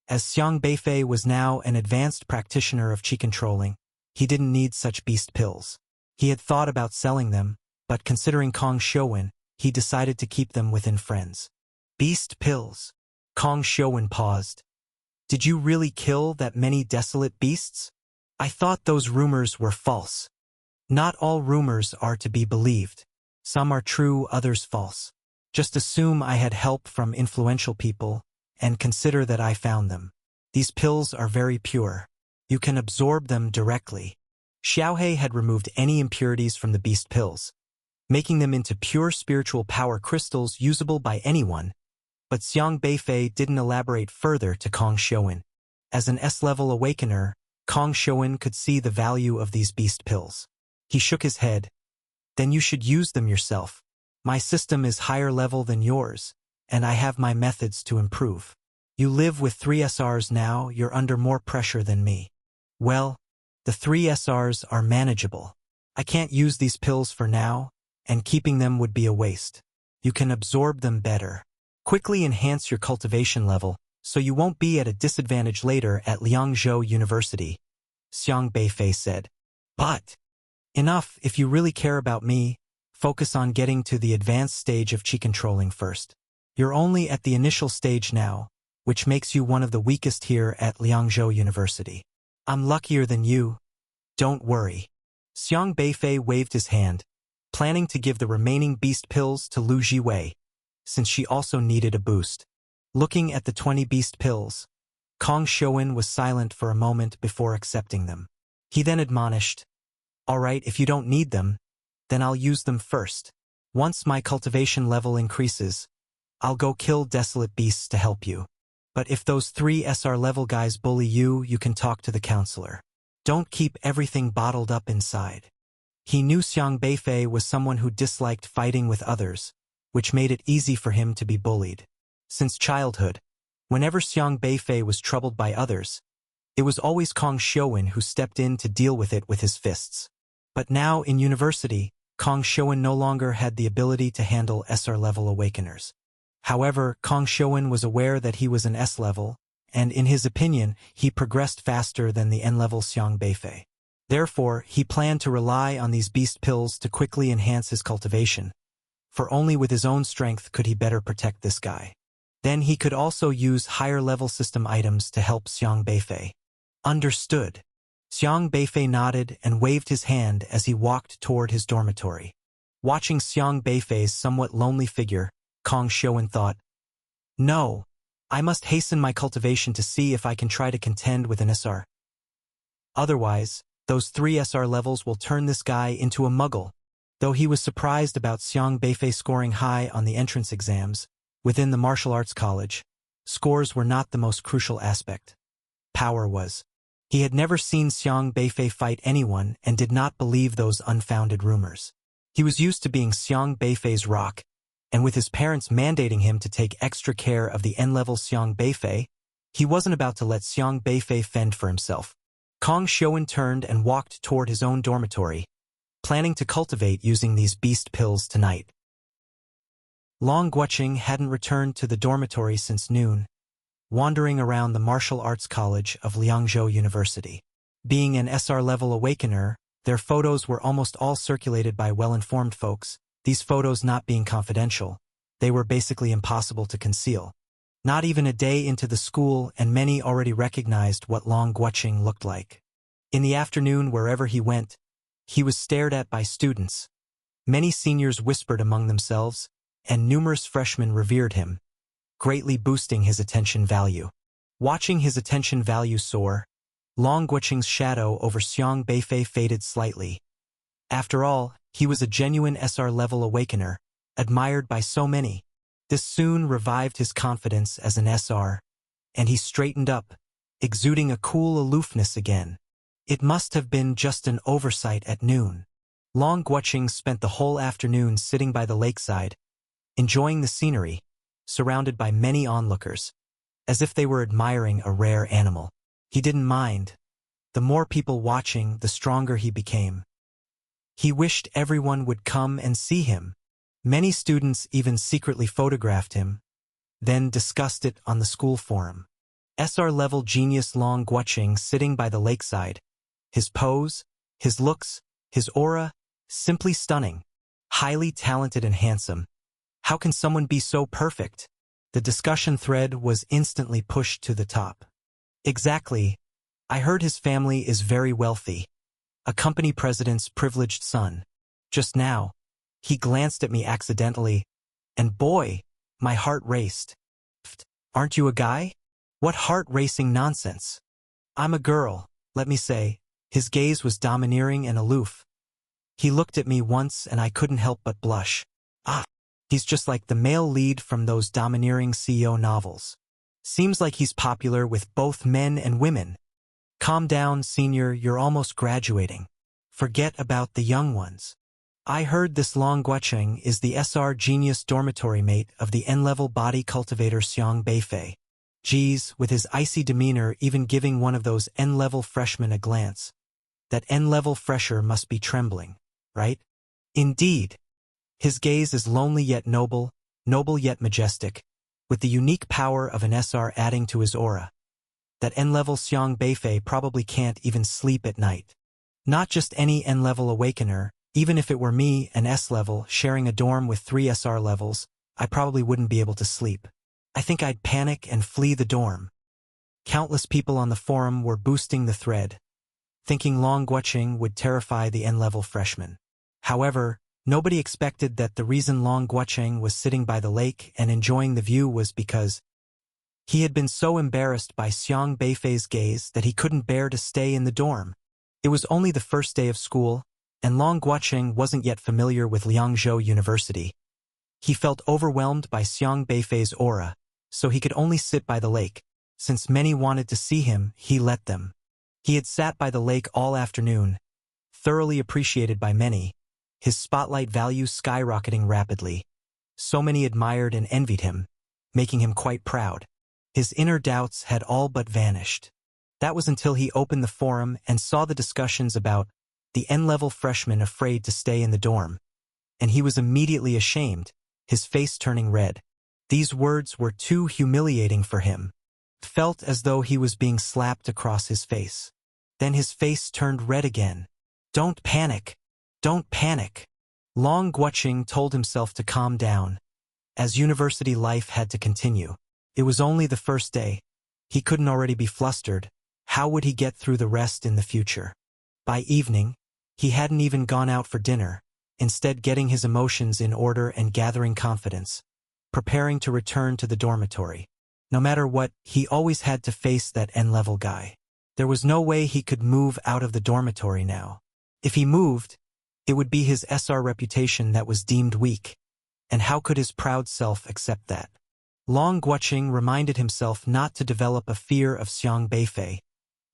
As Xiang Beifei was now an advanced practitioner of qi controlling, he didn't need such beast pills. He had thought about selling them, but considering Kong Shouwen, he decided to keep them within friends. Beast pills. Kong Shouwen paused. Did you really kill that many desolate beasts? I thought those rumors were false. Not all rumors are to be believed. Some are true, others false. Just assume I had help from influential people, and consider that I found them. These pills are very pure. You can absorb them directly. Xiaohe had removed any impurities from the beast pills, making them into pure spiritual power crystals usable by anyone, but Xiang Beifei didn't elaborate further to Kong Shouwen. As an S-level awakener, Kong Shouwen could see the value of these beast pills. He shook his head. Then you should use them yourself. My system is higher level than yours, and I have my methods to improve. You live with 3 SRs now, you're under more pressure than me. Well, the 3 SRs are manageable. I can't use these pills for now, and keeping them would be a waste. You can absorb them better. Quickly enhance your cultivation level, so you won't be at a disadvantage later at Liangzhou University, Xiang Beifei said. But enough, if you really care about me, focus on getting to the advanced stage of qi controlling first. You're only at the initial stage now, which makes you one of the weakest here at Liangzhou University. I'm luckier than you. Don't worry. Xiang Beifei waved his hand, planning to give the remaining beast pills to Lu Jiwei, since she also needed a boost. Looking at the 20 beast pills, Kong Shouwen was silent for a moment before accepting them. He then admonished, "All right, if you don't need them, then I'll use them first. Once my cultivation level increases, I'll go kill desolate beasts to help you. But if those 3 SR level guys bully you, you can talk to the counselor. Don't keep everything bottled up inside." He knew Xiang Beifei was someone who disliked fighting with others, which made it easy for him to be bullied. Since childhood, whenever Xiang Beifei was troubled by others, it was always Kong Shouwen who stepped in to deal with it with his fists. But now in university, Kong Shouwen no longer had the ability to handle SR-level awakeners. However, Kong Shouwen was aware that he was an S-level, and in his opinion, he progressed faster than the N-level Xiang Beifei. Therefore, he planned to rely on these beast pills to quickly enhance his cultivation, for only with his own strength could he better protect this guy. Then he could also use higher-level system items to help Xiang Beifei. Understood. Xiang Beifei nodded and waved his hand as he walked toward his dormitory. Watching Xiang Beifei's somewhat lonely figure, Kong Shouwen thought, "No, I must hasten my cultivation to see if I can try to contend with an SR. Otherwise, those 3 SR levels will turn this guy into a muggle." Though he was surprised about Xiang Beifei scoring high on the entrance exams, within the martial arts college, scores were not the most crucial aspect. Power was. He had never seen Xiang Beifei fight anyone and did not believe those unfounded rumors. He was used to being Xiang Beifei's rock, and with his parents mandating him to take extra care of the N-level Xiang Beifei, he wasn't about to let Xiang Beifei fend for himself. Kong Shouwen turned and walked toward his own dormitory, planning to cultivate using these beast pills tonight. Long Guoqing hadn't returned to the dormitory since noon, wandering around the martial arts college of Liangzhou University. Being an SR-level awakener, their photos were almost all circulated by well-informed folks. These photos not being confidential, they were basically impossible to conceal. Not even a day into the school, and many already recognized what Long Guoqing looked like. In the afternoon, wherever he went, he was stared at by students. Many seniors whispered among themselves, and numerous freshmen revered him, greatly boosting his attention value. Watching his attention value soar, Long Guoqing's shadow over Xiang Beifei faded slightly. After all, he was a genuine SR-level awakener, admired by so many. This soon revived his confidence as an SR, and he straightened up, exuding a cool aloofness again. It must have been just an oversight at noon. Long Guoqing spent the whole afternoon sitting by the lakeside, enjoying the scenery, surrounded by many onlookers, as if they were admiring a rare animal. He didn't mind. The more people watching, the stronger he became. He wished everyone would come and see him. Many students even secretly photographed him, then discussed it on the school forum. SR-level genius Long Guoqing sitting by the lakeside. His pose, his looks, his aura, simply stunning. Highly talented and handsome. How can someone be so perfect? The discussion thread was instantly pushed to the top. Exactly. I heard his family is very wealthy. A company president's privileged son. Just now, he glanced at me accidentally, and boy, my heart raced. Aren't you a guy? What heart-racing nonsense. I'm a girl, let me say. His gaze was domineering and aloof. He looked at me once and I couldn't help but blush. He's just like the male lead from those domineering CEO novels. Seems like he's popular with both men and women. Calm down, senior, you're almost graduating. Forget about the young ones. I heard this Long Guoqing is the SR genius dormitory mate of the N-level body cultivator Xiang Beifei. Geez, with his icy demeanor even giving one of those N-level freshmen a glance. That N-level fresher must be trembling, right? Indeed. His gaze is lonely yet noble, noble yet majestic, with the unique power of an SR adding to his aura. That N-level Xiang Beifei probably can't even sleep at night. Not just any N-level awakener, even if it were me, an S-level, sharing a dorm with 3 SR levels, I probably wouldn't be able to sleep. I think I'd panic and flee the dorm. Countless people on the forum were boosting the thread, thinking Long Guoqing would terrify the N-level freshman. However, nobody expected that the reason Long Guoqing was sitting by the lake and enjoying the view was because he had been so embarrassed by Xiang Beifei's gaze that he couldn't bear to stay in the dorm. It was only the first day of school, and Long Guoqing wasn't yet familiar with Liangzhou University. He felt overwhelmed by Xiang Beifei's aura, so he could only sit by the lake. Since many wanted to see him, he let them. He had sat by the lake all afternoon, thoroughly appreciated by many, his spotlight value skyrocketing rapidly. So many admired and envied him, making him quite proud. His inner doubts had all but vanished. That was until he opened the forum and saw the discussions about the N-level freshman afraid to stay in the dorm. And he was immediately ashamed, his face turning red. These words were too humiliating for him. Felt as though he was being slapped across his face. Then his face turned red again. Don't panic. Don't panic. Long Guoqing told himself to calm down, as university life had to continue. It was only the first day. He couldn't already be flustered. How would he get through the rest in the future? By evening, he hadn't even gone out for dinner, instead getting his emotions in order and gathering confidence, preparing to return to the dormitory. No matter what, he always had to face that N-level guy. There was no way he could move out of the dormitory now. If he moved, it would be his SR reputation that was deemed weak. And how could his proud self accept that? Long Guoqing reminded himself not to develop a fear of Xiang Beifei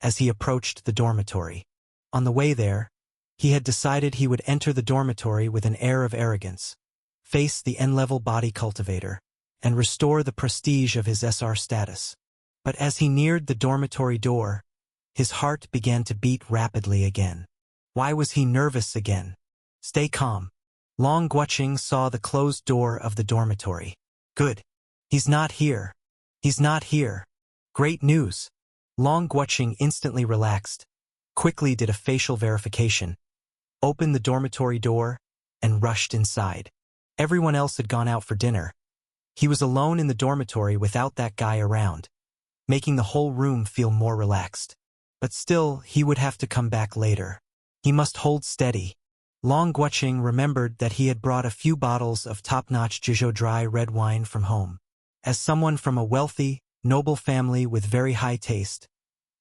as he approached the dormitory. On the way there, he had decided he would enter the dormitory with an air of arrogance, face the N-level body cultivator, and restore the prestige of his SR status. But as he neared the dormitory door, his heart began to beat rapidly again. Why was he nervous again? Stay calm. Long Guoqing saw the closed door of the dormitory. Good. He's not here. He's not here. Great news. Long Guoqing instantly relaxed, quickly did a facial verification, opened the dormitory door, and rushed inside. Everyone else had gone out for dinner. He was alone in the dormitory without that guy around, making the whole room feel more relaxed. But still, he would have to come back later. He must hold steady. Long Guoqing remembered that he had brought a few bottles of top-notch Jizhou dry red wine from home. As someone from a wealthy, noble family with very high taste,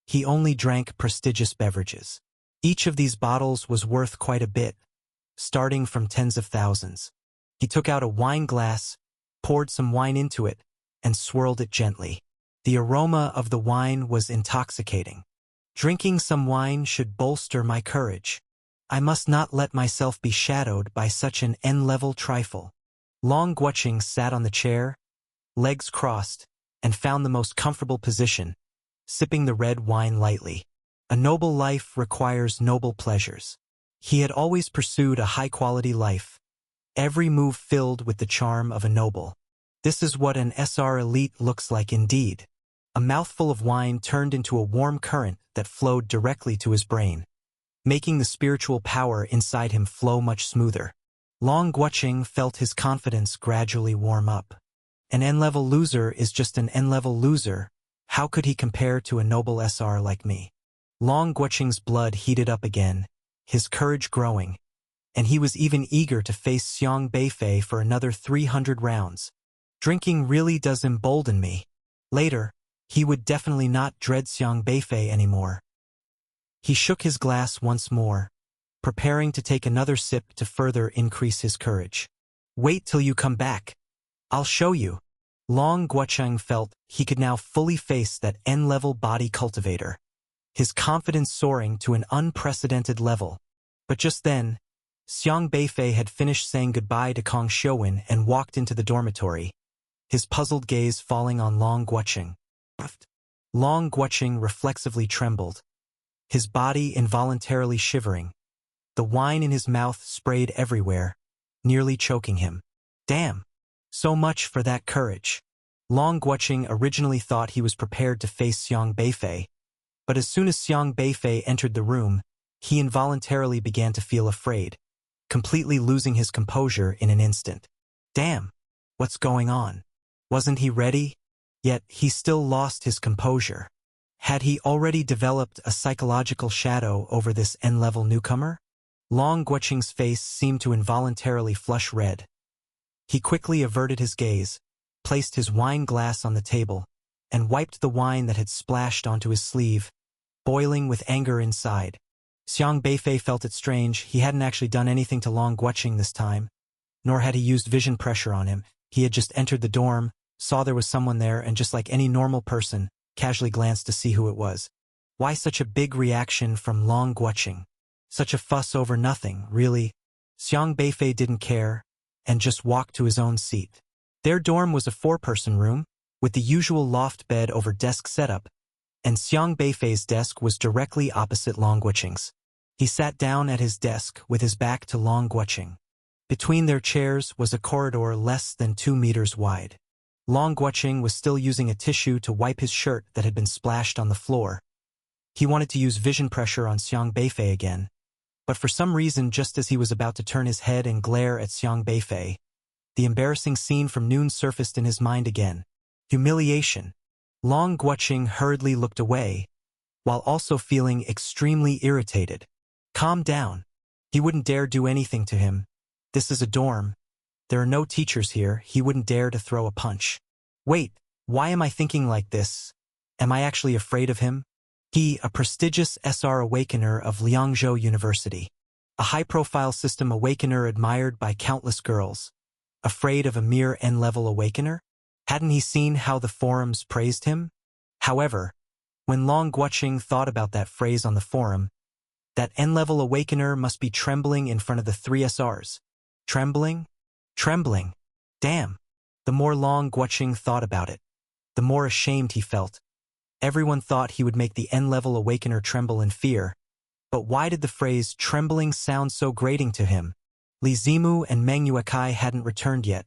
he only drank prestigious beverages. Each of these bottles was worth quite a bit, starting from tens of thousands. He took out a wine glass, poured some wine into it, and swirled it gently. The aroma of the wine was intoxicating. Drinking some wine should bolster my courage. I must not let myself be shadowed by such an N-level trifle. Long Guoqing sat on the chair, legs crossed, and found the most comfortable position, sipping the red wine lightly. A noble life requires noble pleasures. He had always pursued a high-quality life, every move filled with the charm of a noble. This is what an SR elite looks like indeed. A mouthful of wine turned into a warm current that flowed directly to his brain, making the spiritual power inside him flow much smoother. Long Guoqing felt his confidence gradually warm up. An N-level loser is just an N-level loser. How could he compare to a noble SR like me? Long Guoqing's blood heated up again, his courage growing, and he was even eager to face Xiang Beifei for another 300 rounds. Drinking really does embolden me. Later, he would definitely not dread Xiang Beifei anymore. He shook his glass once more, preparing to take another sip to further increase his courage. Wait till you come back. I'll show you. Long Guoqing felt he could now fully face that N-level body cultivator, his confidence soaring to an unprecedented level. But just then, Xiang Beifei had finished saying goodbye to Kong Xiuwen and walked into the dormitory, his puzzled gaze falling on Long Guoqing. Long Guoqing reflexively trembled, his body involuntarily shivering. The wine in his mouth sprayed everywhere, nearly choking him. Damn! So much for that courage. Long Guoqing originally thought he was prepared to face Xiang Beifei, but as soon as Xiang Beifei entered the room, he involuntarily began to feel afraid, completely losing his composure in an instant. Damn! What's going on? Wasn't he ready? Yet he still lost his composure. Had he already developed a psychological shadow over this N-level newcomer? Long Guoqing's face seemed to involuntarily flush red. He quickly averted his gaze, placed his wine glass on the table, and wiped the wine that had splashed onto his sleeve, boiling with anger inside. Xiang Beifei felt it strange. He hadn't actually done anything to Long Guoqing this time, nor had he used vision pressure on him. He had just entered the dorm, saw there was someone there, and just like any normal person, casually glanced to see who it was. Why such a big reaction from Long Guoqing? Such a fuss over nothing, really? Xiang Beifei didn't care, and just walked to his own seat. Their dorm was a 4-person room, with the usual loft bed over desk setup, and Xiang Beifei's desk was directly opposite Long Guoqing's. He sat down at his desk with his back to Long Guoqing. Between their chairs was a corridor less than 2 meters wide. Long Guoqing was still using a tissue to wipe his shirt that had been splashed on the floor. He wanted to use vision pressure on Xiang Beifei again, but for some reason just as he was about to turn his head and glare at Xiang Beifei, the embarrassing scene from noon surfaced in his mind again. Humiliation. Long Guoqing hurriedly looked away, while also feeling extremely irritated. Calm down. He wouldn't dare do anything to him. This is a dorm. There are no teachers here. He wouldn't dare to throw a punch. Wait, why am I thinking like this? Am I actually afraid of him? He, a prestigious SR Awakener of Liangzhou University. A high-profile system Awakener admired by countless girls. Afraid of a mere N-level Awakener? Hadn't he seen how the forums praised him? However, when Long Guoqing thought about that phrase on the forum, that N-level Awakener must be trembling in front of the 3 SRs. Trembling? Trembling. Damn. The more Long Guoqing thought about it, the more ashamed he felt. Everyone thought he would make the N-level Awakener tremble in fear, but why did the phrase trembling sound so grating to him? Li Zimu and Meng Yuekai hadn't returned yet,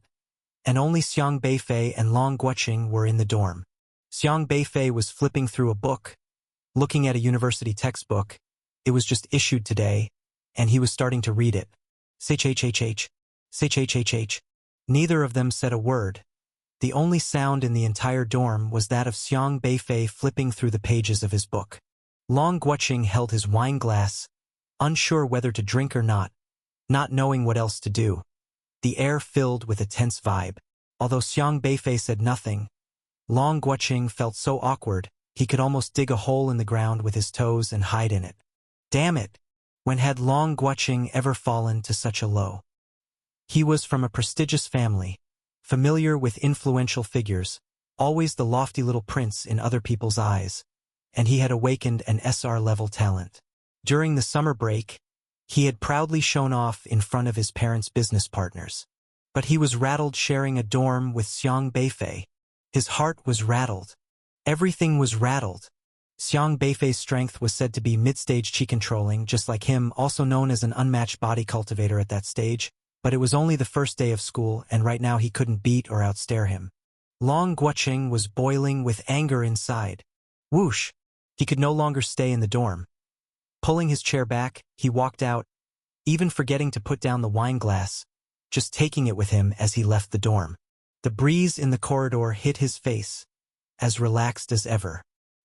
and only Xiang Beifei and Long Guoqing were in the dorm. Xiang Beifei was flipping through a book, looking at a university textbook. It was just issued today, and he was starting to read it. Shhhh. Shhhh. Neither of them said a word. The only sound in the entire dorm was that of Xiang Beifei flipping through the pages of his book. Long Guoqing held his wine glass, unsure whether to drink or not knowing what else to do. The air filled with a tense vibe. Although Xiang Beifei said nothing, Long Guoqing felt so awkward, he could almost dig a hole in the ground with his toes and hide in it. Damn it! When had Long Guoqing ever fallen to such a low? He was from a prestigious family, familiar with influential figures, always the lofty little prince in other people's eyes, and he had awakened an SR-level talent. During the summer break, he had proudly shown off in front of his parents' business partners. But he was rattled sharing a dorm with Xiang Beifei. His heart was rattled. Everything was rattled. Xiang Beifei's strength was said to be mid-stage chi controlling, just like him, also known as an unmatched body cultivator at that stage, but it was only the first day of school, and right now he couldn't beat or outstare him. Long Guoqing was boiling with anger inside. Whoosh! He could no longer stay in the dorm. Pulling his chair back, he walked out, even forgetting to put down the wine glass, just taking it with him as he left the dorm. The breeze in the corridor hit his face, as relaxed as ever.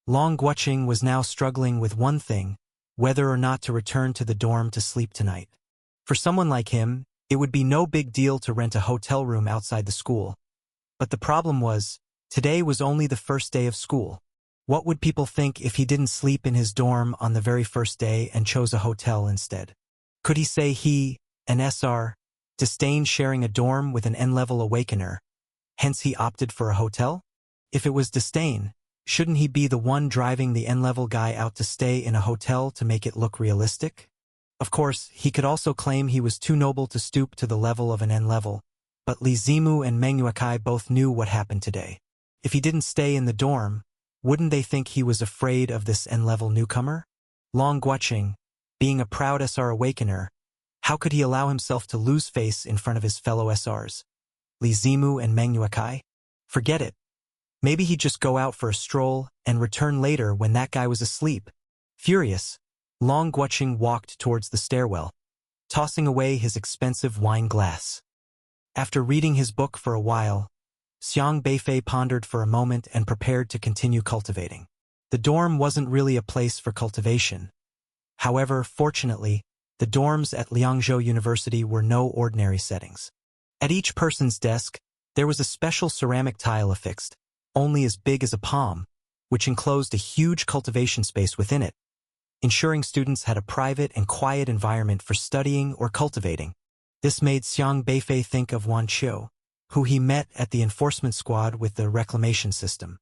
Long Guoqing was now struggling with one thing, whether or not to return to the dorm to sleep tonight. For someone like him, it would be no big deal to rent a hotel room outside the school. But the problem was, today was only the first day of school. What would people think if he didn't sleep in his dorm on the very first day and chose a hotel instead? Could he say he, an SR, disdained sharing a dorm with an N-level awakener, hence he opted for a hotel? If it was disdain, shouldn't he be the one driving the N-level guy out to stay in a hotel to make it look realistic? Of course, he could also claim he was too noble to stoop to the level of an N-level, but Li Zimu and Meng Yuekai both knew what happened today. If he didn't stay in the dorm, wouldn't they think he was afraid of this N-level newcomer? Long Guoqing, being a proud SR awakener, how could he allow himself to lose face in front of his fellow SRs? Li Zimu and Meng Yuekai? Forget it. Maybe he'd just go out for a stroll and return later when that guy was asleep. Furious, Long Guoqing walked towards the stairwell, tossing away his expensive wine glass. After reading his book for a while, Xiang Beifei pondered for a moment and prepared to continue cultivating. The dorm wasn't really a place for cultivation. However, fortunately, the dorms at Liangzhou University were no ordinary settings. At each person's desk, there was a special ceramic tile affixed, only as big as a palm, which enclosed a huge cultivation space within it, ensuring students had a private and quiet environment for studying or cultivating. This made Xiang Beifei think of Wan Qiu, who he met at the enforcement squad with the reclamation system.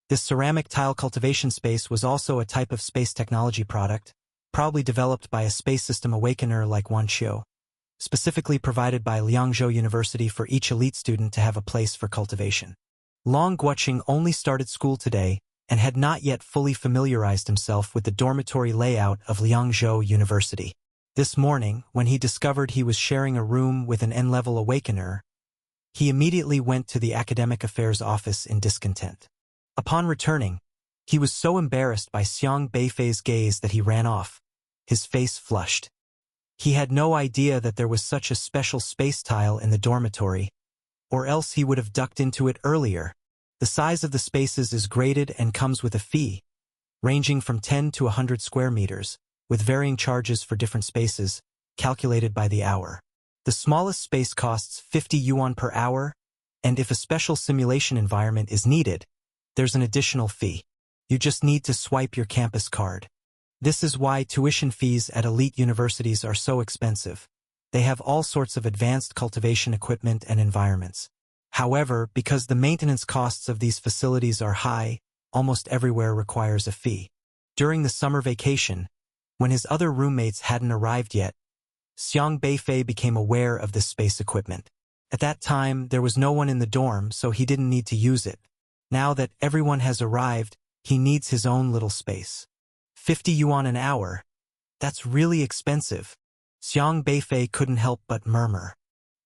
This ceramic tile cultivation space was also a type of space technology product, probably developed by a space system awakener like Wan Qiu, specifically provided by Liangzhou University for each elite student to have a place for cultivation. Long Guoqing only started school today and had not yet fully familiarized himself with the dormitory layout of Liangzhou University. This morning, when he discovered he was sharing a room with an N-level awakener, he immediately went to the academic affairs office in discontent. Upon returning, he was so embarrassed by Xiang Beifei's gaze that he ran off, his face flushed. He had no idea that there was such a special space tile in the dormitory, or else he would have ducked into it earlier. The size of the spaces is graded and comes with a fee, ranging from 10 to 100 square meters, with varying charges for different spaces, calculated by the hour. The smallest space costs 50 yuan per hour, and if a special simulation environment is needed, there's an additional fee. You just need to swipe your campus card. This is why tuition fees at elite universities are so expensive. They have all sorts of advanced cultivation equipment and environments. However, because the maintenance costs of these facilities are high, almost everywhere requires a fee. During the summer vacation, when his other roommates hadn't arrived yet, Xiang Beifei became aware of this space equipment. At that time, there was no one in the dorm, so he didn't need to use it. Now that everyone has arrived, he needs his own little space. 50 yuan an hour? That's really expensive. Xiang Beifei couldn't help but murmur.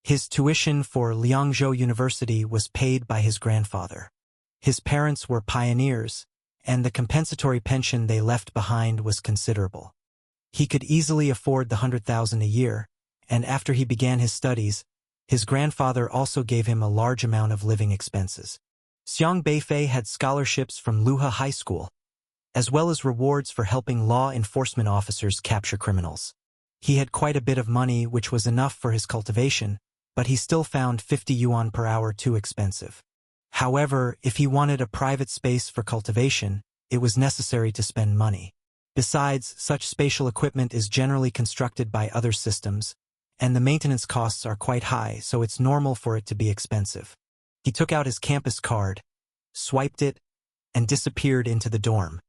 His tuition for Liangzhou University was paid by his grandfather. His parents were pioneers, and the compensatory pension they left behind was considerable. He could easily afford the 100,000 a year, and after he began his studies, his grandfather also gave him a large amount of living expenses. Xiang Beifei had scholarships from Luhe High School, as well as rewards for helping law enforcement officers capture criminals. He had quite a bit of money, which was enough for his cultivation, but he still found 50 yuan per hour too expensive. However, if he wanted a private space for cultivation, it was necessary to spend money. Besides, such spatial equipment is generally constructed by other systems, and the maintenance costs are quite high, so it's normal for it to be expensive. He took out his campus card, swiped it, and disappeared into the dorm.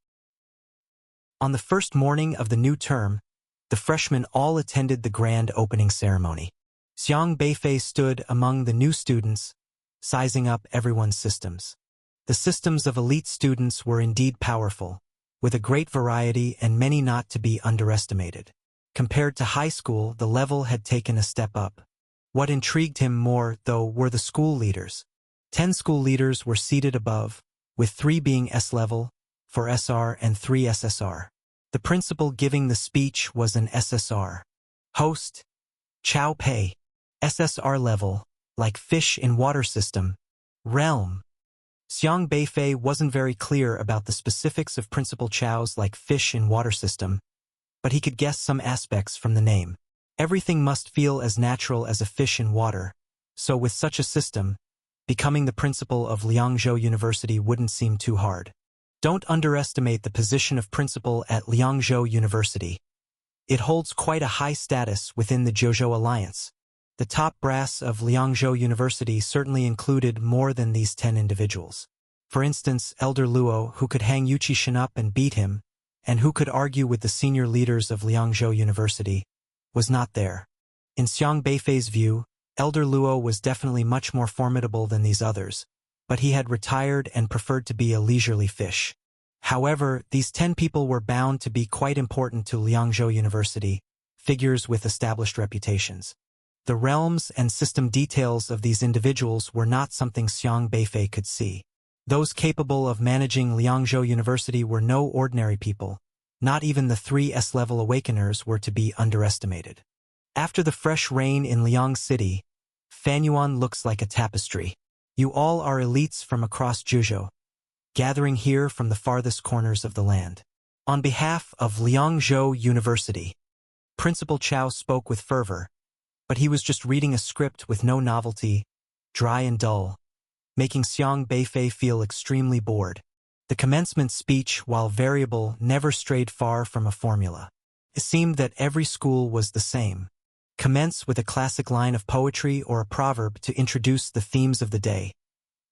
On the first morning of the new term, the freshmen all attended the grand opening ceremony. Xiang Beifei stood among the new students, sizing up everyone's systems. The systems of elite students were indeed powerful, with a great variety and many not to be underestimated. Compared to high school, the level had taken a step up. What intrigued him more, though, were the school leaders. 10 school leaders were seated above, with 3 being S-level, 4 SR and 3 SSR. The principal giving the speech was an SSR. Host, Chao Pei. SSR level, like fish in water system. Realm. Xiang Beifei wasn't very clear about the specifics of Principal Chao's like fish in water system, but he could guess some aspects from the name. Everything must feel as natural as a fish in water, so with such a system, becoming the principal of Liangzhou University wouldn't seem too hard. Don't underestimate the position of principal at Liangzhou University. It holds quite a high status within the Zhouzhou Alliance. The top brass of Liangzhou University certainly included more than these 10 individuals. For instance, Elder Luo, who could hang Yu Qixin up and beat him, and who could argue with the senior leaders of Liangzhou University, was not there. In Xiang Beifei's view, Elder Luo was definitely much more formidable than these others, but he had retired and preferred to be a leisurely fish. However, these 10 people were bound to be quite important to Liangzhou University, figures with established reputations. The realms and system details of these individuals were not something Xiang Beifei could see. Those capable of managing Liangzhou University were no ordinary people. Not even the 3 S-level awakeners were to be underestimated. After the fresh rain in Liang City, Fanyuan looks like a tapestry. You all are elites from across Zhouzhou, gathering here from the farthest corners of the land. On behalf of Liangzhou University, Principal Chao spoke with fervor, but he was just reading a script with no novelty, dry and dull, making Xiang Beifei feel extremely bored. The commencement speech, while variable, never strayed far from a formula. It seemed that every school was the same. Commence with a classic line of poetry or a proverb to introduce the themes of the day,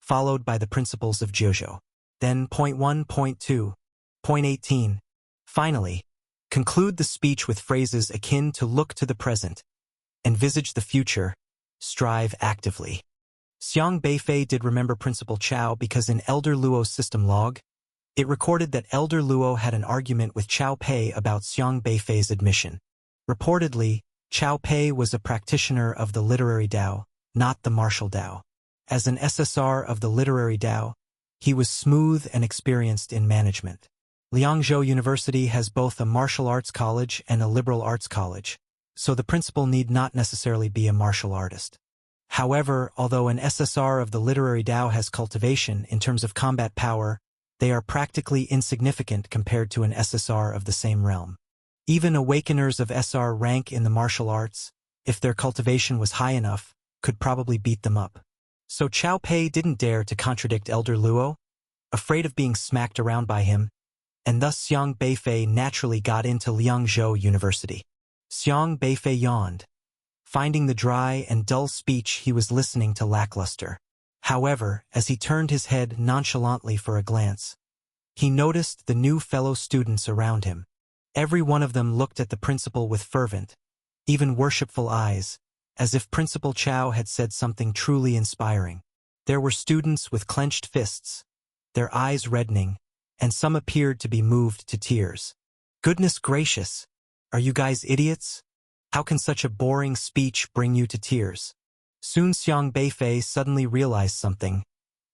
followed by the principles of Zhouzhou. Then point 1, point 2, point 18. Finally, conclude the speech with phrases akin to look to the present, envisage the future, strive actively. Xiang Beifei did remember Principal Chao because in Elder Luo's system log, it recorded that Elder Luo had an argument with Chao Pei about Xiang Beifei's admission. Reportedly, Chao Pei was a practitioner of the literary Dao, not the martial Dao. As an SSR of the literary Dao, he was smooth and experienced in management. Liangzhou University has both a martial arts college and a liberal arts college, so the principal need not necessarily be a martial artist. However, although an SSR of the literary Dao has cultivation in terms of combat power, they are practically insignificant compared to an SSR of the same realm. Even awakeners of SR rank in the martial arts, if their cultivation was high enough, could probably beat them up. So Chao Pei didn't dare to contradict Elder Luo, afraid of being smacked around by him, and thus Xiang Beifei naturally got into Liangzhou University. Xiang Beifei yawned, finding the dry and dull speech he was listening to lackluster. However, as he turned his head nonchalantly for a glance, he noticed the new fellow students around him. Every one of them looked at the principal with fervent, even worshipful eyes, as if Principal Chao had said something truly inspiring. There were students with clenched fists, their eyes reddening, and some appeared to be moved to tears. Goodness gracious! Are you guys idiots? How can such a boring speech bring you to tears? Soon Xiang Beifei suddenly realized something,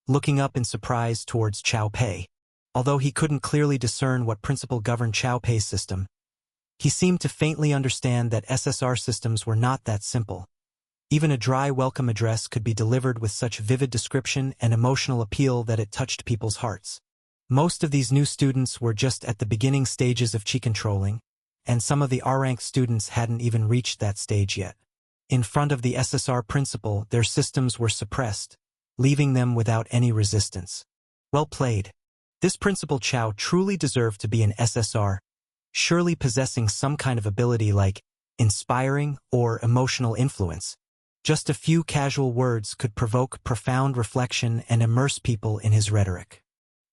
looking up in surprise towards Chao Pei. Although he couldn't clearly discern what principle governed Chao Pei's system, he seemed to faintly understand that SSR systems were not that simple. Even a dry welcome address could be delivered with such vivid description and emotional appeal that it touched people's hearts. Most of these new students were just at the beginning stages of Qi controlling, and some of the R-rank students hadn't even reached that stage yet. In front of the SSR principle, their systems were suppressed, leaving them without any resistance. Well played. This Principal Chao truly deserved to be an SSR, surely possessing some kind of ability like inspiring or emotional influence. Just a few casual words could provoke profound reflection and immerse people in his rhetoric.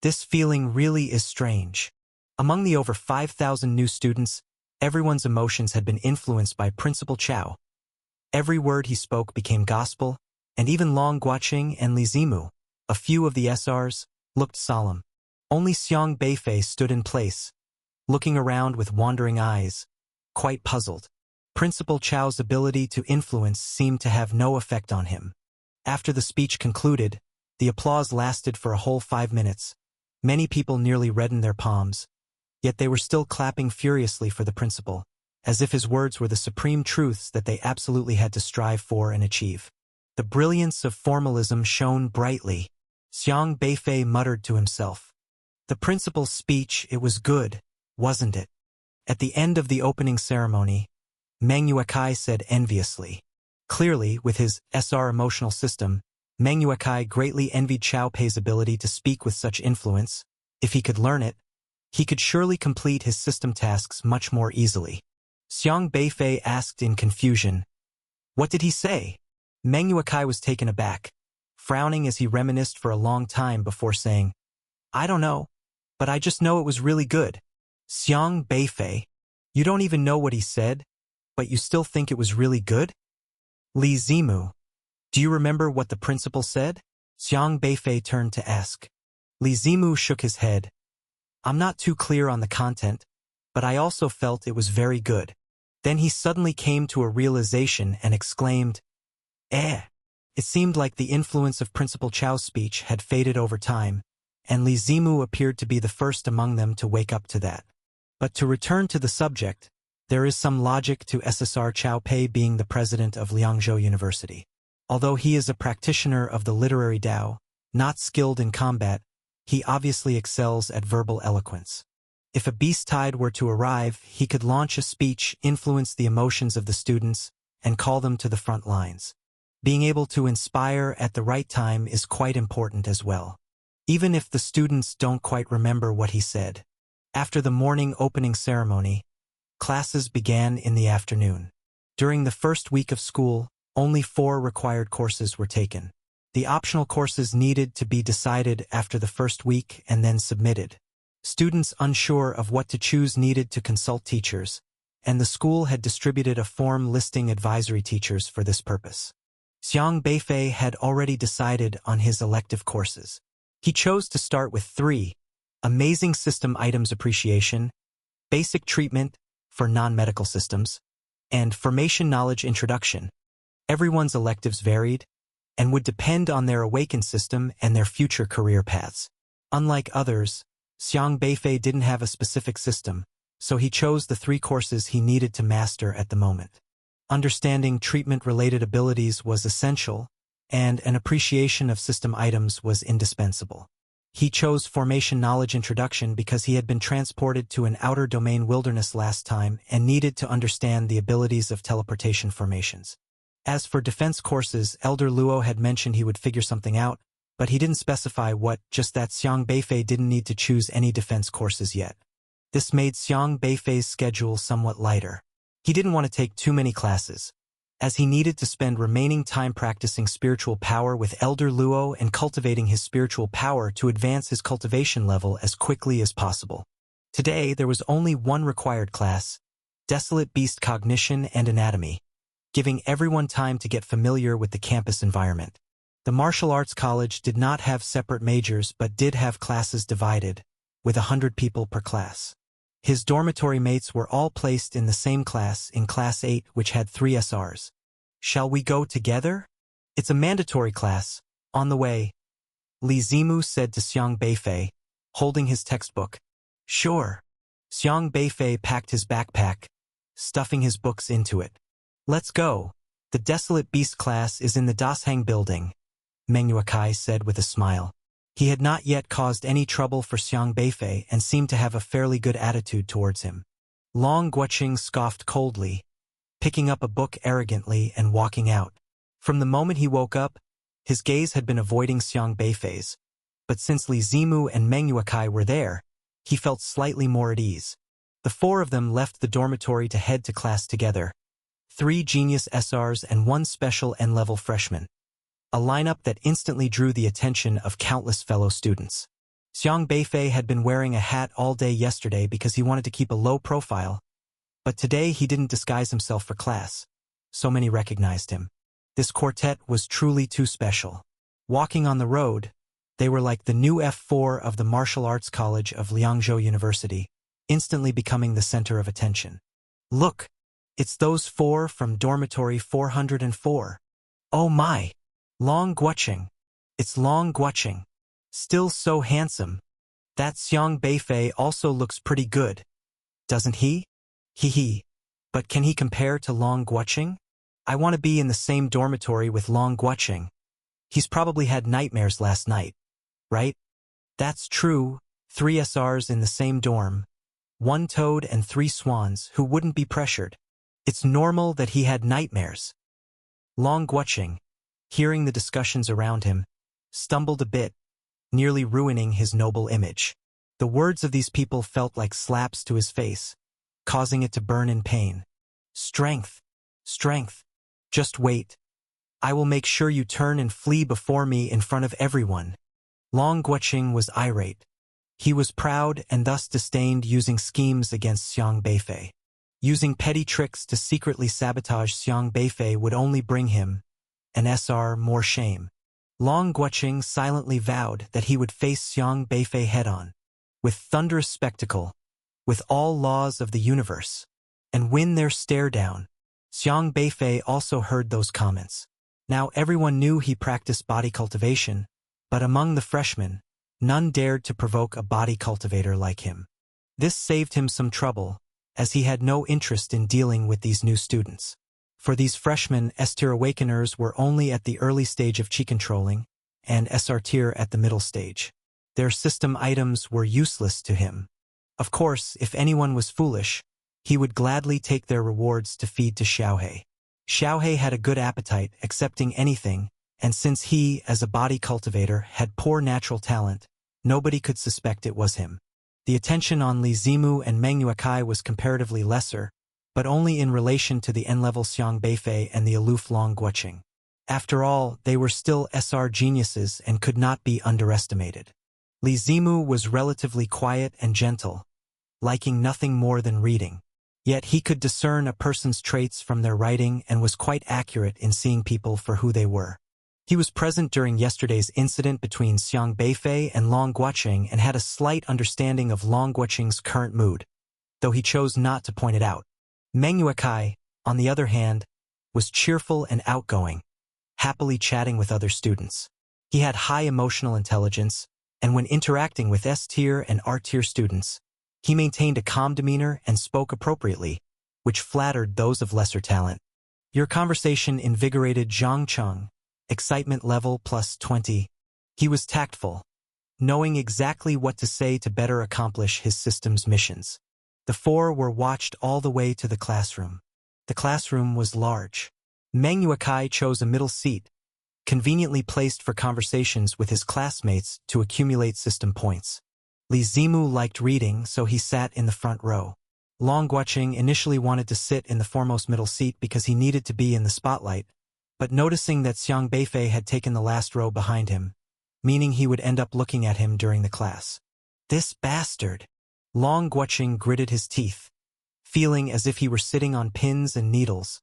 This feeling really is strange. Among the over 5,000 new students, everyone's emotions had been influenced by Principal Chow. Every word he spoke became gospel, and even Long Guoqing and Li Zimu, a few of the SRs, looked solemn. Only Xiang Beifei stood in place, looking around with wandering eyes, quite puzzled. Principal Chow's ability to influence seemed to have no effect on him. After the speech concluded, the applause lasted for a whole 5 minutes. Many people nearly reddened their palms, yet they were still clapping furiously for the principal, as if his words were the supreme truths that they absolutely had to strive for and achieve. The brilliance of formalism shone brightly. Xiang Beifei muttered to himself. The principal's speech, it was good, wasn't it? At the end of the opening ceremony, Meng Yuekai said enviously. Clearly, with his SR emotional system, Meng Yuekai greatly envied Xiao Pei's ability to speak with such influence. If he could learn it, he could surely complete his system tasks much more easily. Xiang Beifei asked in confusion, "What did he say?" Meng Yuekai was taken aback, frowning as he reminisced for a long time before saying, "I don't know, but I just know it was really good." Xiang Beifei, you don't even know what he said, but you still think it was really good? Li Zimu, do you remember what the principal said? Xiang Beifei turned to ask. Li Zimu shook his head. I'm not too clear on the content, but I also felt it was very good. Then he suddenly came to a realization and exclaimed, "Eh!" It seemed like the influence of Principal Chow's speech had faded over time, and Li Zimu appeared to be the first among them to wake up to that. But to return to the subject, there is some logic to SSR Xiao Pei being the president of Liangzhou University. Although he is a practitioner of the literary Dao, not skilled in combat, he obviously excels at verbal eloquence. If a beast tide were to arrive, he could launch a speech, influence the emotions of the students, and call them to the front lines. Being able to inspire at the right time is quite important as well, even if the students don't quite remember what he said. After the morning opening ceremony, classes began in the afternoon. During the first week of school, only 4 required courses were taken. The optional courses needed to be decided after the first week and then submitted. Students unsure of what to choose needed to consult teachers, and the school had distributed a form listing advisory teachers for this purpose. Xiang Beifei had already decided on his elective courses. He chose to start with 3: Amazing System Items Appreciation, Basic Treatment for Non-Medical Systems, and Formation Knowledge Introduction. Everyone's electives varied and would depend on their awakened system and their future career paths. Unlike others, Xiang Beifei didn't have a specific system, so he chose the 3 courses he needed to master at the moment. Understanding treatment-related abilities was essential, and an appreciation of system items was indispensable. He chose Formation Knowledge Introduction because he had been transported to an outer domain wilderness last time and needed to understand the abilities of teleportation formations. As for defense courses, Elder Luo had mentioned he would figure something out, but he didn't specify what, just that Xiang Beifei didn't need to choose any defense courses yet. This made Xiang Beifei's schedule somewhat lighter. He didn't want to take too many classes, as he needed to spend remaining time practicing spiritual power with Elder Luo and cultivating his spiritual power to advance his cultivation level as quickly as possible. Today, there was only one required class, Desolate Beast Cognition and Anatomy, giving everyone time to get familiar with the campus environment. The martial arts college did not have separate majors but did have classes divided, with 100 people per class. His dormitory mates were all placed in the same class in Class 8, which had 3 SRs. Shall we go together? It's a mandatory class. On the way, Li Zimu said to Xiang Beifei, holding his textbook. Sure. Xiang Beifei packed his backpack, stuffing his books into it. Let's go. The Desolate Beast class is in the Dashang building, Meng Yuekai said with a smile. He had not yet caused any trouble for Xiang Beifei and seemed to have a fairly good attitude towards him. Long Guoqing scoffed coldly, picking up a book arrogantly and walking out. From the moment he woke up, his gaze had been avoiding Xiang Beifei's, but since Li Zimu and Meng Yuekai were there, he felt slightly more at ease. The 4 of them left the dormitory to head to class together, 3 genius SRs and 1 special N-level freshman. A lineup that instantly drew the attention of countless fellow students. Xiang Beifei had been wearing a hat all day yesterday because he wanted to keep a low profile, but today he didn't disguise himself for class. So many recognized him. This quartet was truly too special. Walking on the road, they were like the new F4 of the Martial Arts College of Liangzhou University, instantly becoming the center of attention. Look, it's those 4 from dormitory 404. Oh my! Long Guoqing. It's Long Guoqing. Still so handsome. That Xiang Beifei also looks pretty good. Doesn't he? Hee. But can he compare to Long Guoqing? I want to be in the same dormitory with Long Guoqing. He's probably had nightmares last night, right? That's true, 3 SRs in the same dorm. 1 toad and 3 swans who wouldn't be pressured. It's normal that he had nightmares. Long Guoqing, hearing the discussions around him, stumbled a bit, nearly ruining his noble image. The words of these people felt like slaps to his face, causing it to burn in pain. Strength. Strength. Just wait. I will make sure you turn and flee before me in front of everyone. Long Guoqing was irate. He was proud and thus disdained using schemes against Xiang Beifei. Using petty tricks to secretly sabotage Xiang Beifei would only bring him, an SR, more shame. Long Guoqing silently vowed that he would face Xiang Beifei head-on, with thunderous spectacle, with all laws of the universe, and win their stare-down. Xiang Beifei also heard those comments. Now everyone knew he practiced body cultivation, but among the freshmen, none dared to provoke a body cultivator like him. This saved him some trouble, as he had no interest in dealing with these new students. For these freshmen, S-tier awakeners were only at the early stage of chi controlling, and SR tier at the middle stage. Their system items were useless to him. Of course, if anyone was foolish, he would gladly take their rewards to feed to Xiaohei. Xiaohei had a good appetite, accepting anything, and since he, as a body cultivator, had poor natural talent, nobody could suspect it was him. The attention on Li Zimu and Meng Yuekai was comparatively lesser, but only in relation to the N-level Xiang Beifei and the aloof Long Guoqing. After all, they were still SR geniuses and could not be underestimated. Li Zimu was relatively quiet and gentle, liking nothing more than reading. Yet he could discern a person's traits from their writing and was quite accurate in seeing people for who they were. He was present during yesterday's incident between Xiang Beifei and Long Guoqing and had a slight understanding of Long Guoqing's current mood, though he chose not to point it out. Meng Yuekai, on the other hand, was cheerful and outgoing, happily chatting with other students. He had high emotional intelligence, and when interacting with S-tier and R-tier students, he maintained a calm demeanor and spoke appropriately, which flattered those of lesser talent. Your conversation invigorated Zhang Cheng, excitement level +20. He was tactful, knowing exactly what to say to better accomplish his system's missions. The 4 were watched all the way to the classroom. The classroom was large. Meng Yuekai chose a middle seat, conveniently placed for conversations with his classmates to accumulate system points. Li Zimu liked reading, so he sat in the front row. Long Guoqing initially wanted to sit in the foremost middle seat because he needed to be in the spotlight, but noticing that Xiang Beifei had taken the last row behind him, meaning he would end up looking at him during the class. This bastard! Long Guoqing gritted his teeth, feeling as if he were sitting on pins and needles,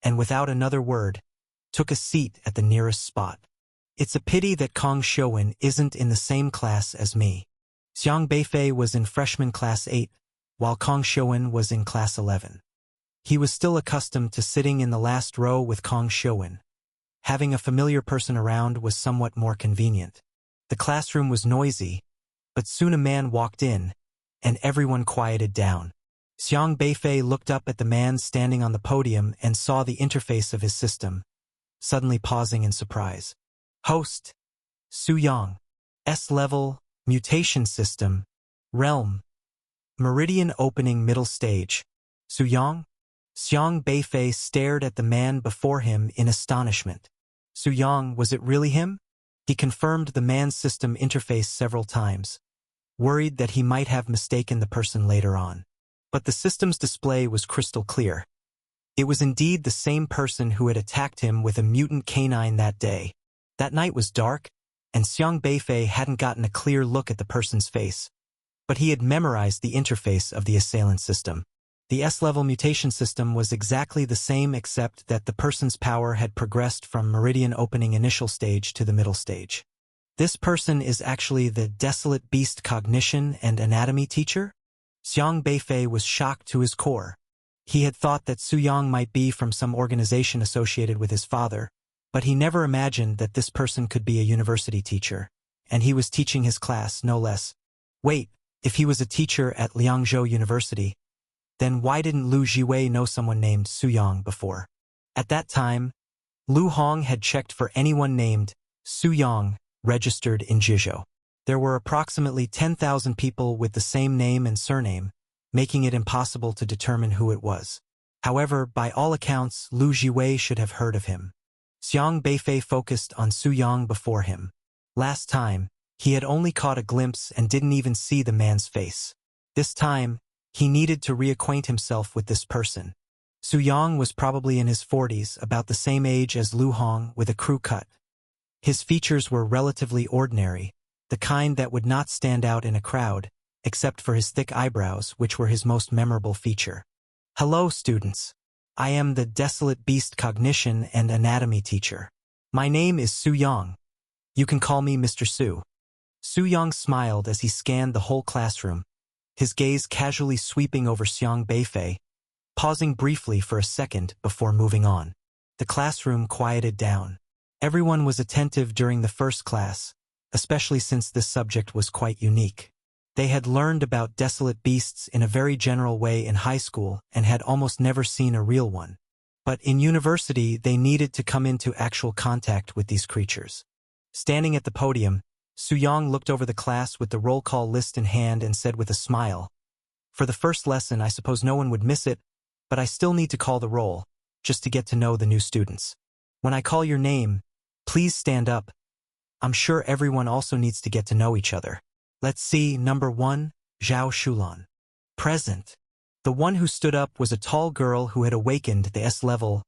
and without another word, took a seat at the nearest spot. It's a pity that Kong Xiuwen isn't in the same class as me. Xiang Beifei was in freshman class 8, while Kong Xiuwen was in class 11. He was still accustomed to sitting in the last row with Kong Xiuwen. Having a familiar person around was somewhat more convenient. The classroom was noisy, but soon a man walked in, and everyone quieted down. Xiang Beifei looked up at the man standing on the podium and saw the interface of his system, suddenly pausing in surprise. Host, Su Yang. S-level, mutation system, realm. Meridian opening middle stage. Su Yang? Xiang Beifei stared at the man before him in astonishment. Su Yang, was it really him? He confirmed the man's system interface several times, worried that he might have mistaken the person later on. But the system's display was crystal clear. It was indeed the same person who had attacked him with a mutant canine that day. That night was dark, and Xiang Beifei hadn't gotten a clear look at the person's face, but he had memorized the interface of the assailant system. The S-level mutation system was exactly the same except that the person's power had progressed from meridian opening initial stage to the middle stage. This person is actually the Desolate Beast Cognition and Anatomy teacher? Xiang Beifei was shocked to his core. He had thought that Su Yang might be from some organization associated with his father, but he never imagined that this person could be a university teacher, and he was teaching his class, no less. Wait, if he was a teacher at Liangzhou University, then why didn't Lu Jiwei know someone named Su Yang before? At that time, Lu Hong had checked for anyone named Su Yang registered in Jizhou. There were approximately 10,000 people with the same name and surname, making it impossible to determine who it was. However, by all accounts, Lu Jiwei should have heard of him. Xiang Beifei focused on Su Yang before him. Last time, he had only caught a glimpse and didn't even see the man's face. This time, he needed to reacquaint himself with this person. Su Yang was probably in his 40s, about the same age as Lu Hong, with a crew cut. His features were relatively ordinary, the kind that would not stand out in a crowd, except for his thick eyebrows, which were his most memorable feature. Hello, students. I am the Desolate Beast Cognition and Anatomy teacher. My name is Su Yang. You can call me Mr. Su. Su Yang smiled as he scanned the whole classroom, his gaze casually sweeping over Xiang Beifei, pausing briefly for a second before moving on. The classroom quieted down. Everyone was attentive during the first class, especially since this subject was quite unique. They had learned about desolate beasts in a very general way in high school and had almost never seen a real one. But in university, they needed to come into actual contact with these creatures. Standing at the podium, Su Yang looked over the class with the roll call list in hand and said with a smile, "For the first lesson, I suppose no one would miss it, but I still need to call the roll, just to get to know the new students. When I call your name, please stand up. I'm sure everyone also needs to get to know each other. Let's see, number 1, Zhao Shulan. Present." The one who stood up was a tall girl who had awakened the S-level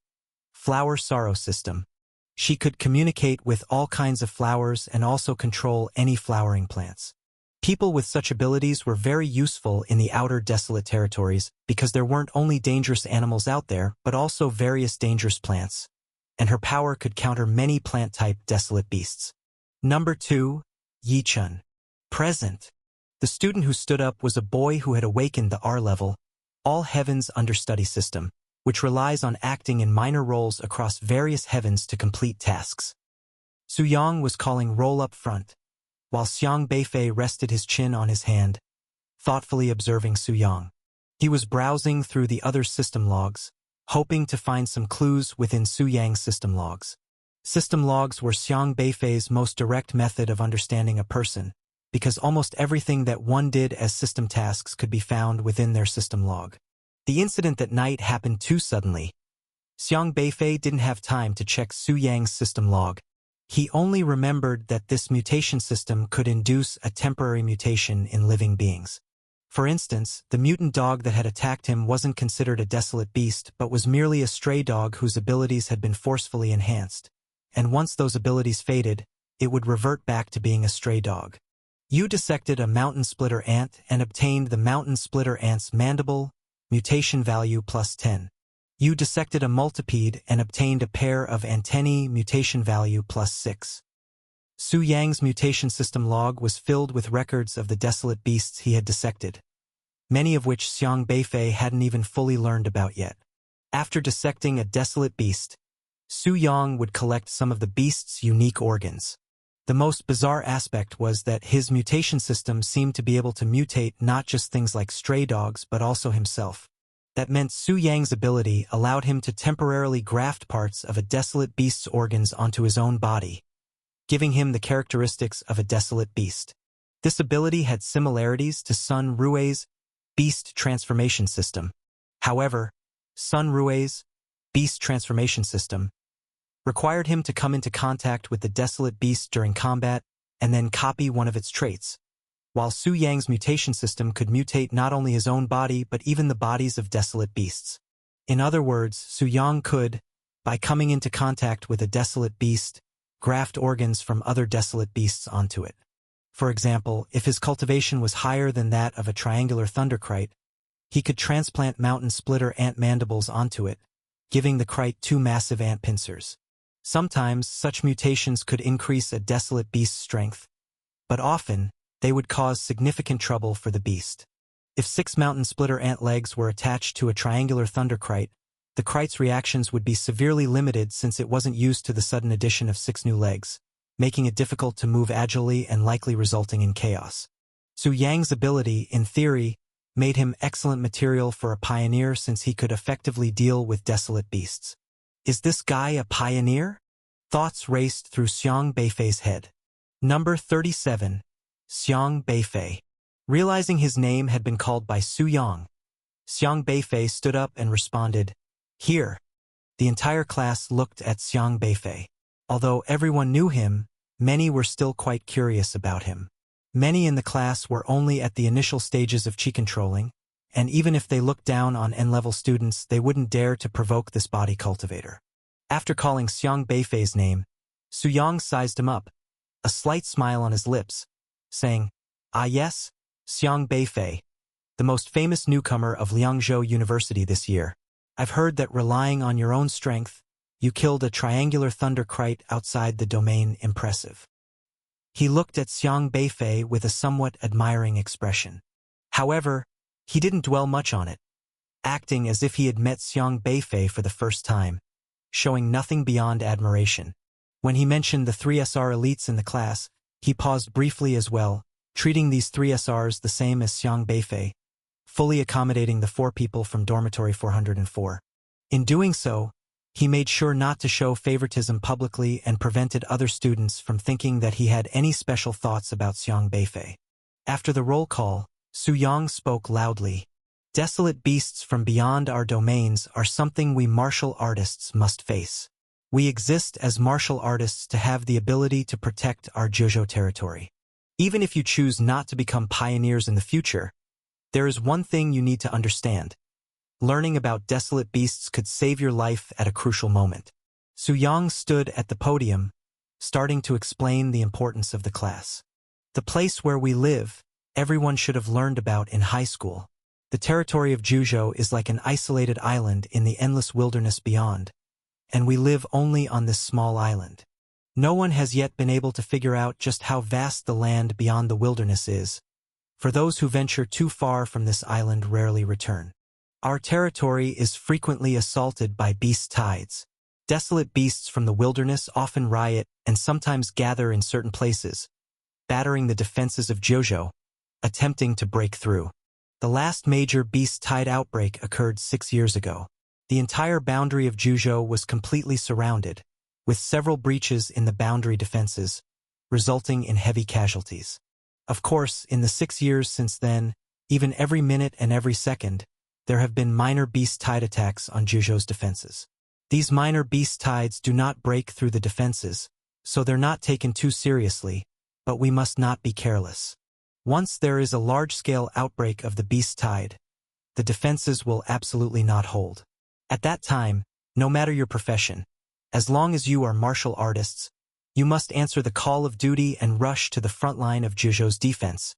flower sorrow system. She could communicate with all kinds of flowers and also control any flowering plants. People with such abilities were very useful in the outer desolate territories because there weren't only dangerous animals out there, but also various dangerous plants, and her power could counter many plant-type desolate beasts. Number 2, Yi Chun. Present. The student who stood up was a boy who had awakened the R-level, all heavens understudy system, which relies on acting in minor roles across various heavens to complete tasks. Su Yang was calling roll up front, while Xiang Beifei rested his chin on his hand, thoughtfully observing Su Yang. He was browsing through the other system logs, hoping to find some clues within Su Yang's system logs. System logs were Xiang Beifei's most direct method of understanding a person, because almost everything that one did as system tasks could be found within their system log. The incident that night happened too suddenly. Xiang Beifei didn't have time to check Su Yang's system log. He only remembered that this mutation system could induce a temporary mutation in living beings. For instance, the mutant dog that had attacked him wasn't considered a desolate beast but was merely a stray dog whose abilities had been forcefully enhanced. And once those abilities faded, it would revert back to being a stray dog. You dissected a mountain splitter ant and obtained the mountain splitter ant's mandible, mutation value +10. You dissected a multipede and obtained a pair of antennae, mutation value +6. Su Yang's mutation system log was filled with records of the desolate beasts he had dissected, many of which Xiang Beifei hadn't even fully learned about yet. After dissecting a desolate beast, Su Yang would collect some of the beast's unique organs. The most bizarre aspect was that his mutation system seemed to be able to mutate not just things like stray dogs but also himself. That meant Su Yang's ability allowed him to temporarily graft parts of a desolate beast's organs onto his own body, giving him the characteristics of a desolate beast. This ability had similarities to Sun Rui's beast transformation system. However, Sun Rui's beast transformation system required him to come into contact with the desolate beast during combat and then copy one of its traits, while Su Yang's mutation system could mutate not only his own body but even the bodies of desolate beasts. In other words, Su Yang could, by coming into contact with a desolate beast, graft organs from other desolate beasts onto it. For example, if his cultivation was higher than that of a triangular thunderkite, he could transplant mountain splitter ant mandibles onto it, giving the kite two massive ant pincers. Sometimes, such mutations could increase a desolate beast's strength, but often, they would cause significant trouble for the beast. If 6 mountain splitter ant legs were attached to a triangular thunderkite, the kite's reactions would be severely limited since it wasn't used to the sudden addition of 6 new legs, making it difficult to move agilely and likely resulting in chaos. Su Yang's ability, in theory, made him excellent material for a pioneer since he could effectively deal with desolate beasts. Is this guy a pioneer? Thoughts raced through Xiang Beifei's head. Number 37. Xiang Beifei. Realizing his name had been called by Su Yang, Xiang Beifei stood up and responded, "Here." The entire class looked at Xiang Beifei. Although everyone knew him, many were still quite curious about him. Many in the class were only at the initial stages of chi controlling, and even if they looked down on N-level students, they wouldn't dare to provoke this body cultivator. After calling Xiang Beifei's name, Su Yang sized him up, a slight smile on his lips, saying, "Ah yes, Xiang Beifei, the most famous newcomer of Liangzhou University this year. I've heard that relying on your own strength, you killed a triangular thunderkite outside the domain. Impressive." He looked at Xiang Beifei with a somewhat admiring expression. However, he didn't dwell much on it, acting as if he had met Xiang Beifei for the first time, showing nothing beyond admiration. When he mentioned the 3 SR elites in the class, he paused briefly as well, treating these 3 SRs the same as Xiang Beifei, fully accommodating the 4 people from dormitory 404. In doing so, he made sure not to show favoritism publicly and prevented other students from thinking that he had any special thoughts about Xiang Beifei. After the roll call, Su Yang spoke loudly. "Desolate beasts from beyond our domains are something we martial artists must face. We exist as martial artists to have the ability to protect our Jojo territory. Even if you choose not to become pioneers in the future, there is one thing you need to understand. Learning about desolate beasts could save your life at a crucial moment." Su Yang stood at the podium, starting to explain the importance of the class. "The place where we live, everyone should have learned about in high school. The territory of Jojo is like an isolated island in the endless wilderness beyond, and we live only on this small island. No one has yet been able to figure out just how vast the land beyond the wilderness is. For those who venture too far from this island rarely return. Our territory is frequently assaulted by beast tides. Desolate beasts from the wilderness often riot and sometimes gather in certain places, battering the defenses of Jojo, attempting to break through. The last major beast tide outbreak occurred 6 years ago. The entire boundary of Jojo was completely surrounded, with several breaches in the boundary defenses, resulting in heavy casualties. Of course, in the 6 years since then, even every minute and every second, there have been minor beast tide attacks on Jojo's defenses. These minor beast tides do not break through the defenses, so they're not taken too seriously, but we must not be careless. Once there is a large-scale outbreak of the beast tide, the defenses will absolutely not hold. At that time, no matter your profession, as long as you are martial artists, you must answer the call of duty and rush to the front line of Jojo's defense,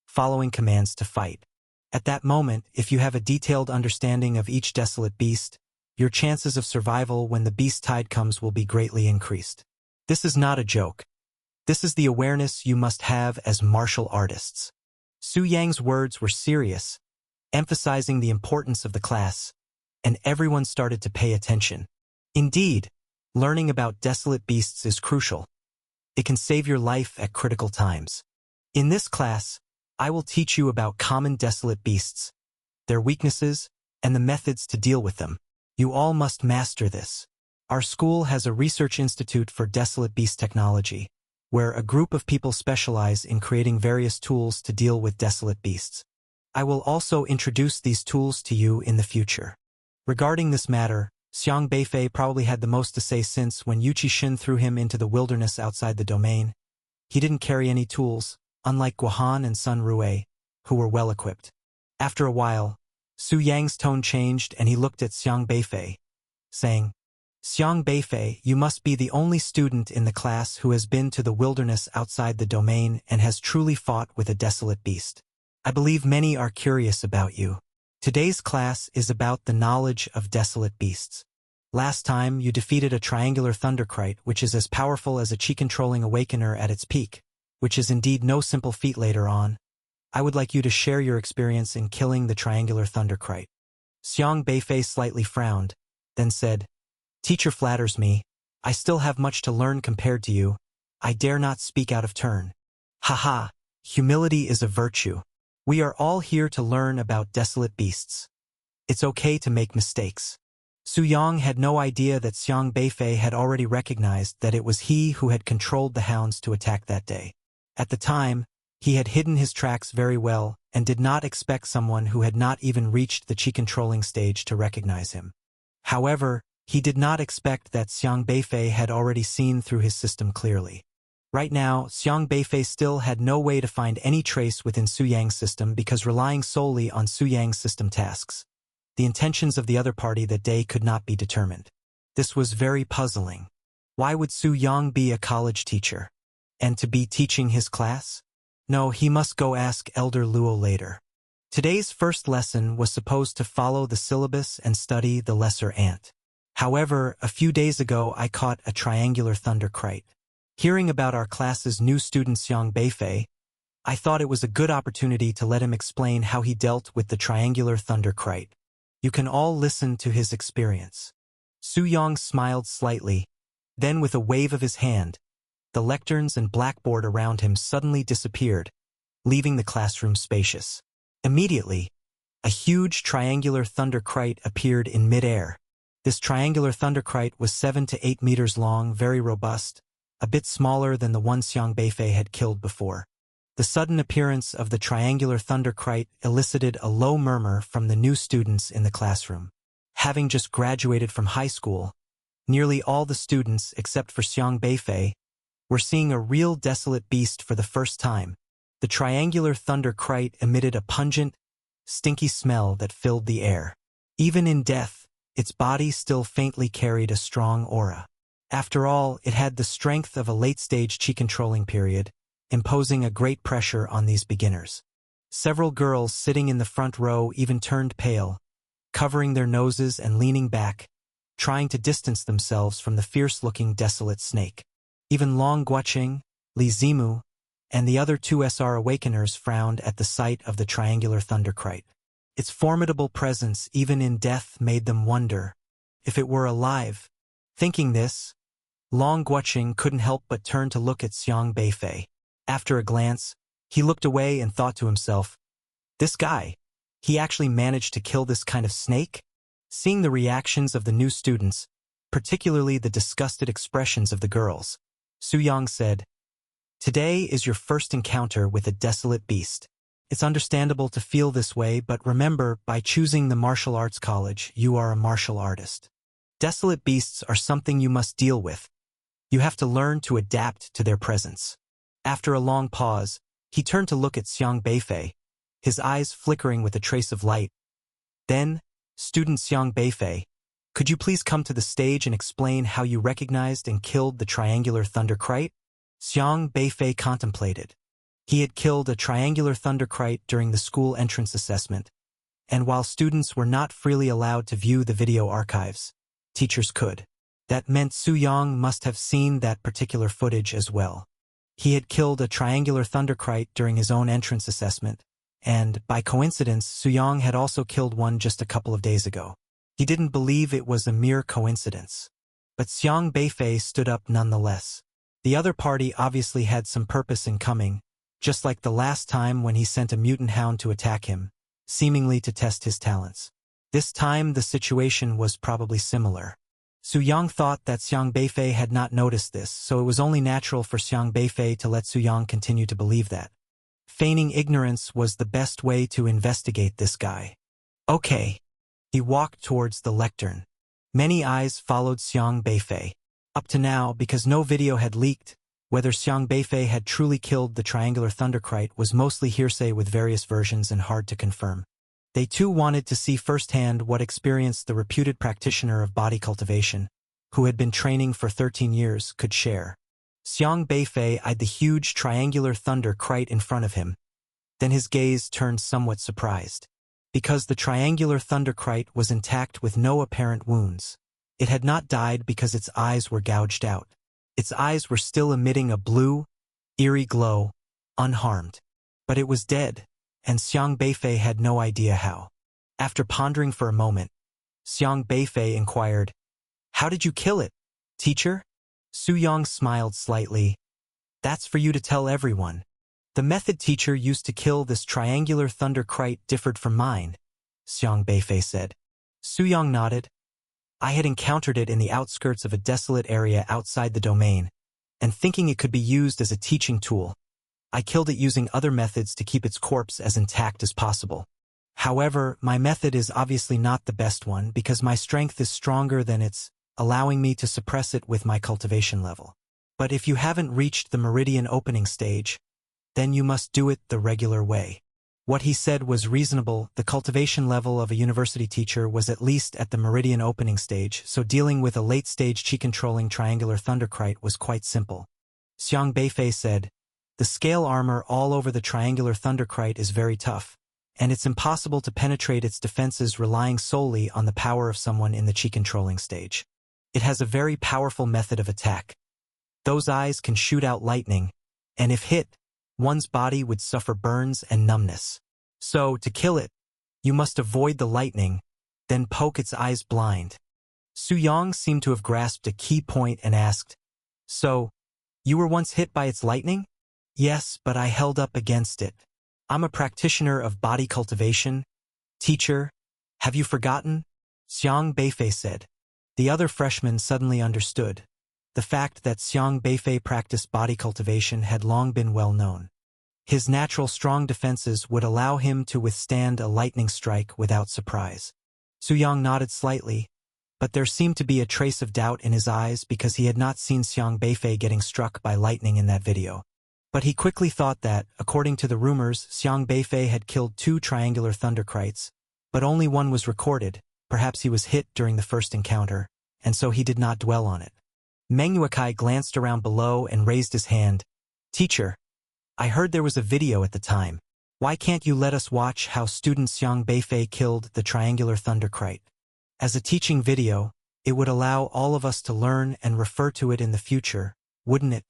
following commands to fight. At that moment, if you have a detailed understanding of each desolate beast, your chances of survival when the beast tide comes will be greatly increased. This is not a joke. This is the awareness you must have as martial artists." Su Yang's words were serious, emphasizing the importance of the class, and everyone started to pay attention. Indeed, learning about desolate beasts is crucial. It can save your life at critical times. In this class, I will teach you about common desolate beasts, their weaknesses, and the methods to deal with them. You all must master this. Our school has a research institute for desolate beast technology, where a group of people specialize in creating various tools to deal with desolate beasts. I will also introduce these tools to you in the future. Regarding this matter, Xiang Beifei probably had the most to say since when Yu Qixin threw him into the wilderness outside the domain, he didn't carry any tools, unlike Guohan and Sun Rue, who were well equipped. After a while, Su Yang's tone changed and he looked at Xiang Beifei, saying, Xiang Beifei, you must be the only student in the class who has been to the wilderness outside the domain and has truly fought with a desolate beast. I believe many are curious about you. Today's class is about the knowledge of desolate beasts. Last time, you defeated a triangular thunderkite, which is as powerful as a chi-controlling awakener at its peak, which is indeed no simple feat later on. I would like you to share your experience in killing the triangular thunderkite. Xiang Beifei slightly frowned, then said, Teacher flatters me. I still have much to learn compared to you. I dare not speak out of turn. Haha, humility is a virtue. We are all here to learn about desolate beasts. It's okay to make mistakes. Su Yang had no idea that Xiang Beifei had already recognized that it was he who had controlled the hounds to attack that day. At the time, he had hidden his tracks very well and did not expect someone who had not even reached the chi-controlling stage to recognize him. However, he did not expect that Xiang Beifei had already seen through his system clearly. Right now, Xiang Beifei still had no way to find any trace within Su Yang's system because relying solely on Su Yang's system tasks. The intentions of the other party that day could not be determined. This was very puzzling. Why would Su Yang be a college teacher? And to be teaching his class? No, he must go ask Elder Luo later. Today's first lesson was supposed to follow the syllabus and study the lesser ant. However, a few days ago I caught a triangular thunderkite. Hearing about our class's new student Xiang Beifei, I thought it was a good opportunity to let him explain how he dealt with the triangular thunderkite. You can all listen to his experience. Su Yang smiled slightly, then with a wave of his hand, the lecterns and blackboard around him suddenly disappeared, leaving the classroom spacious. Immediately, a huge triangular thunderkite appeared in midair. This triangular thunderkite was 7 to 8 meters long, very robust, a bit smaller than the one Xiang Beifei had killed before. The sudden appearance of the triangular thunderkite elicited a low murmur from the new students in the classroom. Having just graduated from high school, nearly all the students, except for Xiang Beifei, were seeing a real desolate beast for the first time. The triangular thunderkite emitted a pungent, stinky smell that filled the air. Even in death, its body still faintly carried a strong aura. After all, it had the strength of a late-stage chi-controlling period, imposing a great pressure on these beginners. Several girls sitting in the front row even turned pale, covering their noses and leaning back, trying to distance themselves from the fierce-looking desolate snake. Even Long Guoqing, Li Zimu, and the other 2 SR Awakeners frowned at the sight of the triangular thunderkite. Its formidable presence even in death made them wonder if it were alive. Thinking this, Long Guoqing couldn't help but turn to look at Xiang Beifei. After a glance, he looked away and thought to himself, this guy, he actually managed to kill this kind of snake? Seeing the reactions of the new students, particularly the disgusted expressions of the girls, Su Yang said, Today is your first encounter with a desolate beast. It's understandable to feel this way, but remember, by choosing the martial arts college, you are a martial artist. Desolate beasts are something you must deal with. You have to learn to adapt to their presence. After a long pause, he turned to look at Xiang Beifei, his eyes flickering with a trace of light. Then, student Xiang Beifei, could you please come to the stage and explain how you recognized and killed the triangular thunderkite? Xiang Beifei contemplated. He had killed a triangular thunderkite during the school entrance assessment, and while students were not freely allowed to view the video archives, teachers could. That meant Su Yang must have seen that particular footage as well. He had killed a triangular thunderkite during his own entrance assessment, and, by coincidence, Su Yang had also killed one just a couple of days ago. He didn't believe it was a mere coincidence. But Xiang Beifei stood up nonetheless. The other party obviously had some purpose in coming, just like the last time when he sent a mutant hound to attack him, seemingly to test his talents. This time the situation was probably similar. Su Yang thought that Xiang Beifei had not noticed this, so it was only natural for Xiang Beifei to let Su Yang continue to believe that. Feigning ignorance was the best way to investigate this guy. Okay. He walked towards the lectern. Many eyes followed Xiang Beifei. Up to now, because no video had leaked, whether Xiang Beifei had truly killed the triangular thunderkite was mostly hearsay with various versions and hard to confirm. They too wanted to see firsthand what experience the reputed practitioner of body cultivation, who had been training for 13 years, could share. Xiang Beifei eyed the huge triangular thunder kite in front of him. Then his gaze turned somewhat surprised. Because the triangular thunder kite was intact with no apparent wounds. It had not died because its eyes were gouged out. Its eyes were still emitting a blue, eerie glow, unharmed. But it was dead, and Xiang Beifei had no idea how. After pondering for a moment, Xiang Beifei inquired, "How did you kill it, teacher?" Su Yang smiled slightly. "That's for you to tell everyone. The method teacher used to kill this triangular thunder kite differed from mine," Xiang Beifei said. Su Yang nodded. "I had encountered it in the outskirts of a desolate area outside the domain, and thinking it could be used as a teaching tool, I killed it using other methods to keep its corpse as intact as possible. However, my method is obviously not the best one because my strength is stronger than its, allowing me to suppress it with my cultivation level. But if you haven't reached the meridian opening stage, then you must do it the regular way." What he said was reasonable. The cultivation level of a university teacher was at least at the meridian opening stage, so dealing with a late-stage chi-controlling triangular thunderkite was quite simple. Xiang Beifei said, "The scale armor all over the triangular thunderkite is very tough, and it's impossible to penetrate its defenses relying solely on the power of someone in the chi-controlling stage. It has a very powerful method of attack. Those eyes can shoot out lightning, and if hit, one's body would suffer burns and numbness. So, to kill it, you must avoid the lightning, then poke its eyes blind." Su Yang seemed to have grasped a key point and asked, "So, you were once hit by its lightning?" "Yes, but I held up against it. I'm a practitioner of body cultivation. Teacher, have you forgotten?" Xiang Beifei said. The other freshmen suddenly understood. The fact that Xiang Beifei practiced body cultivation had long been well known. His natural strong defenses would allow him to withstand a lightning strike without surprise. Su Yang nodded slightly, but there seemed to be a trace of doubt in his eyes because he had not seen Xiang Beifei getting struck by lightning in that video. But he quickly thought that, according to the rumors, Xiang Beifei had killed 2 triangular thunderkites, but only one was recorded. Perhaps he was hit during the first encounter, and so he did not dwell on it. Meng Yuekai glanced around below and raised his hand. "Teacher, I heard there was a video at the time. Why can't you let us watch how student Xiang Beifei killed the triangular thunderkite? As a teaching video, it would allow all of us to learn and refer to it in the future, wouldn't it?"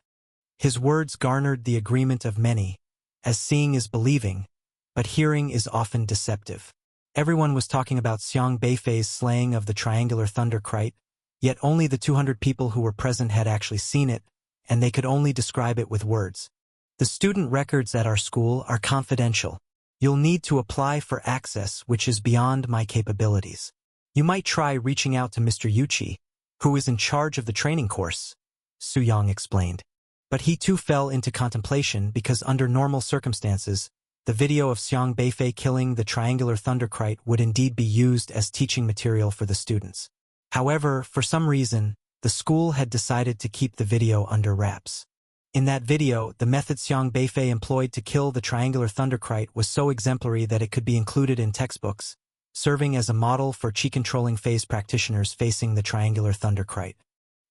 His words garnered the agreement of many, as seeing is believing, but hearing is often deceptive. Everyone was talking about Xiang Beifei's slaying of the triangular thunderkite, yet only the 200 people who were present had actually seen it, and they could only describe it with words. "The student records at our school are confidential. You'll need to apply for access, which is beyond my capabilities. You might try reaching out to Mr. Yuchi, who is in charge of the training course," Su Yang explained. But he too fell into contemplation because under normal circumstances, the video of Xiang Beifei killing the triangular thunderkite would indeed be used as teaching material for the students. However, for some reason, the school had decided to keep the video under wraps. In that video, the method Xiang Beifei employed to kill the triangular thunderkite was so exemplary that it could be included in textbooks, serving as a model for chi-controlling phase practitioners facing the triangular thunderkite.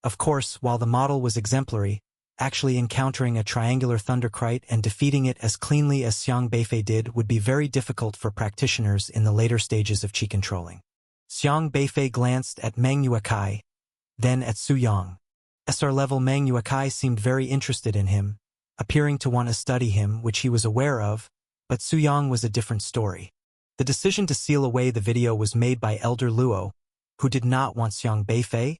Of course, while the model was exemplary, actually encountering a triangular thunderkite and defeating it as cleanly as Xiang Beifei did would be very difficult for practitioners in the later stages of chi controlling. Xiang Beifei glanced at Meng Yuekai, then at Su Yang. SR-level Meng Yuekai seemed very interested in him, appearing to want to study him, which he was aware of, but Su Yang was a different story. The decision to seal away the video was made by Elder Luo, who did not want Xiang Beifei,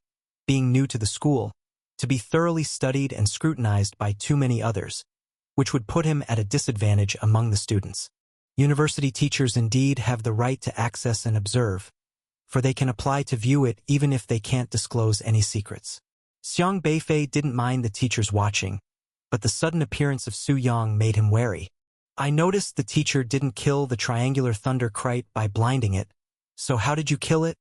being new to the school, to be thoroughly studied and scrutinized by too many others, which would put him at a disadvantage among the students. University teachers indeed have the right to access and observe, for they can apply to view it even if they can't disclose any secrets. Xiang Beifei didn't mind the teachers watching, but the sudden appearance of Su Yang made him wary. "I noticed the teacher didn't kill the triangular thunderkite by blinding it, so how did you kill it?"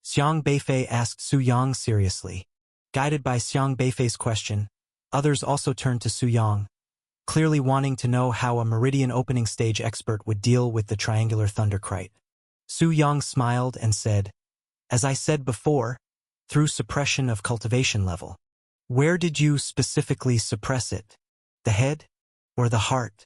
Xiang Beifei asked Su Yang seriously. Guided by Xiang Beifei's question, others also turned to Su Yang, clearly wanting to know how a meridian opening stage expert would deal with the triangular thunderkite. Su Yang smiled and said, "As I said before, through suppression of cultivation level." "Where did you specifically suppress it? The head? Or the heart?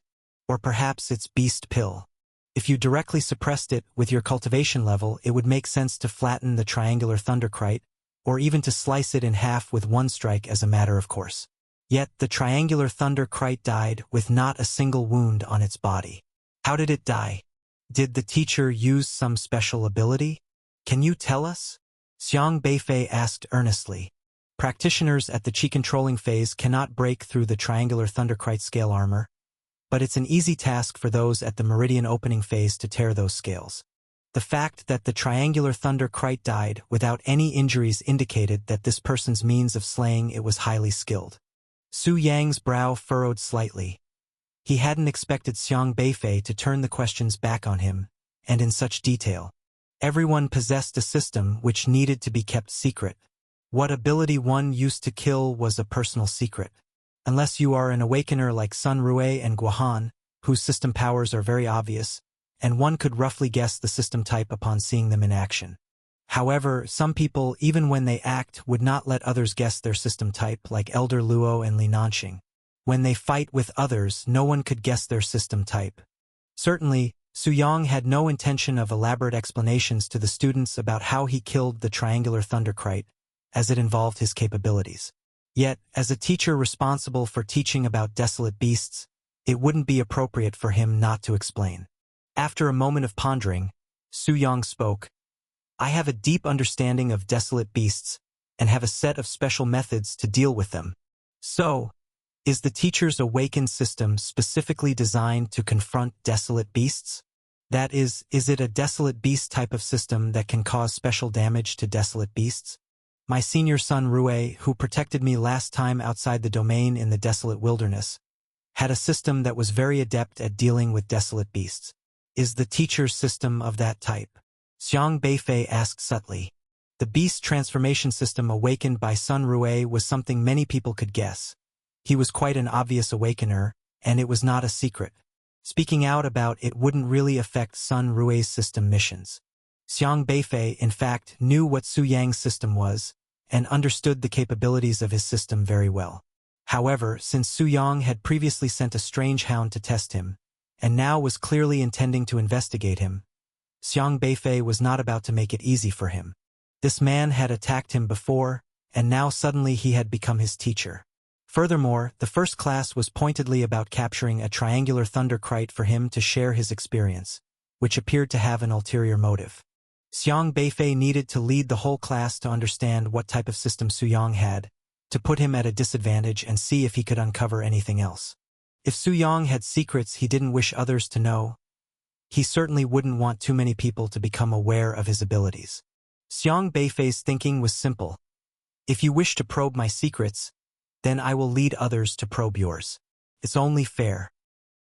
Or perhaps its beast pill?" "If you directly suppressed it with your cultivation level, it would make sense to flatten the triangular thunderkite, or even to slice it in half with one strike as a matter of course." Yet the triangular thunderkite died with not a single wound on its body. How did it die? Did the teacher use some special ability? Can you tell us? Xiang Beifei asked earnestly. Practitioners at the Qi controlling phase cannot break through the triangular thunderkite scale armor, but it's an easy task for those at the meridian opening phase to tear those scales. The fact that the triangular thunderkite died without any injuries indicated that this person's means of slaying it was highly skilled. Su Yang's brow furrowed slightly. He hadn't expected Xiang Beifei to turn the questions back on him, and in such detail. Everyone possessed a system which needed to be kept secret. What ability one used to kill was a personal secret. Unless you are an awakener like Sun Rue and Guohan, whose system powers are very obvious, and one could roughly guess the system type upon seeing them in action. However, some people, even when they act, would not let others guess their system type, like Elder Luo and Li Nanxing. When they fight with others, no one could guess their system type. Certainly, Su Yang had no intention of elaborate explanations to the students about how he killed the triangular thunderkite, as it involved his capabilities. Yet, as a teacher responsible for teaching about desolate beasts, it wouldn't be appropriate for him not to explain. After a moment of pondering, Su Yang spoke. "I have a deep understanding of desolate beasts, and have a set of special methods to deal with them. So, is the teacher's awakened system specifically designed to confront desolate beasts? That is it a desolate beast type of system that can cause special damage to desolate beasts? My senior son Rue, who protected me last time outside the domain in the desolate wilderness, had a system that was very adept at dealing with desolate beasts. Is the teacher's system of that type?" Xiang Beifei asked subtly. The beast transformation system awakened by Sun Rue was something many people could guess. He was quite an obvious awakener, and it was not a secret. Speaking out about it wouldn't really affect Sun Rue's system missions. Xiang Beifei, in fact, knew what Su Yang's system was, and understood the capabilities of his system very well. However, since Su Yang had previously sent a strange hound to test him, and now was clearly intending to investigate him, Xiang Beifei was not about to make it easy for him. This man had attacked him before, and now suddenly he had become his teacher. Furthermore, the first class was pointedly about capturing a triangular thunderkite for him to share his experience, which appeared to have an ulterior motive. Xiang Beifei needed to lead the whole class to understand what type of system Su Yang had, to put him at a disadvantage and see if he could uncover anything else. If Su Yang had secrets he didn't wish others to know, he certainly wouldn't want too many people to become aware of his abilities. Xiang Beifei's thinking was simple. If you wish to probe my secrets, then I will lead others to probe yours. It's only fair.